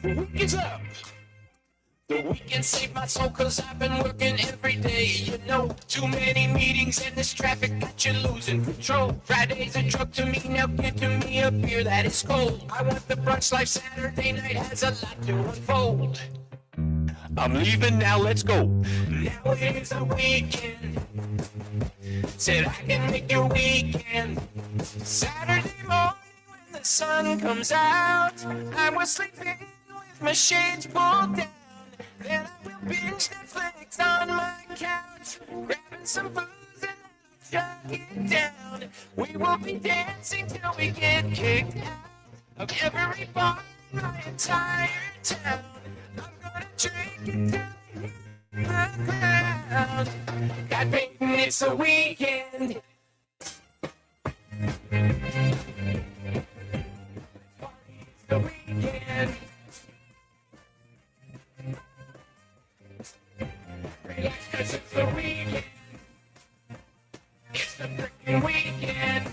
Speaker 22: The week is up. The weekend saved my soul cause I've been working every day. You know, too many meetings and this traffic got you losing control. Friday's a drug to me, now get to me a beer that is cold. I want the brunch life, Saturday night has a lot to unfold. I'm leaving now, let's go. Now it is the weekend. Said I can make your weekend. Saturday morning when the sun comes out, I was sleeping with my shades pulled down. Then I will binge Netflix on my couch, grabbing some booze and I'll chuck it down. We will be dancing till we get kicked out of every bar in my entire town. I'm gonna drink it down the ground. God, baby, it's a weekend. It's the weekend. Relax, 'cause it's the weekend. It's the freaking weekend.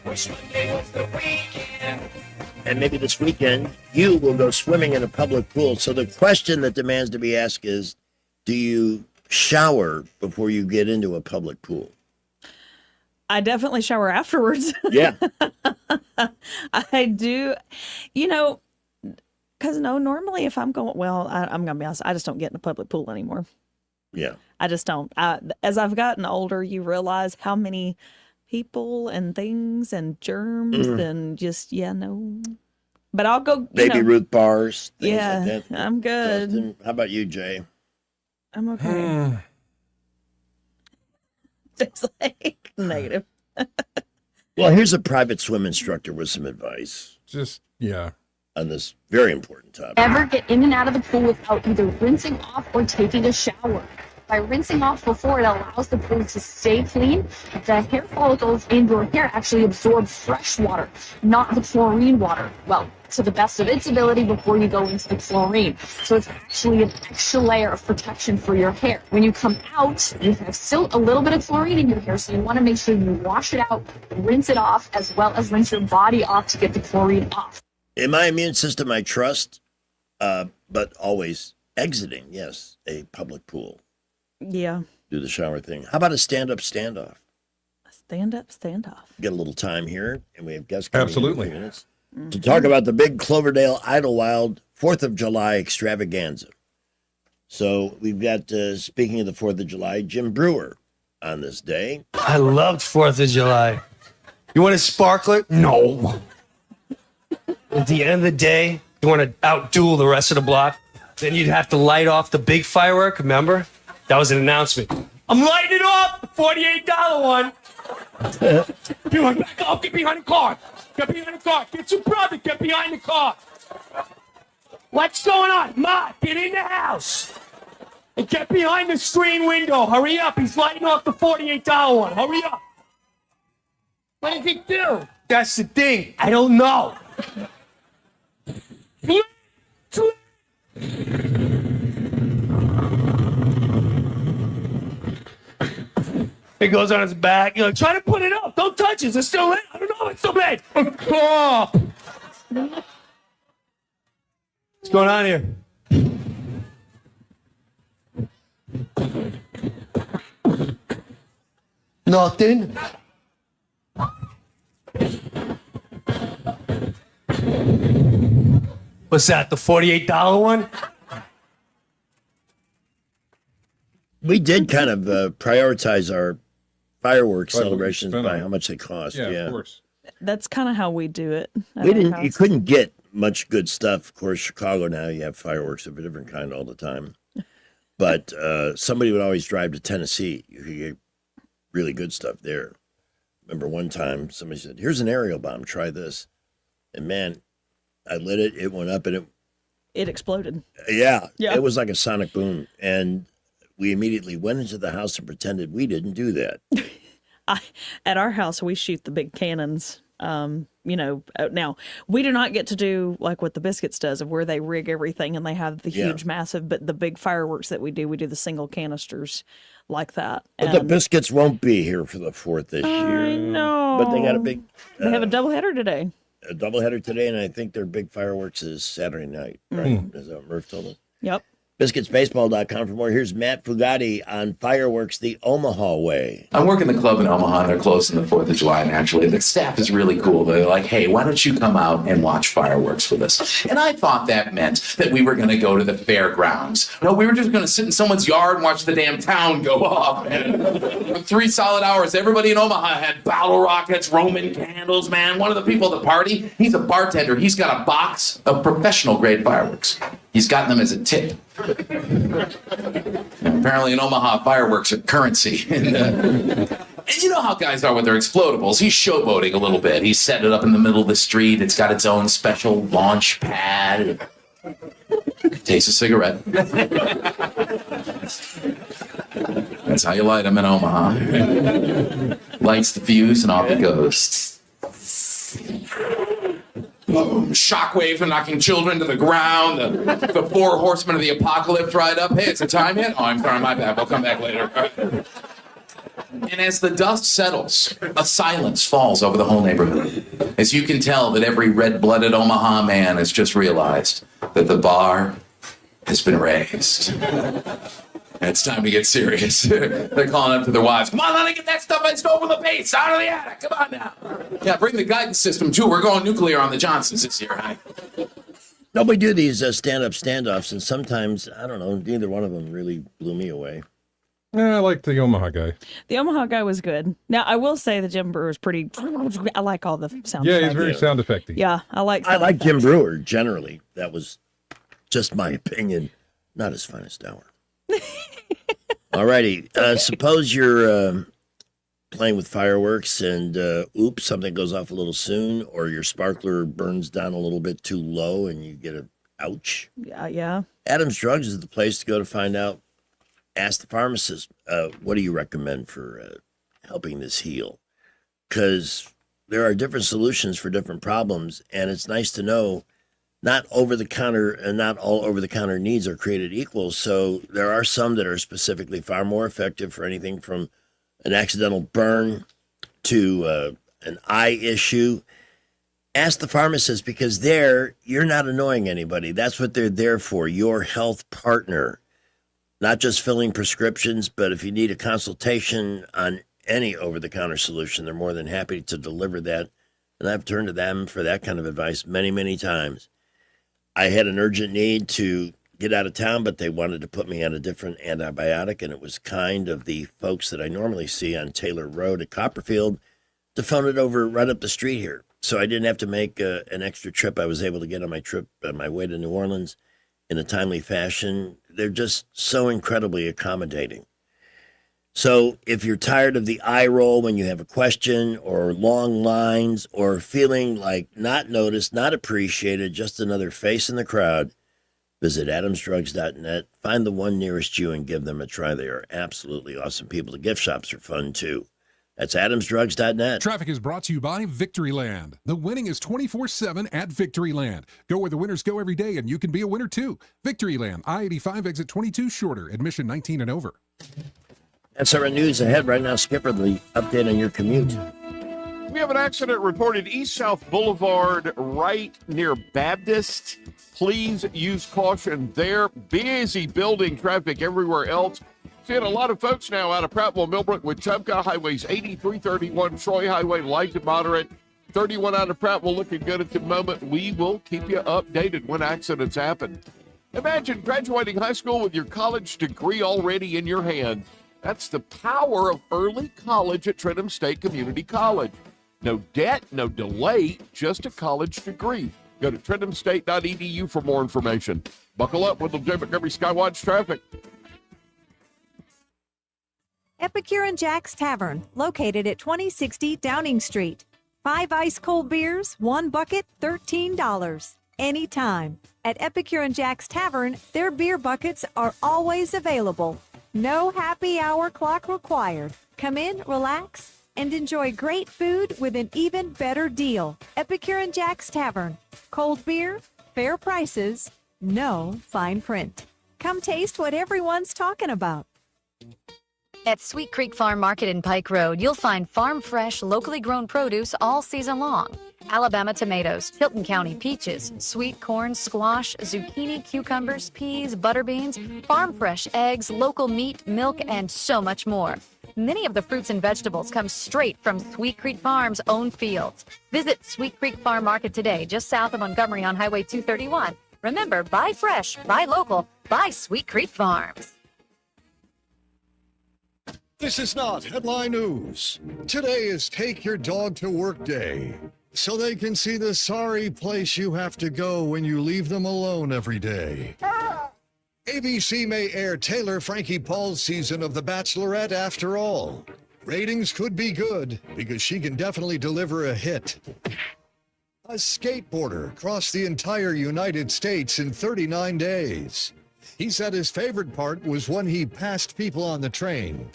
Speaker 22: Wish Monday was the weekend.
Speaker 1: And maybe this weekend you will go swimming in a public pool. So the question that demands to be asked is, do you shower before you get into a public pool?
Speaker 17: I definitely shower afterwards.
Speaker 1: Yeah.
Speaker 17: I do. You know, because normally if I'm going, I'm going to be honest, I just don't get in a public pool anymore.
Speaker 1: Yeah.
Speaker 17: I just don't. As I've gotten older, you realize how many people and things and germs and just, no. But I'll go,
Speaker 1: Baby Ruth bars. Things
Speaker 17: Yeah,
Speaker 1: like that.
Speaker 17: I'm good.
Speaker 1: Justin, how about you, Jay?
Speaker 17: I'm okay. Just like negative.
Speaker 1: Well, here's a private swim instructor with some advice. On this very important topic.
Speaker 3: Ever get in and out of the pool without either rinsing off or taking a shower. By rinsing off before, it allows the pool to stay clean. The hair follicles in your hair actually absorb fresh water, not the chlorine water. Well, to the best of its ability before you go into the chlorine. So it's actually an extra layer of protection for your hair. When you come out, you have still a little bit of chlorine in your hair, so you want to make sure you wash it out, rinse it off, as well as rinse your body off to get the chlorine off.
Speaker 1: In my immune system, I trust, but always exiting, yes, a public pool.
Speaker 17: Yeah.
Speaker 1: Do the shower thing. How about a stand-up standoff?
Speaker 17: Stand up, stand off.
Speaker 1: Get a little time here, and we have guests coming
Speaker 2: Absolutely.
Speaker 1: in a few minutes to talk about the big Cloverdale Idlewild 4th of July extravaganza. So we've got, speaking of the 4th of July, Jim Brewer on this day.
Speaker 4: I loved 4th of July. You want a sparkler? No. At the end of the day, you want to outduel the rest of the block? Then you'd have to light off the big firework, remember? That was an announcement. I'm lighting it off, the $48 one. Back up, get behind the car. Get behind the car. Get your brother, get behind the car. What's going on? Ma, get in the house. And get behind the screen window. Hurry up, he's lighting off the $48 one. Hurry up. What did he do? That's the thing. I don't know. It goes on his back. You're like, try to put it up. Don't touch it. Is it still in? I don't know. It's still bad. Oh. What's going on here? Nothing. What's that, the $48 one?
Speaker 1: We did kind of prioritize our fireworks
Speaker 2: Well,
Speaker 1: celebrations
Speaker 2: spend
Speaker 1: by
Speaker 2: on
Speaker 1: how much they cost.
Speaker 2: Yeah,
Speaker 1: Yeah,
Speaker 2: of course.
Speaker 17: That's kind of how we do it. at
Speaker 1: We
Speaker 17: our
Speaker 1: didn't.
Speaker 17: house.
Speaker 1: You couldn't get much good stuff. Of course, Chicago now you have fireworks of a different kind all the time. But somebody would always drive to Tennessee. You could get really good stuff there. Remember one time somebody said, "Here's an aerial bomb. Try this," and man, I lit it. It went up, and
Speaker 17: It exploded.
Speaker 1: yeah,
Speaker 17: Yeah.
Speaker 1: it was like a sonic boom. And we immediately went into the house and pretended we didn't do that.
Speaker 17: At our house, we shoot the big cannons. Now we do not get to do like what the Biscuits does, of where they rig everything and they have the
Speaker 1: Yeah.
Speaker 17: huge, massive. But the big fireworks that we do the single canisters like that.
Speaker 1: But the Biscuits won't be here for the 4th this year.
Speaker 17: I know.
Speaker 1: But they got a big
Speaker 17: They have a doubleheader today.
Speaker 1: a doubleheader today, and I think their big fireworks is Saturday night. Right? Is that what Murph told us?
Speaker 17: Yep.
Speaker 1: BiscuitsBaseball.com for more. Here's Matt Fugati on fireworks the Omaha way.
Speaker 7: I'm working the club in Omaha, and they're closing the 4th of July, naturally. The staff is really cool. They're like, hey, why don't you come out and watch fireworks with us? And I thought that meant that we were going to go to the fairgrounds. No, we were just going to sit in someone's yard and watch the damn town go off. And for 3 solid hours, everybody in Omaha had bottle rockets, Roman candles, man. One of the people at the party, he's a bartender. He's got a box of professional-grade fireworks. He's gotten them as a tip. Apparently in Omaha, fireworks are currency. And you know how guys are with their explodables. He's showboating a little bit. He set it up in the middle of the street. It's got its own special launch pad. Takes a cigarette. That's how you light them in Omaha. Lights the fuse and off it goes. Boom, shockwave and knocking children to the ground. The 4 horsemen of the apocalypse ride up. Hey, it's a time hit? Oh, I'm sorry, my bad. We'll come back later. And as the dust settles, a silence falls over the whole neighborhood. As you can tell that every red-blooded Omaha man has just realized that the bar has been raised. It's time to get serious. They're calling up to their wives. Come on, honey, get that stuff iced over the base, out of the attic. Come on now. Yeah, bring the guidance system, too. We're going nuclear on the Johnsons this year, honey.
Speaker 1: No, we do these stand-up standoffs, and sometimes, I don't know, neither one of them really blew me away.
Speaker 2: Yeah, I like the Omaha guy.
Speaker 17: The Omaha guy was good. Now, I will say the Jim Brewer is pretty. I like all the sound
Speaker 2: Yeah,
Speaker 17: effects.
Speaker 2: he's very sound effecty.
Speaker 17: Yeah, I like
Speaker 1: Jim Brewer, generally. That was just my opinion. Not his finest hour. All righty. Suppose you're playing with fireworks and, oops, something goes off a little soon, or your sparkler burns down a little bit too low and you get a ouch.
Speaker 17: Yeah.
Speaker 1: Adams Drugs is the place to go to find out. Ask the pharmacist, what do you recommend for helping this heal? Because there are different solutions for different problems, and it's nice to know not over-the-counter and not all over-the-counter needs are created equal. So there are some that are specifically far more effective for anything from an accidental burn to an eye issue. Ask the pharmacist, because there, you're not annoying anybody. That's what they're there for, your health partner. Not just filling prescriptions, but if you need a consultation on any over-the-counter solution, they're more than happy to deliver that. And I've turned to them for that kind of advice many, many times. I had an urgent need to get out of town, but they wanted to put me on a different antibiotic, and it was kind of the folks that I normally see on Taylor Road at Copperfield to phone it over right up the street here. So I didn't have to make an extra trip. I was able to get on my trip on my way to New Orleans in a timely fashion. They're just so incredibly accommodating. So if you're tired of the eye roll when you have a question, or long lines, or feeling like not noticed, not appreciated, just another face in the crowd, visit adamsdrugs.net, find the one nearest you, and give them a try. They are absolutely awesome people. The gift shops are fun, too. That's adamsdrugs.net.
Speaker 19: Traffic is brought to you by Victoryland. The winning is 24/7 at Victoryland. Go where the winners go every day, and you can be a winner, too. Victoryland, I-85, exit 22 shorter, admission 19 and over.
Speaker 1: SRN News ahead right now. Skipper, the update on your commute.
Speaker 5: We have an accident reported East-South Boulevard right near Baptist. Please use caution there. Busy building traffic everywhere else. Seeing a lot of folks now out of Prattville, Millbrook, with Wetumpka, highways 83, 31, Troy Highway, light to moderate. 31 out of Prattville, looking good at the moment. We will keep you updated when accidents happen. Imagine graduating high school with your college degree already in your hand. That's the power of early college at Trenton State Community College. No debt, no delay, just a college degree. Go to TrentonState.edu for more information. Buckle up with the J. Montgomery Skywatch traffic.
Speaker 9: Epicure and Jack's Tavern, located at 2060 Downing Street. 5 ice-cold beers, 1 bucket, $13. Anytime. At Epicure and Jack's Tavern, their beer buckets are always available. No happy hour clock required. Come in, relax, and enjoy great food with an even better deal. Epicure and Jack's Tavern. Cold beer, fair prices, no fine print. Come taste what everyone's talking about.
Speaker 6: At Sweet Creek Farm Market in Pike Road, you'll find farm fresh, locally grown produce all season long. Alabama tomatoes, Hilton County peaches, sweet corn, squash, zucchini, cucumbers, peas, butter beans, farm fresh eggs, local meat, milk, and so much more. Many of the fruits and vegetables come straight from Sweet Creek Farm's own fields. Visit Sweet Creek Farm Market today, just south of Montgomery on Highway 231. Remember, buy fresh, buy local, buy Sweet Creek Farms.
Speaker 10: This is not headline news. Today is Take Your Dog to Work Day, so they can see the sorry place you have to go when you leave them alone every day. ABC may air Taylor Frankie Paul's season of The Bachelorette after all. Ratings could be good because she can definitely deliver a hit. A skateboarder crossed the entire United States in 39 days. He said his favorite part was when he passed people on the train.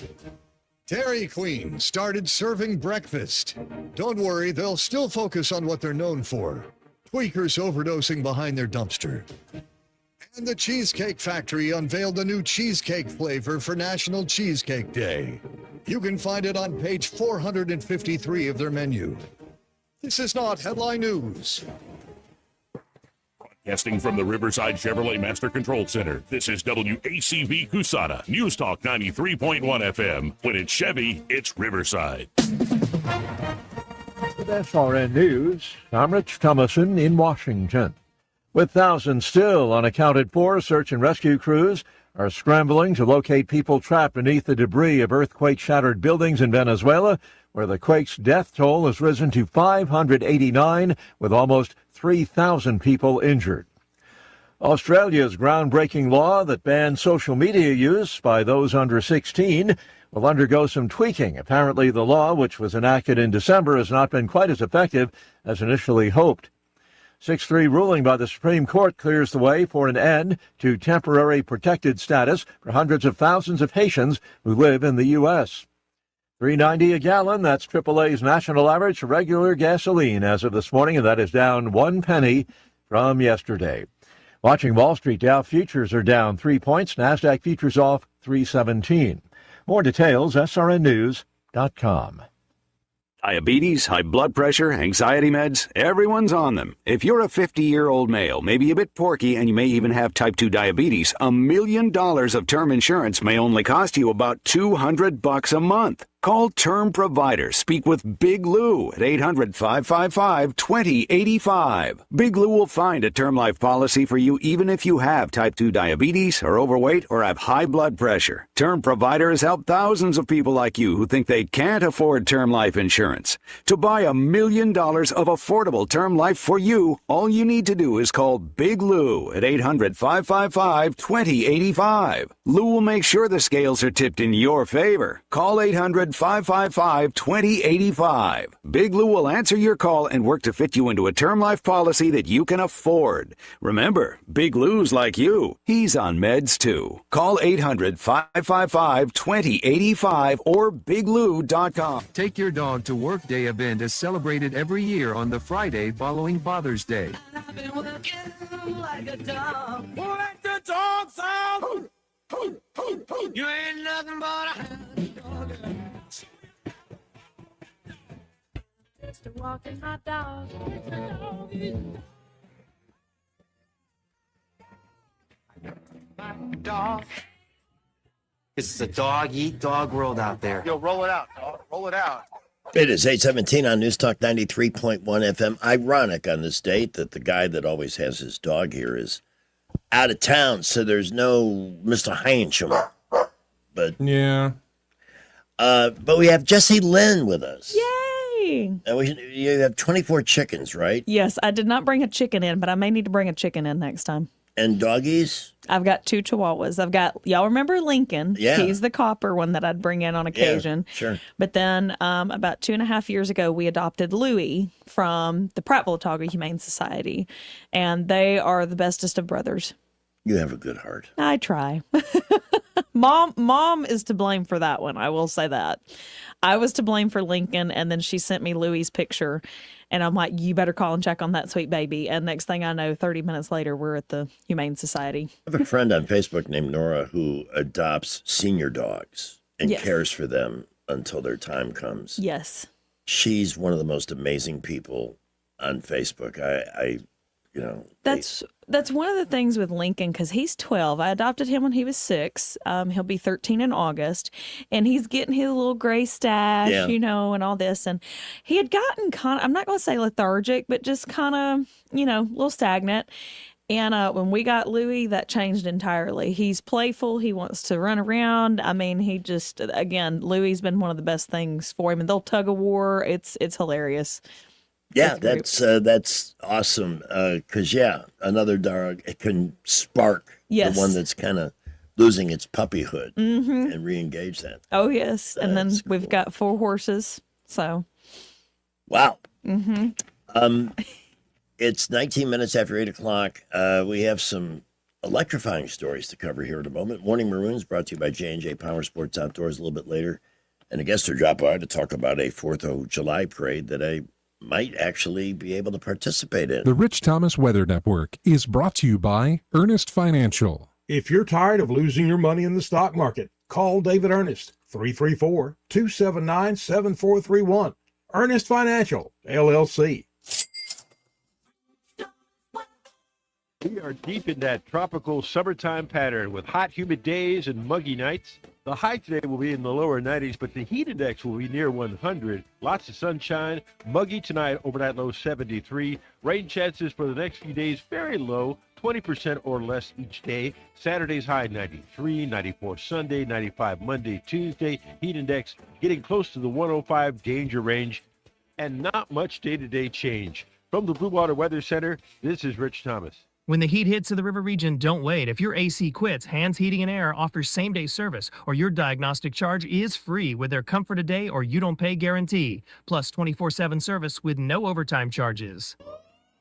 Speaker 10: Dairy Queen started serving breakfast. Don't worry, they'll still focus on what they're known for. Tweakers overdosing behind their dumpster. And the Cheesecake Factory unveiled a new cheesecake flavor for National Cheesecake Day. You can find it on page 453 of their menu. This is not headline news.
Speaker 14: Broadcasting from the Riverside Chevrolet Master Control Center, this is WACV Cusana, News Talk 93.1 FM. When it's Chevy, it's Riverside.
Speaker 8: With SRN News, I'm Rich Thomason in Washington. With thousands still unaccounted for, search and rescue crews are scrambling to locate people trapped beneath the debris of earthquake-shattered buildings in Venezuela, where the quake's death toll has risen to 589, with almost 3,000 people injured. Australia's groundbreaking law that bans social media use by those under 16 will undergo some tweaking. Apparently, the law, which was enacted in December, has not been quite as effective as initially hoped. 6-3 ruling by the Supreme Court clears the way for an end to temporary protected status for hundreds of thousands of Haitians who live in the U.S. $3.90 a gallon, that's AAA's national average for regular gasoline as of this morning, and that is down 1 penny from yesterday. Watching Wall Street, Dow futures are down 3 points, NASDAQ futures off 317. More details, srnnews.com.
Speaker 11: Diabetes, high blood pressure, anxiety meds, everyone's on them. If you're a 50-year-old male, maybe a bit porky, and you may even have type 2 diabetes, $1 million of term insurance may only cost you about $200 a month. Call Term Provider. Speak with Big Lou at 800-555-2085. Big Lou will find a term life policy for you even if you have type 2 diabetes, are overweight, or have high blood pressure. Term Provider has helped thousands of people like you who think they can't afford term life insurance. To buy $1 million of affordable term life for you, all you need to do is call Big Lou at 800-555-2085. Lou will make sure the scales are tipped in your favor. Call 800-555-2085. Big Lou will answer your call and work to fit you into a term life policy that you can afford. Remember, Big Lou's like you. He's on meds too. Call 800-555-2085 or biglou.com.
Speaker 12: Take Your Dog to Work Day event is celebrated every year on the Friday following Father's Day.
Speaker 22: I've been working like a dog. Like the dog sound. You ain't nothing but a hound dog. Just a walking hot dog. It's a doggy. My dog.
Speaker 13: This is a dog-eat-dog world out there.
Speaker 15: Yo, roll it out, dog. Roll it out.
Speaker 1: It is 8:17 on News Talk 93.1 FM. Ironic on this date that the guy that always has his dog here is out of town, so there's no Mr. Hansham. But
Speaker 2: yeah.
Speaker 1: But we have Jesse Lynn with us.
Speaker 17: Yay!
Speaker 1: You have 24 chickens, right?
Speaker 17: Yes, I did not bring a chicken in, but I may need to bring a chicken in next time.
Speaker 1: And doggies?
Speaker 17: I've got 2 Chihuahuas. y'all remember Lincoln?
Speaker 1: Yeah.
Speaker 17: He's the copper one that I'd bring in on occasion.
Speaker 1: Yeah, sure.
Speaker 17: But then about 2.5 years ago, we adopted Louie from the Prattville Otago Humane Society, and they are the bestest of brothers.
Speaker 1: You have a good heart.
Speaker 17: I try. Mom is to blame for that one. I will say that. I was to blame for Lincoln, and then she sent me Louie's picture, and I'm like, you better call and check on that sweet baby. And next thing I know, 30 minutes later, we're at the Humane Society.
Speaker 1: I have a friend on Facebook named Nora who adopts senior dogs. and
Speaker 17: Yes.
Speaker 1: cares for them until their time comes.
Speaker 17: Yes.
Speaker 1: She's one of the most amazing people on Facebook. I you know,
Speaker 17: That's one of the things with Lincoln, because he's 12. I adopted him when he was 6. He'll be 13 in August, and he's getting his little gray stash,
Speaker 1: Yeah.
Speaker 17: and all this. And he had gotten kind of, I'm not going to say lethargic, but just kind of, a little stagnant. And when we got Louis, that changed entirely. He's playful. He wants to run around. I mean, he just, again, Louis's been one of the best things for him. And they'll tug a war. It's hilarious.
Speaker 1: yeah, that's awesome. Because another dog, it can spark
Speaker 17: Yes.
Speaker 1: the one that's kind of losing its puppyhood
Speaker 17: Mm-hmm.
Speaker 1: and re-engage that.
Speaker 17: Oh, yes. And then we've got 4 horses. So,
Speaker 1: Wow.
Speaker 17: mm-hmm.
Speaker 1: It's 19 minutes after 8 o'clock. We have some electrifying stories to cover here in a moment. Morning Maroons brought to you by J&J Power Sports Outdoors a little bit later. And a guest will drop by to talk about a 4th of July parade that I might actually be able to participate in.
Speaker 19: The Rich Thomas Weather Network is brought to you by Ernest Financial.
Speaker 16: If you're tired of losing your money in the stock market, call David Ernest, 334-279-7431. Ernest Financial, LLC.
Speaker 8: We are deep in that tropical summertime pattern with hot, humid days and muggy nights. The high today will be in the lower 90s, but the heat index will be near 100. Lots of sunshine. Muggy tonight, overnight low 73. Rain chances for the next few days very low, 20% or less each day. Saturday's high 93, 94 Sunday, 95 Monday, Tuesday. Heat index getting close to the 105 danger range, and not much day-to-day change. From the Blue Water Weather Center, this is Rich Thomas.
Speaker 18: When the heat hits to the river region, don't wait. If your AC quits, Hands Heating and Air offers same-day service, or your diagnostic charge is free with their Comfort a Day or You Don't Pay guarantee, plus 24/7 service with no overtime charges.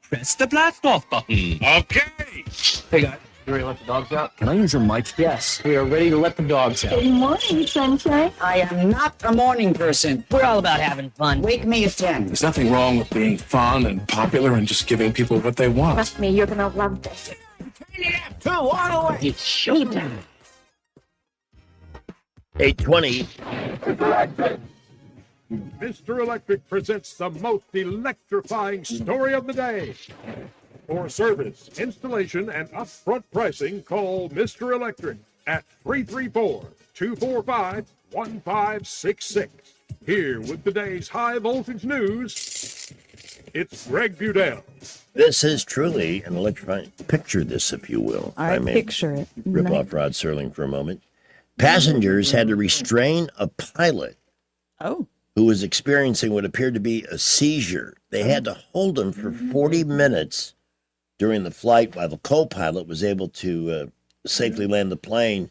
Speaker 20: Press the blast off button.
Speaker 18: Okay.
Speaker 20: Hey guys, you ready to let the dogs out? Can I use your mic? Yes, we are ready to let the dogs out.
Speaker 21: Good morning, Sunshine. I am not a morning person. We're all about having fun. Wake me at 10.
Speaker 20: There's nothing wrong with being fun and popular and just giving people what they want.
Speaker 21: Trust me, you're gonna love this. Turn it up, 2 all the way. It's showtime.
Speaker 1: 8:20.
Speaker 16: Mr. Electric presents the most electrifying story of the day. For service, installation, and upfront pricing, call Mr. Electric at 334-245-1566. Here with today's high voltage news, it's Greg Budell.
Speaker 1: This is truly an electrifying. Picture this, if you will.
Speaker 17: I picture it.
Speaker 1: Rip off Rod Serling for a moment. Passengers had to restrain a pilot who was experiencing what appeared to be a seizure. They had to hold him for 40 minutes during the flight while the co-pilot was able to safely land the plane.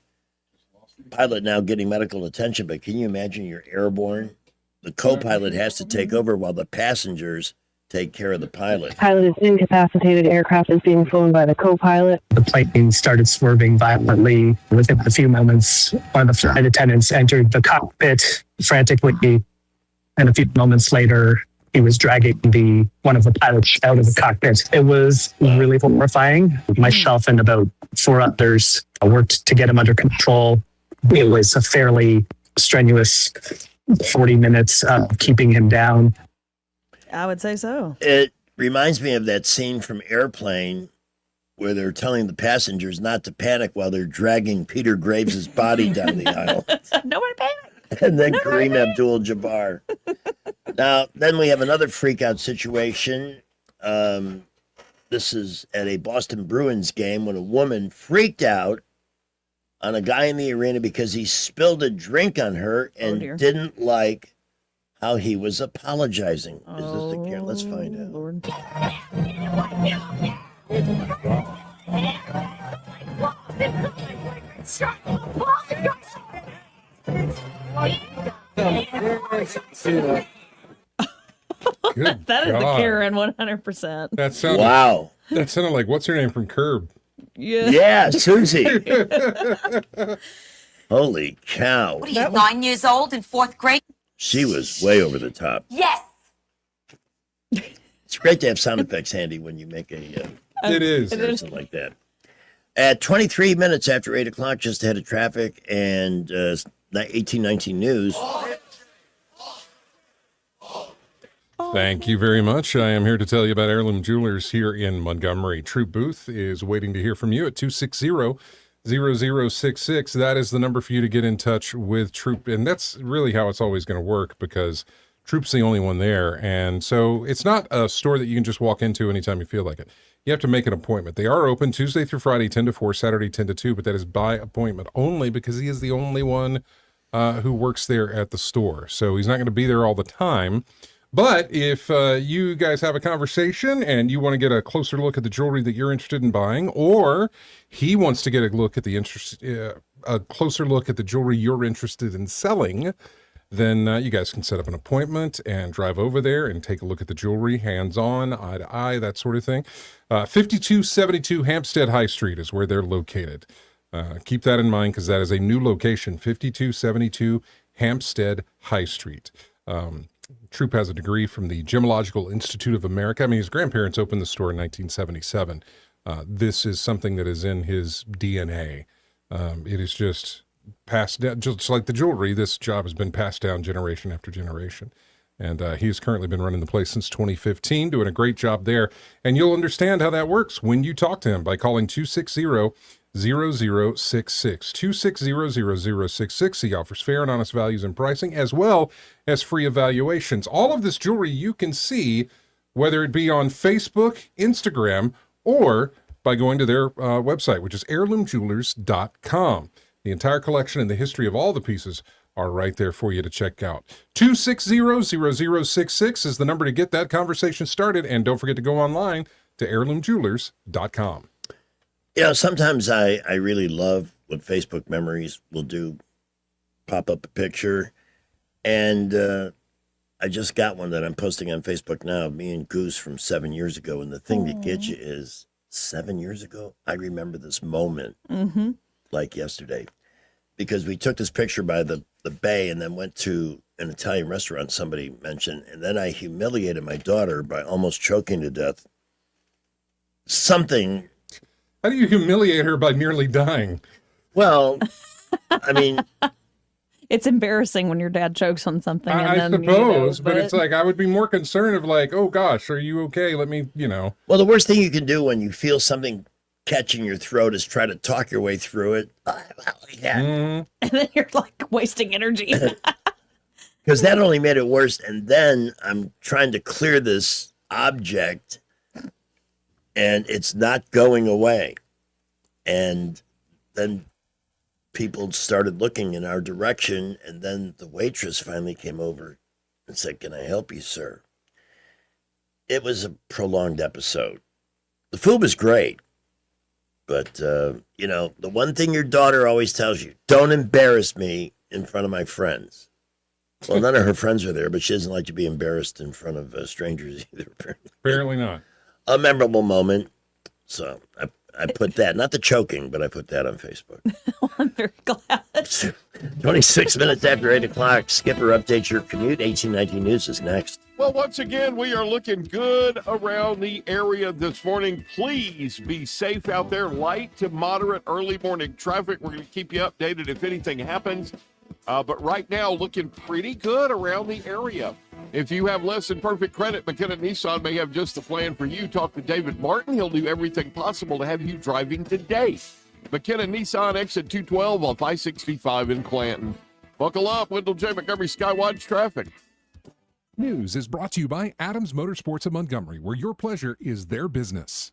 Speaker 1: Pilot now getting medical attention, but can you imagine you're airborne? The co-pilot has to take over while the passengers take care of the pilot.
Speaker 23: Pilot is incapacitated. Aircraft is being flown by the co-pilot.
Speaker 24: The plane started swerving violently. Within a few moments, one of the flight attendants entered the cockpit frantically, and a few moments later, he was dragging one of the pilots out of the cockpit. It was really horrifying. Myself and about 4 others worked to get him under control. It was a fairly strenuous 40 minutes of keeping him down.
Speaker 17: I would say so.
Speaker 1: It reminds me of that scene from Airplane where they're telling the passengers not to panic while they're dragging Peter Graves' body down the aisle.
Speaker 17: Nobody panic.
Speaker 1: And then Kareem Abdul-Jabbar. Now, then we have another freak-out situation. This is at a Boston Bruins game when a woman freaked out on a guy in the arena because he spilled a drink on her and didn't like how he was apologizing. Is this the care? Let's find out.
Speaker 17: Lord.
Speaker 2: Good
Speaker 17: That is the
Speaker 2: God.
Speaker 17: Karen 100%.
Speaker 2: That sounded,
Speaker 1: Wow.
Speaker 2: That sounded like, what's her name from Curb?
Speaker 17: Yeah.
Speaker 1: Yeah, Susie. Holy cow.
Speaker 27: What are you, 9 years old in 4th grade?
Speaker 1: She was way over the top.
Speaker 27: Yes.
Speaker 1: It's great to have sound effects handy when you make a
Speaker 2: It is.
Speaker 1: something like that. At 23 minutes after 8 o'clock, just ahead of traffic, and 1819 News.
Speaker 2: Thank you very much. I am here to tell you about Heirloom Jewelers here in Montgomery. Troop Booth is waiting to hear from you at 260-0066. That is the number for you to get in touch with Troop. And that's really how it's always going to work because Troop's the only one there. And so it's not a store that you can just walk into anytime you feel like it. You have to make an appointment. They are open Tuesday through Friday, 10 to 4, Saturday, 10 to 2, but that is by appointment only because he is the only one who works there at the store. So he's not going to be there all the time. But if you guys have a conversation and you want to get a closer look at the jewelry that you're interested in buying, or he wants to get a look at a closer look at the jewelry you're interested in selling, then you guys can set up an appointment and drive over there and take a look at the jewelry, hands-on, eye to eye, that sort of thing. 5272 Hampstead High Street is where they're located. Keep that in mind because that is a new location, 5272 Hampstead High Street. Troop has a degree from the Gemological Institute of America. I mean, his grandparents opened the store in 1977. This is something that is in his DNA. It is just passed down, just like the jewelry. This job has been passed down generation after generation. And he's currently been running the place since 2015, doing a great job there. And you'll understand how that works when you talk to him by calling 260-0066. 260-0066. He offers fair and honest values and pricing, as well as free evaluations. All of this jewelry you can see, whether it be on Facebook, Instagram, or by going to their website, which is heirloomjewelers.com. The entire collection and the history of all the pieces are right there for you to check out. 260-0066 is the number to get that conversation started. And don't forget to go online to heirloomjewelers.com.
Speaker 1: You know, sometimes I really love what Facebook Memories will do, pop up a picture. And I just got one that I'm posting on Facebook now, me and Goose from 7 years ago. And the thing that gets you is 7 years ago, I remember this moment like yesterday. Because we took this picture by the bay and then went to an Italian restaurant somebody mentioned. And then I humiliated my daughter by almost choking to death. Something...
Speaker 2: How do you humiliate her by nearly dying?
Speaker 1: Well, I mean...
Speaker 17: It's embarrassing when your dad chokes on something.
Speaker 2: I suppose, but it's like, I would be more concerned of like, oh gosh, are you okay? Let me,
Speaker 1: Well, the worst thing you can do when you feel something catching your throat is try to talk your way through it.
Speaker 17: And then you're like wasting energy.
Speaker 1: Because that only made it worse. And then I'm trying to clear this object and it's not going away. And then people started looking in our direction. And then the waitress finally came over and said, "Can I help you, sir?" It was a prolonged episode. The food was great. But, the one thing your daughter always tells you, don't embarrass me in front of my friends. Well, none of her friends are there, but she doesn't like to be embarrassed in front of strangers either.
Speaker 2: Apparently not.
Speaker 1: A memorable moment. So I put that, not the choking, but I put that on Facebook.
Speaker 17: Well, I'm very glad.
Speaker 1: 26 minutes after 8 o'clock, Skipper updates your commute. 1819 News is next.
Speaker 16: Well, once again, we are looking good around the area this morning. Please be safe out there. Light to moderate early morning traffic. We're going to keep you updated if anything happens. But right now, looking pretty good around the area. If you have less than perfect credit, McKenna Nissan may have just the plan for you. Talk to David Martin. He'll do everything possible to have you driving today. McKenna Nissan, exit 212 off I-65 in Clanton. Buckle up, Wendell J. Montgomery Skywatch traffic.
Speaker 19: News is brought to you by Adams Motorsports of Montgomery, where your pleasure is their business.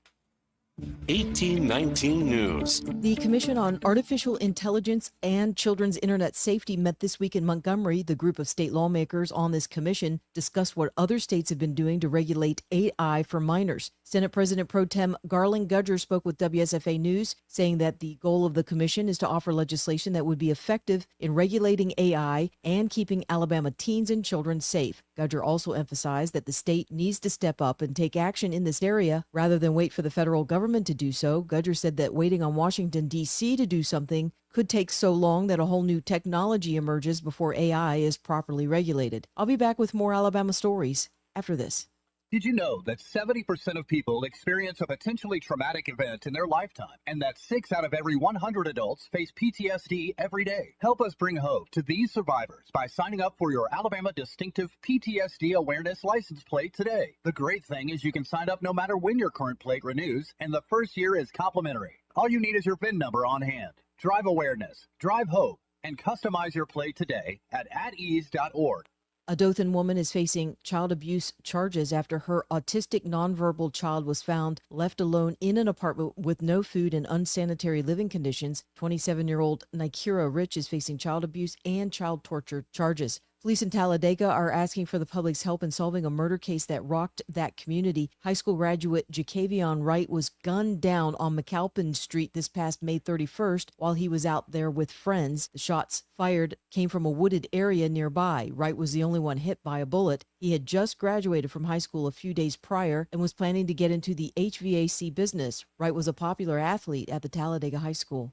Speaker 3: 1819 News.
Speaker 4: The Commission on Artificial Intelligence and Children's Internet Safety met this week in Montgomery. The group of state lawmakers on this commission discussed what other states have been doing to regulate AI for minors. Senate President Pro Tem Garland Gudger spoke with WSFA News, saying that the goal of the commission is to offer legislation that would be effective in regulating AI and keeping Alabama teens and children safe. Gudger also emphasized that the state needs to step up and take action in this area rather than wait for the federal government to do so. Gudger said that waiting on Washington, D.C. to do something could take so long that a whole new technology emerges before AI is properly regulated. I'll be back with more Alabama stories after this.
Speaker 3: Did you know that 70% of people experience a potentially traumatic event in their lifetime, and that 6 out of every 100 adults face PTSD every day? Help us bring hope to these survivors by signing up for your Alabama Distinctive PTSD Awareness license plate today. The great thing is you can sign up no matter when your current plate renews, and the first year is complimentary. All you need is your VIN number on hand. Drive awareness, drive hope, and customize your plate today at atease.org.
Speaker 4: A Dothan woman is facing child abuse charges after her autistic nonverbal child was found left alone in an apartment with no food and unsanitary living conditions. 27-year-old Nikira Rich is facing child abuse and child torture charges. Police in Talladega are asking for the public's help in solving a murder case that rocked that community. High school graduate Jacavion Wright was gunned down on McAlpin Street this past May 31st while he was out there with friends. The shots fired came from a wooded area nearby. Wright was the only one hit by a bullet. He had just graduated from high school a few days prior and was planning to get into the HVAC business. Wright was a popular athlete at the Talladega High School.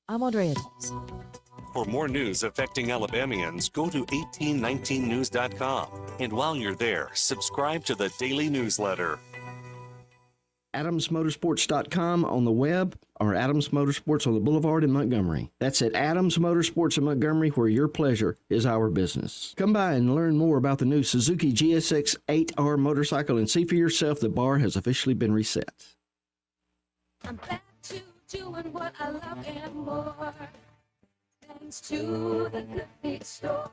Speaker 4: I'm Andrea Tice.
Speaker 5: For more news affecting Alabamians, go to 1819news.com. And while you're there, subscribe to the daily newsletter.
Speaker 6: AdamsMotorsports.com on the web or Adams Motorsports on the Boulevard in Montgomery. That's at Adams Motorsports in Montgomery, where your pleasure is our business. Come by and learn more about the new Suzuki GSX 8R motorcycle and see for yourself the bar has officially been reset.
Speaker 22: I'm back to doing what I love and more. Thanks to the Good Feet store.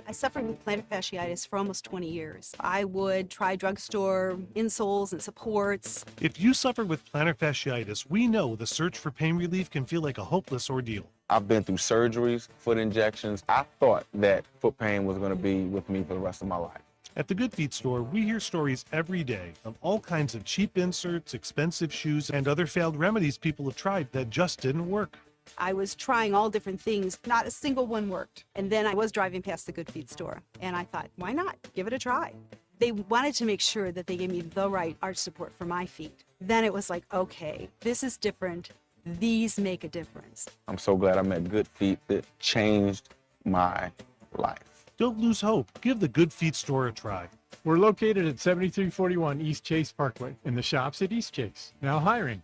Speaker 7: I suffered with plantar fasciitis for almost 20 years. I would try drugstore insoles and supports.
Speaker 9: If you suffer with plantar fasciitis, we know the search for pain relief can feel like a hopeless ordeal.
Speaker 25: I've been through surgeries, foot injections. I thought that foot pain was going to be with me for the rest of my life.
Speaker 9: At the Good Feet store, we hear stories every day of all kinds of cheap inserts, expensive shoes, and other failed remedies people have tried that just didn't work.
Speaker 7: I was trying all different things. Not a single one worked. And then I was driving past the Good Feet store, and I thought, why not? Give it a try. They wanted to make sure that they gave me the right arch support for my feet. Then it was like, okay, this is different. These make a difference.
Speaker 25: I'm so glad I met Good Feet. That changed my life.
Speaker 9: Don't lose hope. Give the Good Feet store a try.
Speaker 26: We're located at 7341 East Chase Parkway in the shops at East Chase. Now hiring.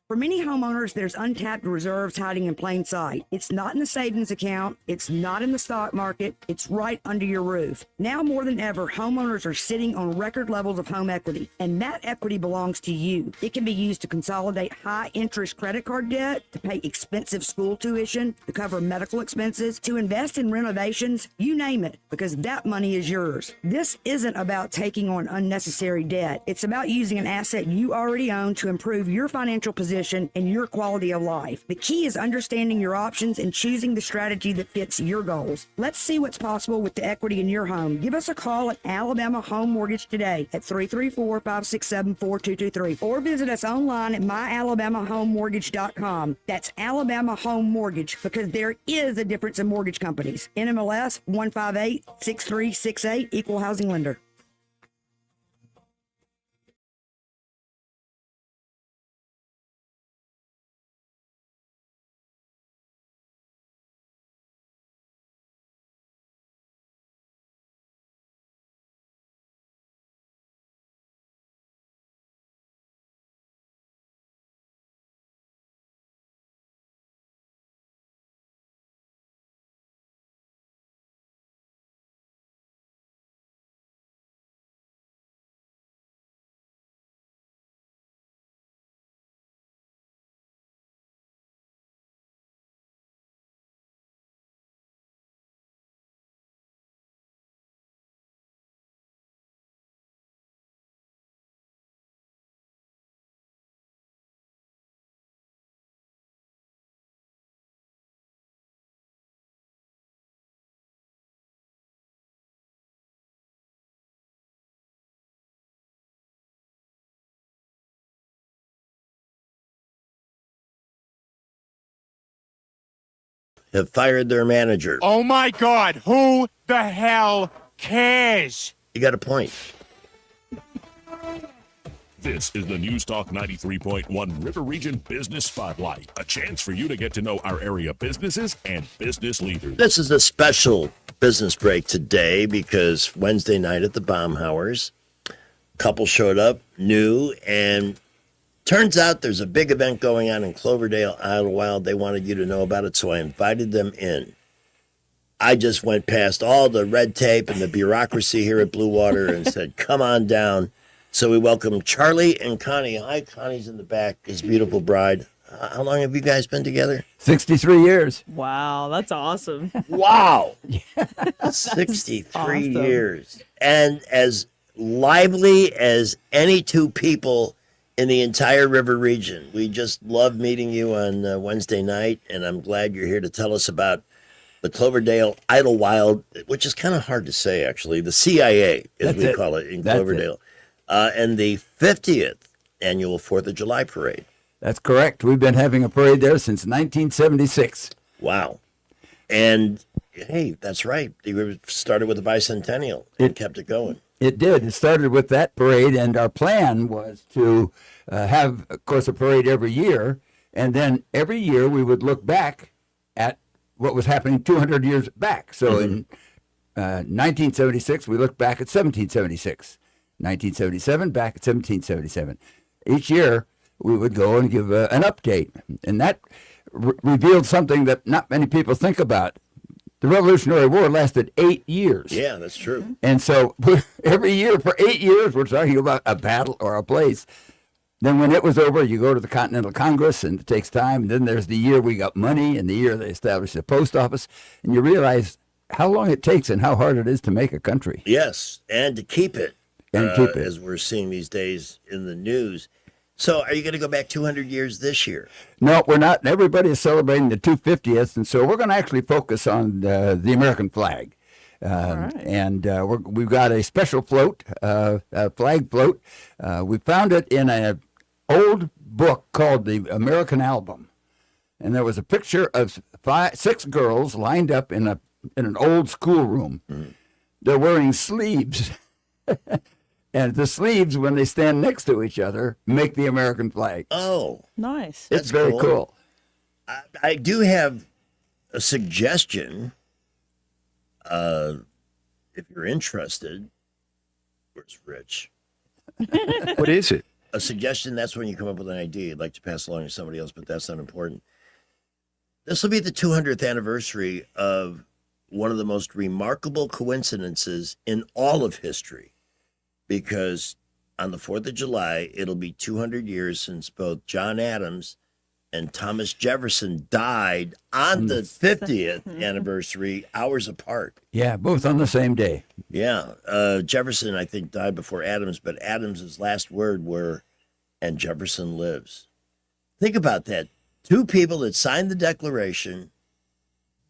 Speaker 21: For many homeowners, there's untapped reserves hiding in plain sight. It's not in the savings account. It's not in the stock market. It's right under your roof. Now more than ever, homeowners are sitting on record levels of home equity, and that equity belongs to you. It can be used to consolidate high-interest credit card debt, to pay expensive school tuition, to cover medical expenses, to invest in renovations, you name it, because that money is yours. This isn't about taking on unnecessary debt. It's about using an asset you already own to improve your financial position and your quality of life. The key is understanding your options and choosing the strategy that fits your goals. Let's see what's possible with the equity in your home. Give us a call at Alabama Home Mortgage today at 334-567-4223 or visit us online at myalabamahomemortgage.com. That's Alabama Home Mortgage, because there is a difference in mortgage companies. NMLS 1586368, Equal Housing Lender.
Speaker 1: Have fired their manager.
Speaker 28: Oh my God, who the hell cares?
Speaker 1: You got a point.
Speaker 14: This is the News Talk 93.1 River Region Business Spotlight, a chance for you to get to know our area businesses and business leaders.
Speaker 1: This is a special business break today because Wednesday night at the Baumhauers, a couple showed up, new, and turns out there's a big event going on in Cloverdale, Idlewild. They wanted you to know about it, so I invited them in. I just went past all the red tape and the bureaucracy here at Blue Water and said, come on down. So we welcome Charlie and Connie. Hi, Connie's in the back, his beautiful bride. How long have you guys been together?
Speaker 8: 63 years.
Speaker 17: Wow, that's awesome.
Speaker 1: Wow. 63
Speaker 17: awesome.
Speaker 1: years. And as lively as any two people in the entire river region. We just love meeting you on Wednesday night, and I'm glad you're here to tell us about the Cloverdale Idlewild, which is kind of hard to say, actually. The CIA, as we call it in Cloverdale. And the 50th annual 4th of July parade.
Speaker 8: That's correct. We've been having a parade there since 1976.
Speaker 1: Wow. And, hey, that's right. You started with the bicentennial and kept it going.
Speaker 8: It did. It started with that parade, and our plan was to have, of course, a parade every year. And then every year we would look back at what was happening 200 years back. So in 1976, we looked back at 1776. 1977, back at 1777. Each year, we would go and give an update. And that revealed something that not many people think about. The Revolutionary War lasted 8 years.
Speaker 1: Yeah, that's true.
Speaker 8: And so every year, for 8 years, we're talking about a battle or a place. Then when it was over, you go to the Continental Congress, and it takes time. And then there's the year we got money, and the year they established the post office. And you realize how long it takes and how hard it is to make a country.
Speaker 1: Yes, and to keep it. As we're seeing these days in the news. So are you going to go back 200 years this year?
Speaker 8: No, we're not. Everybody is celebrating the 250th, and so we're going to actually focus on the American flag. And we've got a special float, a flag float. We found it in an old book called the American Album. And there was a picture of 6 girls lined up in an old schoolroom. They're wearing sleeves. And the sleeves, when they stand next to each other, make the American flag.
Speaker 1: Oh.
Speaker 17: Nice.
Speaker 8: It's very cool.
Speaker 1: I do have a suggestion. If you're interested. Where's Rich?
Speaker 8: What is it?
Speaker 1: A suggestion, that's when you come up with an idea you'd like to pass along to somebody else, but that's not important. This will be the 200th anniversary of one of the most remarkable coincidences in all of history. Because on the 4th of July, it'll be 200 years since both John Adams and Thomas Jefferson died on the 50th anniversary, hours apart.
Speaker 8: Yeah, both on the same day.
Speaker 1: Yeah. Jefferson, I think, died before Adams, but Adams's last word were, and Jefferson lives. Think about that. 2 people that signed the Declaration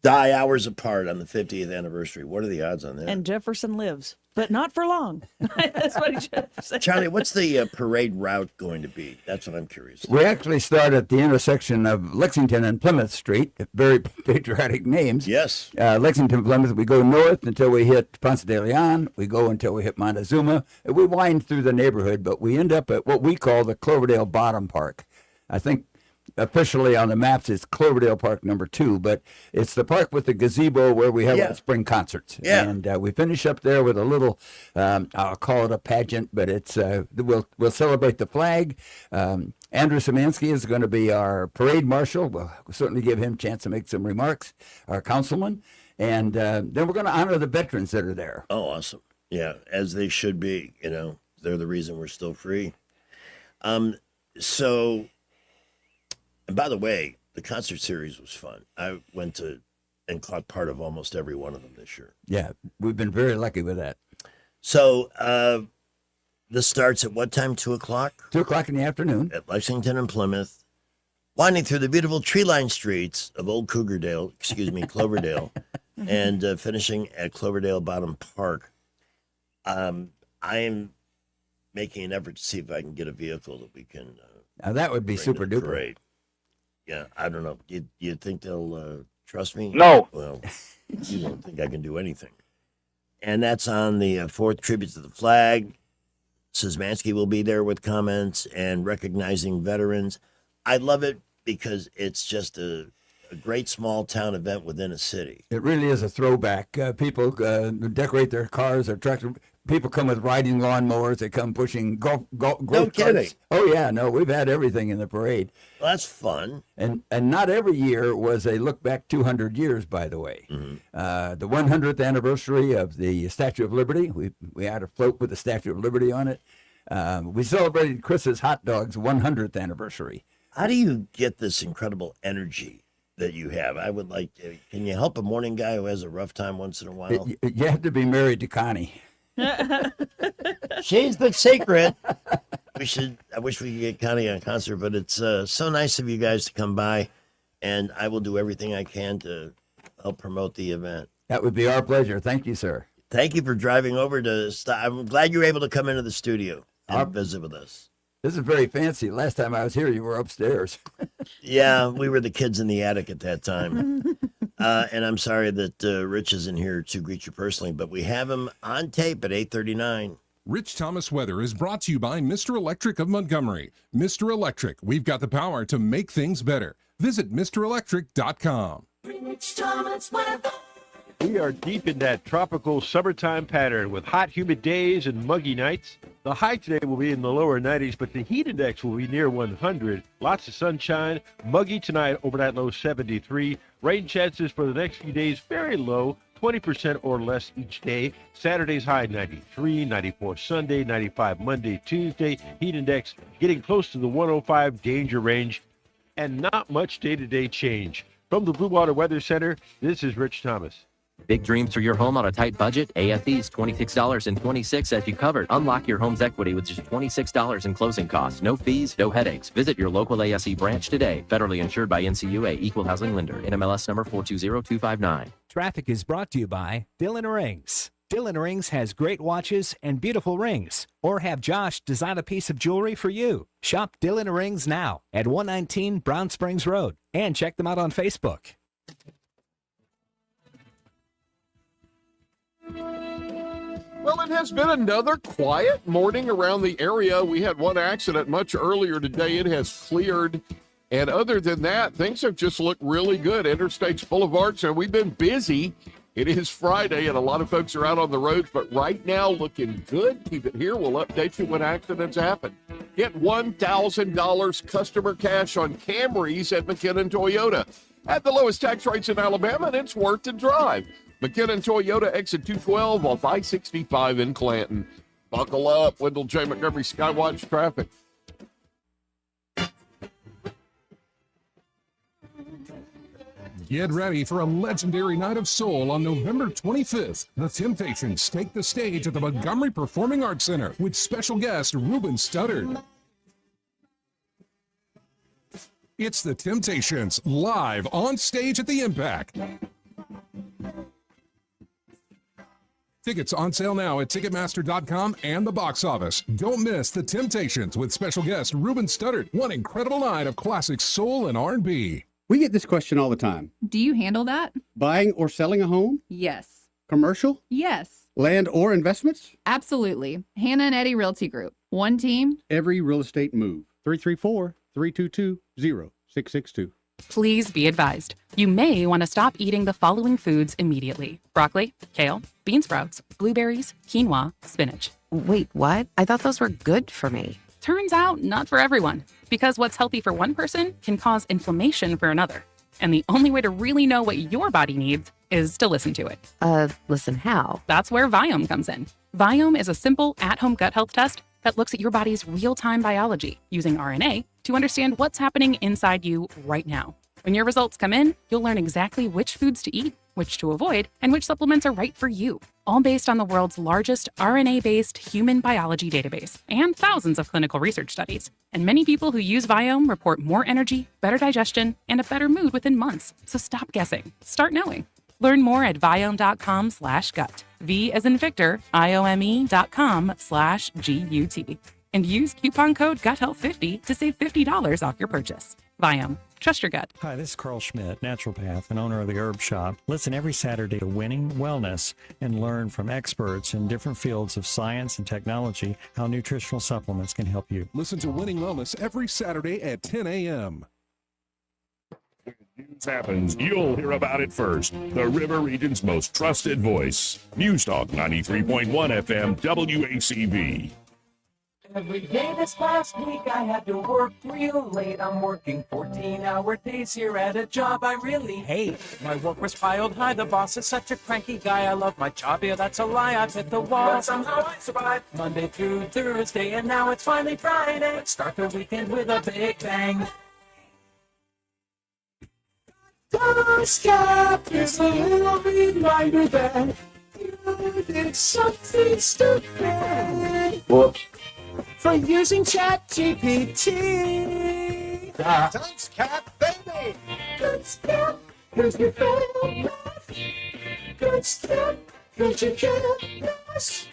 Speaker 1: die hours apart on the 50th anniversary. What are the odds on that?
Speaker 17: And Jefferson lives, but not for long. That's what he said.
Speaker 1: Charlie, what's the parade route going to be? That's what I'm curious about.
Speaker 8: We actually start at the intersection of Lexington and Plymouth Street, very patriotic names.
Speaker 1: Yes.
Speaker 8: Lexington, Plymouth, we go north until we hit Ponce de Leon. We go until we hit Montezuma. And we wind through the neighborhood, but we end up at what we call the Cloverdale Bottom Park. I think officially on the maps it's Cloverdale Park number 2, but it's the park with the gazebo where we have our spring concerts.
Speaker 1: Yeah.
Speaker 8: And we finish up there with a little, I'll call it a pageant, but it's we'll celebrate the flag. Andrew Szymanski is going to be our parade marshal. We'll certainly give him a chance to make some remarks, our councilman. And then we're going to honor the veterans that are there.
Speaker 1: Oh, awesome. Yeah, as they should be. You know, they're the reason we're still free. So... And by the way, the concert series was fun. I went to and caught part of almost every one of them this year.
Speaker 8: Yeah, we've been very lucky with that.
Speaker 1: So this starts at what time? 2:00?
Speaker 8: 2:00 in the afternoon.
Speaker 1: At Lexington and Plymouth, winding through the beautiful tree-lined streets of Old Cloverdale, and finishing at Cloverdale Bottom Park. I am making an effort to see if I can get a vehicle that we can...
Speaker 8: now that would be super duper.
Speaker 1: Parade. Yeah, I don't know. You think they'll trust me?
Speaker 8: No.
Speaker 1: Well, you don't think I can do anything. And that's on the 4th Tribute to the Flag. Szymanski will be there with comments and recognizing veterans. I love it because it's just a a great small town event within a city.
Speaker 8: It really is a throwback. People decorate their cars, their trucks. People come with riding lawnmowers. They come pushing golf
Speaker 1: kidding.
Speaker 8: carts. Oh yeah, no, we've had everything in the parade.
Speaker 1: Well, that's fun.
Speaker 8: And not every year was a look back 200 years. By the way, the 100th anniversary of the Statue of Liberty. We had a float with the Statue of Liberty on it. We celebrated Chris's hot dogs 100th anniversary.
Speaker 1: How do you get this incredible energy that you have? I would like. Can you help a morning guy who has a rough time once in a while?
Speaker 8: You have to be married to Connie.
Speaker 1: She's the secret. I wish we could get Connie on concert, but it's so nice of you guys to come by, and I will do everything I can to help promote the event.
Speaker 8: That would be our pleasure. Thank you, sir.
Speaker 1: Thank you for driving over to. I'm glad you were able to come into the studio and visit with us.
Speaker 8: This is very fancy. Last time I was here, you were upstairs.
Speaker 1: Yeah, we were the kids in the attic at that time. And I'm sorry that Rich isn't here to greet you personally, but we have him on tape at 8:39.
Speaker 19: Rich Thomas weather is brought to you by Mr. Electric of Montgomery. Mr. Electric, we've got the power to make things better. Visit MrElectric.com.
Speaker 22: Rich Thomas weather.
Speaker 10: We are deep in that tropical summertime pattern with hot, humid days and muggy nights. The high today will be in the lower 90s, but the heat index will be near 100. Lots of sunshine. Muggy tonight, overnight low 73. Rain chances for the next few days very low, 20% or less each day. Saturday's high 93, 94 Sunday, 95 Monday, Tuesday. Heat index getting close to the 105 danger range, and not much day-to-day change. From the Blue Water Weather Center, this is Rich Thomas.
Speaker 11: Big dreams for your home on a tight budget? AFE's $26.26 as you covered. Unlock your home's equity with just $26 in closing costs. No fees, no headaches. Visit your local ASE branch today. Federally insured by NCUA, Equal Housing Lender. NMLS number 420259.
Speaker 12: Traffic is brought to you by Dillon Rings. Dillon Rings has great watches and beautiful rings. Or have Josh design a piece of jewelry for you. Shop Dillon Rings now at 119 Brown Springs Road. And check them out on Facebook.
Speaker 16: Well, it has been another quiet morning around the area. We had one accident much earlier today. It has cleared. And other than that, things have just looked really good. Interstates, boulevards, so we've been busy. It is Friday, and a lot of folks are out on the roads, but right now looking good. Keep it here. We'll update you when accidents happen. Get $1,000 customer cash on Camrys at McKinnon Toyota. At the lowest tax rates in Alabama, and it's worth the drive. McKinnon Toyota, exit 212 off I-65 in Clanton. Buckle up, Wendell J. Montgomery Skywatch traffic.
Speaker 19: Get ready for a legendary night of soul on November 25th. The Temptations take the stage at the Montgomery Performing Arts Center with special guest Ruben Studdard. It's the Temptations live on stage at the Impact. Tickets on sale now at Ticketmaster.com and the box office. Don't miss The Temptations with special guest Ruben Studdard. One incredible night of classic soul and R&B.
Speaker 13: We get this question all the time.
Speaker 15: Do you handle that?
Speaker 13: Buying or selling a home?
Speaker 15: Yes.
Speaker 13: Commercial?
Speaker 15: Yes.
Speaker 13: Land or investments?
Speaker 15: Absolutely. Hannah and Eddie Realty Group. One team.
Speaker 13: Every real estate move. 334-322-0662.
Speaker 18: Please be advised. You may want to stop eating the following foods immediately: broccoli, kale, bean sprouts, blueberries, quinoa, spinach.
Speaker 20: Wait, what? I thought those were good for me.
Speaker 18: Turns out not for everyone, because what's healthy for one person can cause inflammation for another. And the only way to really know what your body needs is to listen to it.
Speaker 20: Listen how?
Speaker 18: That's where Viome comes in. Viome is a simple at-home gut health test that looks at your body's real-time biology using RNA to understand what's happening inside you right now. When your results come in, you'll learn exactly which foods to eat, which to avoid, and which supplements are right for you, all based on the world's largest RNA-based human biology database and thousands of clinical research studies. And many people who use Viome report more energy, better digestion, and a better mood within months. So stop guessing. Start knowing. Learn more at Viome.com/gut. V as in Victor, IOME.com/GUT. And use coupon code GUTHEALTH50 to save $50 off your purchase. Viome. Trust your gut.
Speaker 23: Hi, this is Carl Schmidt, naturopath and owner of the Herb Shop. Listen every Saturday to Winning Wellness and learn from experts in different fields of science and technology how nutritional supplements can help you.
Speaker 19: Listen to Winning Wellness every Saturday at 10 a.m.
Speaker 14: News happens, you'll hear about it first. The River Region's most trusted voice. News Talk 93.1 FM WACV.
Speaker 22: Every day this past week I had to work real late. I'm working 14-hour days here at a job I really hate. My work was piled high, the boss is such a cranky guy. I love my job, yeah, that's a lie, I've hit the wall. But somehow I survived Monday through Thursday, and now it's finally Friday. Let's start the weekend with a big bang. This gap is a little reminder that you did something stupid. Whoops. For using ChatGPT. Thanks, Cat, baby. Good step, here's your favorite. Good step, here's your careless.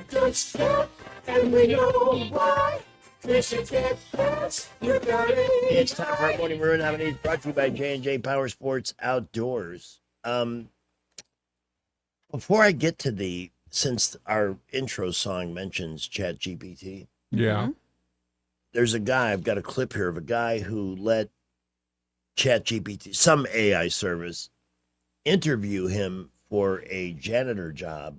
Speaker 22: Good step, and we know why. This is it, yes, you got it.
Speaker 1: It's time for our morning Maroon nominees, brought to you by J&J Power Sports Outdoors. Before I get to since our intro song mentions ChatGPT,
Speaker 19: Yeah.
Speaker 1: there's a guy, I've got a clip here of a guy who let ChatGPT, some AI service, interview him for a janitor job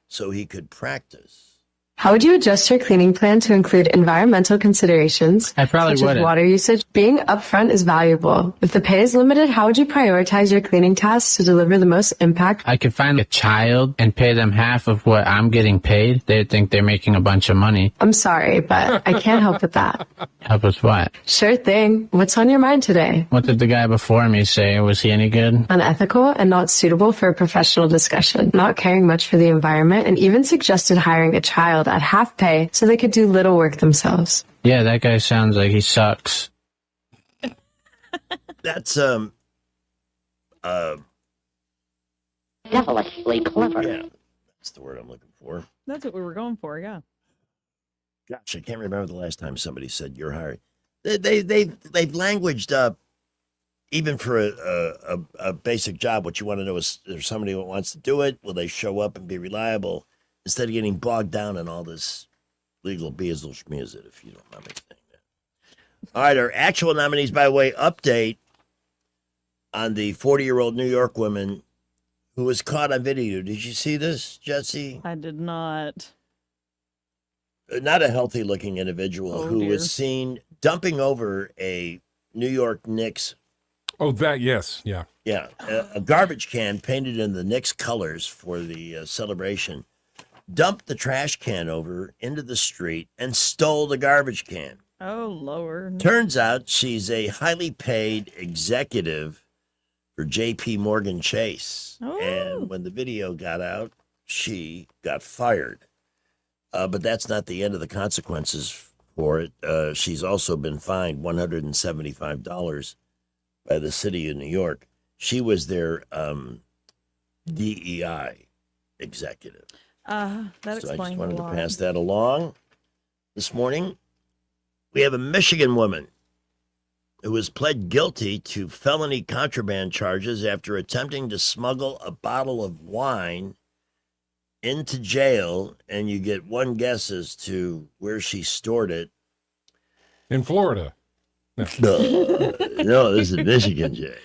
Speaker 1: so he could practice.
Speaker 2: How would you adjust your cleaning plan to include environmental considerations?
Speaker 3: I probably
Speaker 2: such as
Speaker 3: wouldn't.
Speaker 2: water usage. Being upfront is valuable. If the pay is limited, how would you prioritize your cleaning tasks to deliver the most impact?
Speaker 3: I could find a child and pay them half of what I'm getting paid. They'd think they're making a bunch of money.
Speaker 2: I'm sorry, but I can't help with that.
Speaker 3: Help with what?
Speaker 2: Sure thing. What's on your mind today?
Speaker 3: What did the guy before me say? Was he any good?
Speaker 2: Unethical and not suitable for a professional discussion. Not caring much for the environment, and even suggested hiring a child at half pay so they could do little work themselves.
Speaker 3: Yeah, that guy sounds like he sucks.
Speaker 1: That's
Speaker 2: devilishly clever.
Speaker 1: Yeah, that's the word I'm looking for.
Speaker 17: That's what we were going for, yeah.
Speaker 1: Gosh, I can't remember the last time somebody said you're hired. They've languaged up, even for a basic job. What you want to know is there's somebody who wants to do it. Will they show up and be reliable instead of getting bogged down in all this legal bezel schmuzel, if you don't mind me saying that. All right, our actual nominees by way update on the 40-year-old New York woman who was caught on video. Did you see this, Jesse?
Speaker 17: I did not.
Speaker 1: Not a healthy-looking individual who was seen dumping over a New York Knicks.
Speaker 19: Oh, that, yes. Yeah.
Speaker 1: Yeah. A garbage can painted in the Knicks colors for the celebration. Dumped the trash can over into the street and stole the garbage can.
Speaker 17: Oh, Lord.
Speaker 1: Turns out she's a highly paid executive for J.P. Morgan Chase.
Speaker 17: Oh.
Speaker 1: And when the video got out, she got fired. But that's not the end of the consequences for it. She's also been fined $175 by the city of New York. She was their DEI executive.
Speaker 17: That
Speaker 1: So I
Speaker 17: explains
Speaker 1: just wanted
Speaker 17: a
Speaker 1: to
Speaker 17: lot.
Speaker 1: pass that along. This morning, we have a Michigan woman who was pled guilty to felony contraband charges after attempting to smuggle a bottle of wine into jail, and you get one guess as to where she stored it.
Speaker 19: In Florida.
Speaker 1: No, this is Michigan, Jay.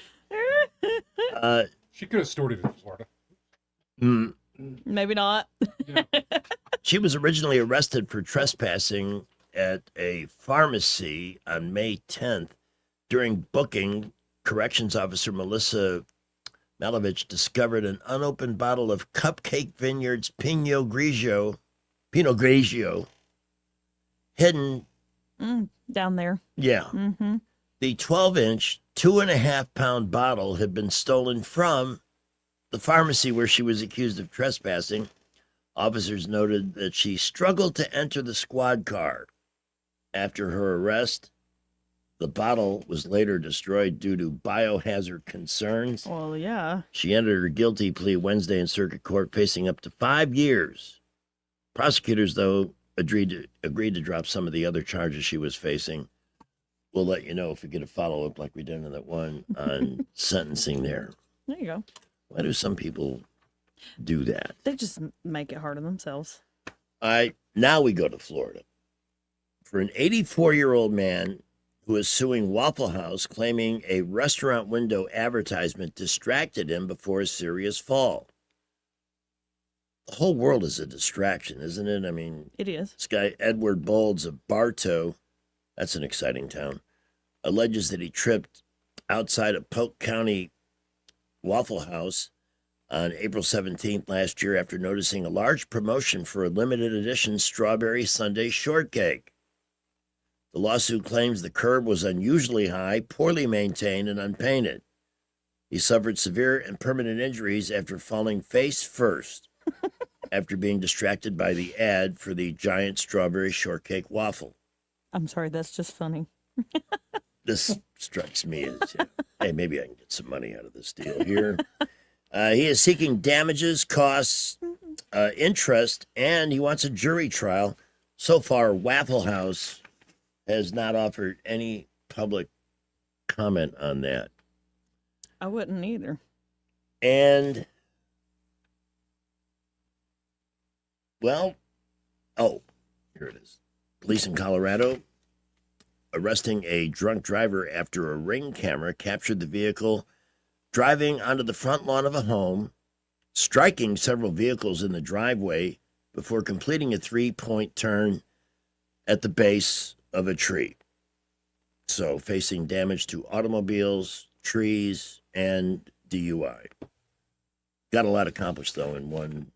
Speaker 19: She could have stored it in Florida.
Speaker 17: Maybe not.
Speaker 1: She was originally arrested for trespassing at a pharmacy on May 10th. During booking, corrections officer Melissa Malovich discovered an unopened bottle of Cupcake Vineyards Pinot Grigio hidden.
Speaker 17: Down there.
Speaker 1: Yeah.
Speaker 17: Mm-hmm.
Speaker 1: The 12-inch, 2.5-pound bottle had been stolen from the pharmacy where she was accused of trespassing. Officers noted that she struggled to enter the squad car. After her arrest, the bottle was later destroyed due to biohazard concerns.
Speaker 17: Well, yeah.
Speaker 1: She entered her guilty plea Wednesday in circuit court, facing up to 5 years. Prosecutors, though, agreed to drop some of the other charges she was facing. We'll let you know if we get a follow-up like we did on that one on sentencing there.
Speaker 17: There you go.
Speaker 1: Why do some people do that?
Speaker 17: They just make it hard on themselves.
Speaker 1: All right, now we go to Florida. For an 84-year-old man who who is suing Waffle House, claiming a restaurant window advertisement distracted him before a serious fall. The whole world is a distraction, isn't it? I mean,
Speaker 17: It is.
Speaker 1: this guy, Edward Bolds of Bartow, that's an exciting town, alleges that he tripped outside of Polk County Waffle House on April 17th last year after noticing a large promotion for a limited edition strawberry sundae shortcake. The lawsuit claims the curb was unusually high, poorly maintained, and unpainted. He suffered severe and permanent injuries after falling face first after being distracted by the ad for the giant strawberry shortcake waffle.
Speaker 17: I'm sorry, that's just funny.
Speaker 1: This strikes me as, hey, maybe I can get some money out of this deal here. He is seeking damages, costs, interest, and he wants a jury trial. So far, Waffle House has not offered any public comment on that.
Speaker 17: I wouldn't either.
Speaker 1: And, well, oh, here it is. Police in Colorado arresting a drunk driver after a Ring camera captured the vehicle driving onto the front lawn of a home, striking several vehicles in the driveway before completing a 3-point turn at the base of a tree. So facing damage to automobiles, trees, and DUI. Got a lot accomplished, though, in one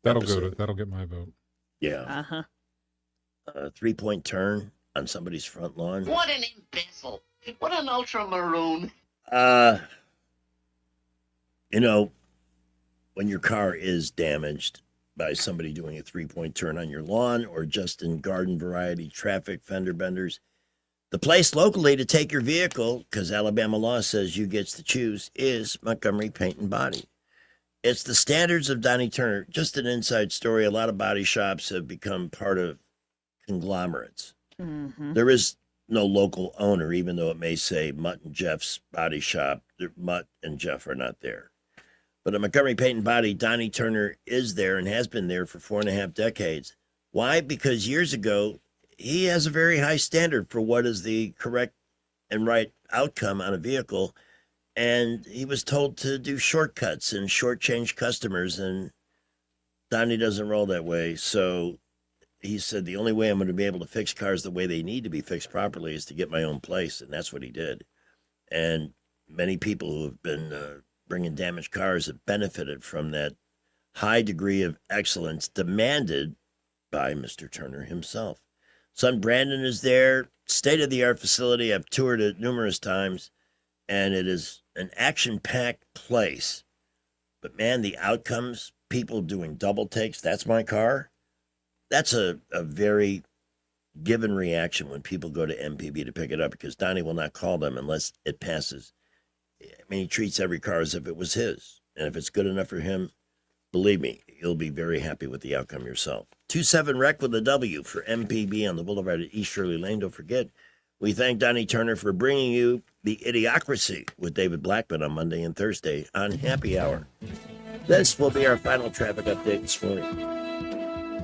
Speaker 19: That'll
Speaker 1: episode.
Speaker 19: that'll get my vote.
Speaker 1: Yeah.
Speaker 17: Uh-huh.
Speaker 1: A 3-point turn on somebody's front lawn.
Speaker 4: What an imbecile. What an ultramaroon.
Speaker 1: You know, when your car is damaged by somebody doing a 3-point turn on your lawn or just in garden variety traffic fender benders, the place locally to take your vehicle, because Alabama law says you gets to choose, is Montgomery Paint and Body. It's the standards of Donnie Turner. Just an inside story. A lot of body shops have become part of conglomerates.
Speaker 17: Mm-hmm.
Speaker 1: There is no local owner, even though it may say Mutt and Jeff's Body Shop. Mutt and Jeff are not there. But at Montgomery Paint and Body, Donnie Turner is there and has been there for 4.5 decades. Why? Because years ago, he has a very high standard for what is the correct and right outcome on a vehicle. And he was told to do shortcuts and shortchange customers. And Donnie doesn't roll that way. So he said, the only way I'm going to be able to fix cars the way they need to be fixed properly is to get my own place. And that's what he did. And many people who have been bringing damaged cars have benefited from that high degree of excellence demanded by Mr. Turner himself. Son Brandon is there, state-of-the-art facility. I've toured it numerous times, and it is an action-packed place. But, man, the outcomes, people doing double takes, that's my car. That's a very given reaction when people go to MPB to pick it up, because Donnie will not call them unless it passes. I mean, he treats every car as if it was his. And if it's good enough for him, believe me, you'll be very happy with the outcome yourself. 27 Rec with a W for MPB on the Boulevard at East Shirley Lane. Don't forget, we thank Donnie Turner for bringing you the Idiocracy with David Blackman on Monday and Thursday on Happy Hour. This will be our final traffic update this morning.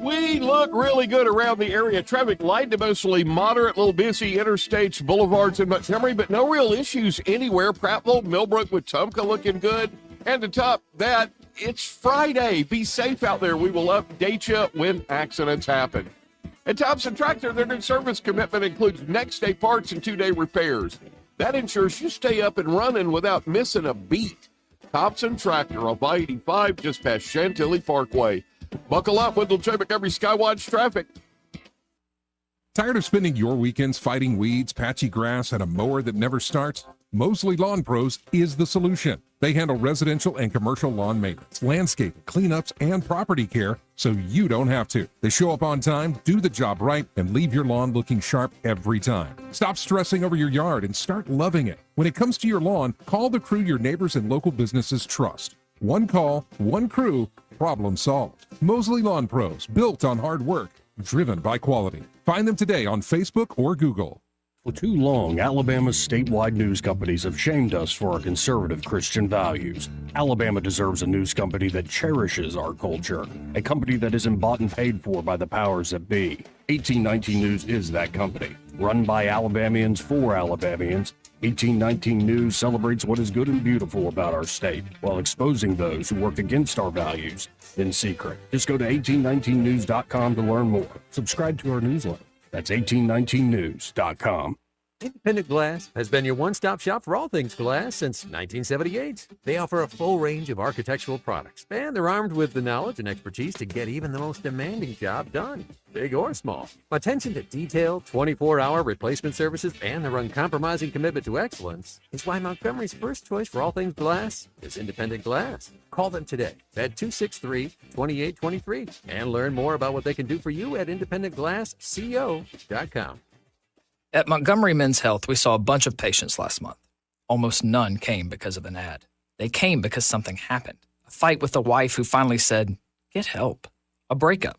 Speaker 16: We look really good around the area. Traffic light to mostly moderate, little busy interstates, boulevards in Montgomery, but no real issues anywhere. Prattville, Millbrook, Wetumpka looking good. And to top that, it's Friday. Be safe out there. We will update you when accidents happen. At Thompson Tractor, their new service commitment includes next-day parts and 2-day repairs. That ensures you stay up and running without missing a beat. Thompson Tractor on I-85 just past Chantilly Parkway. Buckle up with the Montgomery Skywatch traffic.
Speaker 19: Tired of spending your weekends fighting weeds, patchy grass, and a mower that never starts? Mosley Lawn Pros is the solution. They handle residential and commercial lawn maintenance, landscaping, cleanups, and property care so you don't have to. They show up on time, do the job right, and leave your lawn looking sharp every time. Stop stressing over your yard and start loving it. When it comes to your lawn, call the crew your neighbors and local businesses trust. One call, one crew, problem solved. Mosley Lawn Pros, built on hard work, driven by quality. Find them today on Facebook or Google.
Speaker 5: For too long, Alabama's statewide news companies have shamed us for our conservative Christian values. Alabama deserves a news company that cherishes our culture, a company that isn't bought and paid for by the powers that be. 1819 News is that company. Run by Alabamians for Alabamians, 1819 News celebrates what is good and beautiful about our state, while exposing those who work against our values in secret. Just go to 1819news.com to learn more. Subscribe to our newsletter. That's 1819news.com.
Speaker 6: Independent Glass has been your one-stop shop for all things glass since 1978. They offer a full range of architectural products, and they're armed with the knowledge and expertise to get even the most demanding job done, big or small. Attention to detail, 24-hour replacement services, and their uncompromising commitment to excellence is why Montgomery's first choice for all things glass is Independent Glass. Call them today at 263-2823 and learn more about what they can do for you at independentglassco.com.
Speaker 7: At Montgomery Men's Health, we saw a bunch of patients last month. Almost none came because of an ad. They came because something happened. A fight with a wife who finally said, "Get help." A breakup.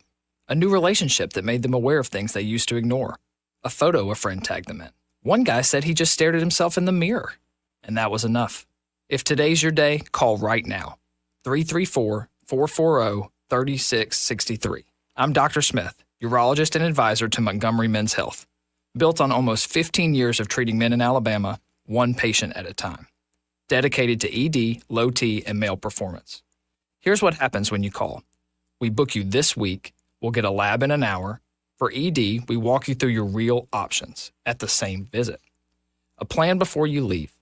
Speaker 7: A new relationship that made them aware of things they used to ignore. A photo a friend tagged them in. One guy said he just stared at himself in the mirror. And that was enough. If today's your day, call right now. 334-440-3663. I'm Dr. Smith, urologist and advisor to Montgomery Men's Health. Built on almost 15 years of treating men in Alabama, one patient at a time. Dedicated to ED, low T, and male performance. Here's what happens when you call. We book you this week. We'll get a lab in an hour. For ED, we walk you through your real options at the same visit. A plan before you leave.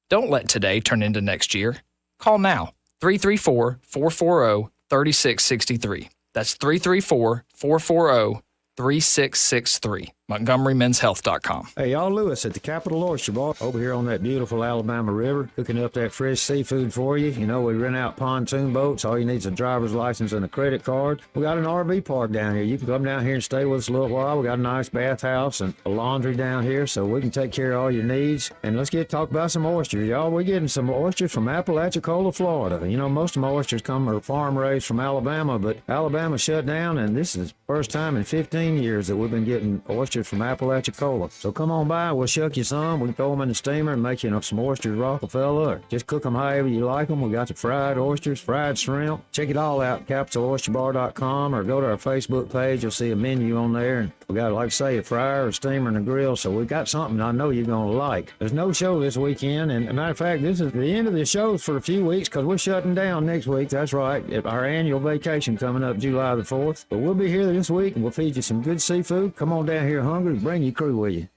Speaker 7: Don't let today turn into next year. Call now. 334-440-3663. That's 334-440-3663. MontgomeryMen'sHealth.com.
Speaker 9: Hey, y'all, Lewis at the Capital Oyster Bar over here on that beautiful Alabama River, cooking up that fresh seafood for you. You know, we rent out pontoon boats. All you need is a driver's license and a credit card. We got an RV park down here. You can come down here and stay with us a little while. We got a nice bathhouse and a laundry down here, so we can take care of all your needs. And let's talk about some oysters, y'all. We're getting some oysters from Apalachicola, Florida. You know, most of my oysters are farm raised from Alabama, but Alabama shut down, and this is the first time in 15 years that we've been getting oysters from Apalachicola. So come on by, we'll shuck you some. We can throw them in the steamer and make you some oysters Rockefeller. Or just cook them however you like them. We got the fried oysters, fried shrimp. Check it all out at CapitalOysterBar.com or go to our Facebook page. You'll see a menu on there. And we got, like I say, a fryer, a steamer, and a grill. So we got something I know you're going to like. There's no show this weekend. And as a matter of fact, this is the end of the shows for a few weeks because we're shutting down next week. That's right. Our annual vacation coming up July the 4th. But we'll be here this week and we'll feed you some good seafood. Come on down here hungry. Bring your crew with you.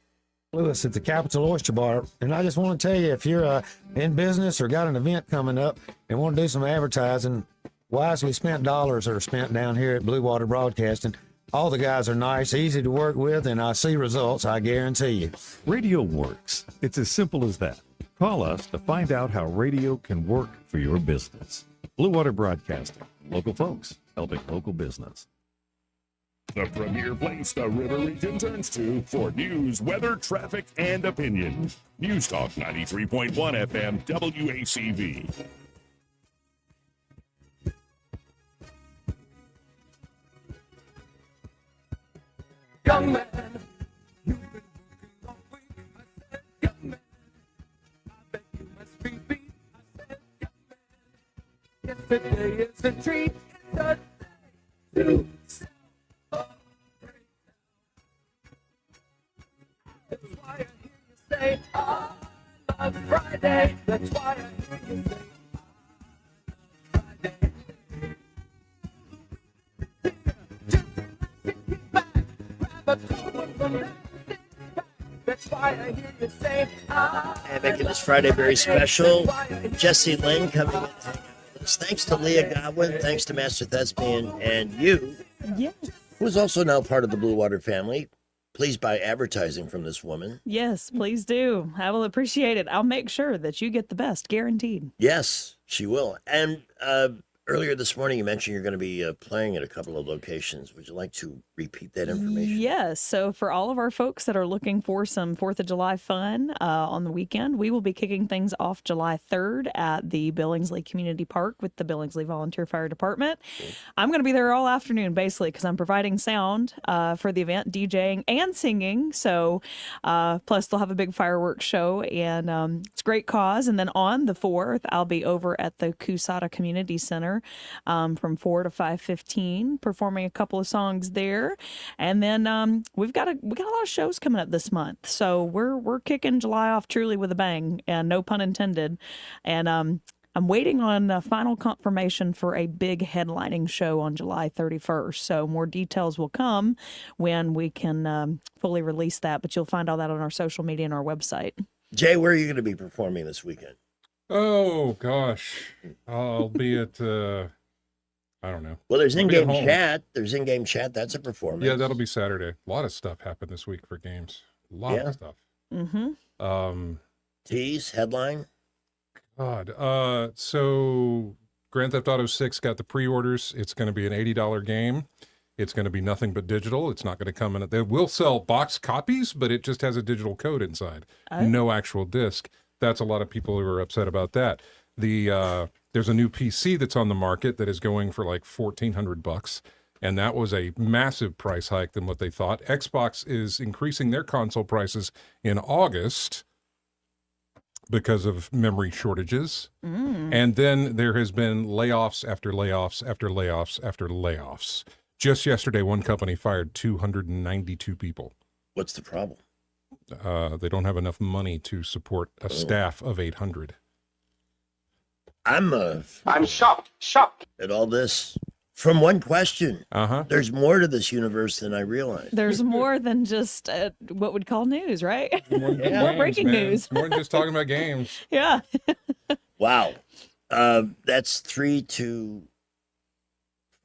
Speaker 9: Lewis at the Capital Oyster Bar, and I just want to tell you, if you're in business or got an event coming up and want to do some advertising, wisely spent dollars are spent down here at Blue Water Broadcasting. All the guys are nice, easy to work with, and I see results, I guarantee you.
Speaker 24: Radio works. It's as simple as that. Call us to find out how radio can work for your business. Blue Water Broadcasting. Local folks helping local business.
Speaker 14: The premier place the River Region turns to for news, weather, traffic, and opinion. News Talk 93.1 FM WACV.
Speaker 22: Young man, you've been working all week. I said, young man, I bet you must be beat. I said, young man, yesterday is a treat. It's a day to celebrate. That's why I hear you say, I love Friday. That's why I hear you say, I love Friday. That's why I hear you say,
Speaker 1: And making this Friday very special, Jesse Lynn coming in and hanging out with us. Thanks to Leah Godwin, thanks to Master Thespian, and you,
Speaker 17: Yes.
Speaker 1: who's also now part of the Blue Water family. Please buy advertising from this woman.
Speaker 17: Yes, please do. I will appreciate it. I'll make sure that you get the best, guaranteed.
Speaker 1: Yes, she will. And earlier this morning, you mentioned you're going to be playing at a couple of locations. Would you like to repeat that information?
Speaker 17: Yes. So for all of our folks that are looking for some 4th of July fun on the weekend, we will be kicking things off July 3rd at the Billingsley Community Park with the Billingsley Volunteer Fire Department. I'm going to be there all afternoon, basically, because I'm providing sound for the event, DJing and singing. So plus they'll have a big fireworks show, and it's a great cause. And then on the 4th, I'll be over at the Coushatta Community Center from 4 to 5:15, performing a couple of songs there. And then we got a lot of shows coming up this month, so we're kicking July off truly with a bang, and no pun intended. And I'm waiting on final confirmation for a big headlining show on July 31st. So more details will come when we can fully release that, but you'll find all that on our social media and our website.
Speaker 1: Jay, where are you going to be performing this weekend?
Speaker 8: Oh gosh, I'll be at. I don't know.
Speaker 1: Well, there's
Speaker 8: I'll be at
Speaker 1: in-game
Speaker 8: home.
Speaker 1: chat. There's in-game chat. That's a performance.
Speaker 8: Yeah, that'll be Saturday. A lot of stuff happened this week for games. A lot of stuff.
Speaker 17: Mm-hmm.
Speaker 1: Tease, headline.
Speaker 8: God. So Grand Theft Auto 6 got the pre-orders. It's going to be an $80 game. It's going to be nothing but digital. It's not going to come in. They will sell box copies, but it just has a digital code inside. No actual disc. That's a lot of people who are upset about that. There's a new PC that's on the market that is going for like $1,400, and that was a massive price hike than what they thought. Xbox is increasing their console prices in August because of memory shortages. And then there has been layoffs after layoffs after layoffs after layoffs. Just yesterday, one company fired 292 people.
Speaker 1: What's the problem?
Speaker 8: They don't have enough money to support a staff of 800.
Speaker 1: I'm shocked at all this. From one question, there's more to this universe than I realized.
Speaker 17: There's more than just what we'd call news, right?
Speaker 8: More
Speaker 17: breaking news.
Speaker 8: It's more than just talking about games.
Speaker 17: Yeah.
Speaker 1: Wow. That's 3 to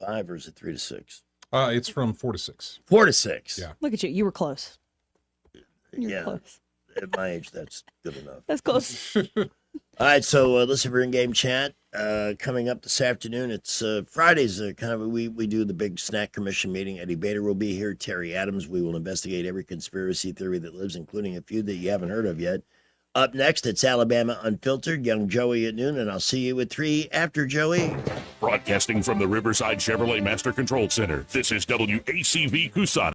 Speaker 1: 5, or is it 3 to 6?
Speaker 8: It's from 4 to 6.
Speaker 1: 4 to 6.
Speaker 8: Yeah.
Speaker 17: Look at you. You were close.
Speaker 1: Yeah.
Speaker 17: Close.
Speaker 1: At my age, that's good enough.
Speaker 17: That's close.
Speaker 1: All right, so listen for in-game chat coming up this afternoon. It's Fridays, kind of we do the big snack commission meeting. Eddie Bader will be here. Terry Adams. We will investigate every conspiracy theory that lives, including a few that you haven't heard of yet. Up next, it's Alabama Unfiltered, Young Joey at noon, and I'll see you at 3 after Joey.
Speaker 14: Broadcasting from the Riverside Chevrolet Master Control Center, this is WACV Coushatta.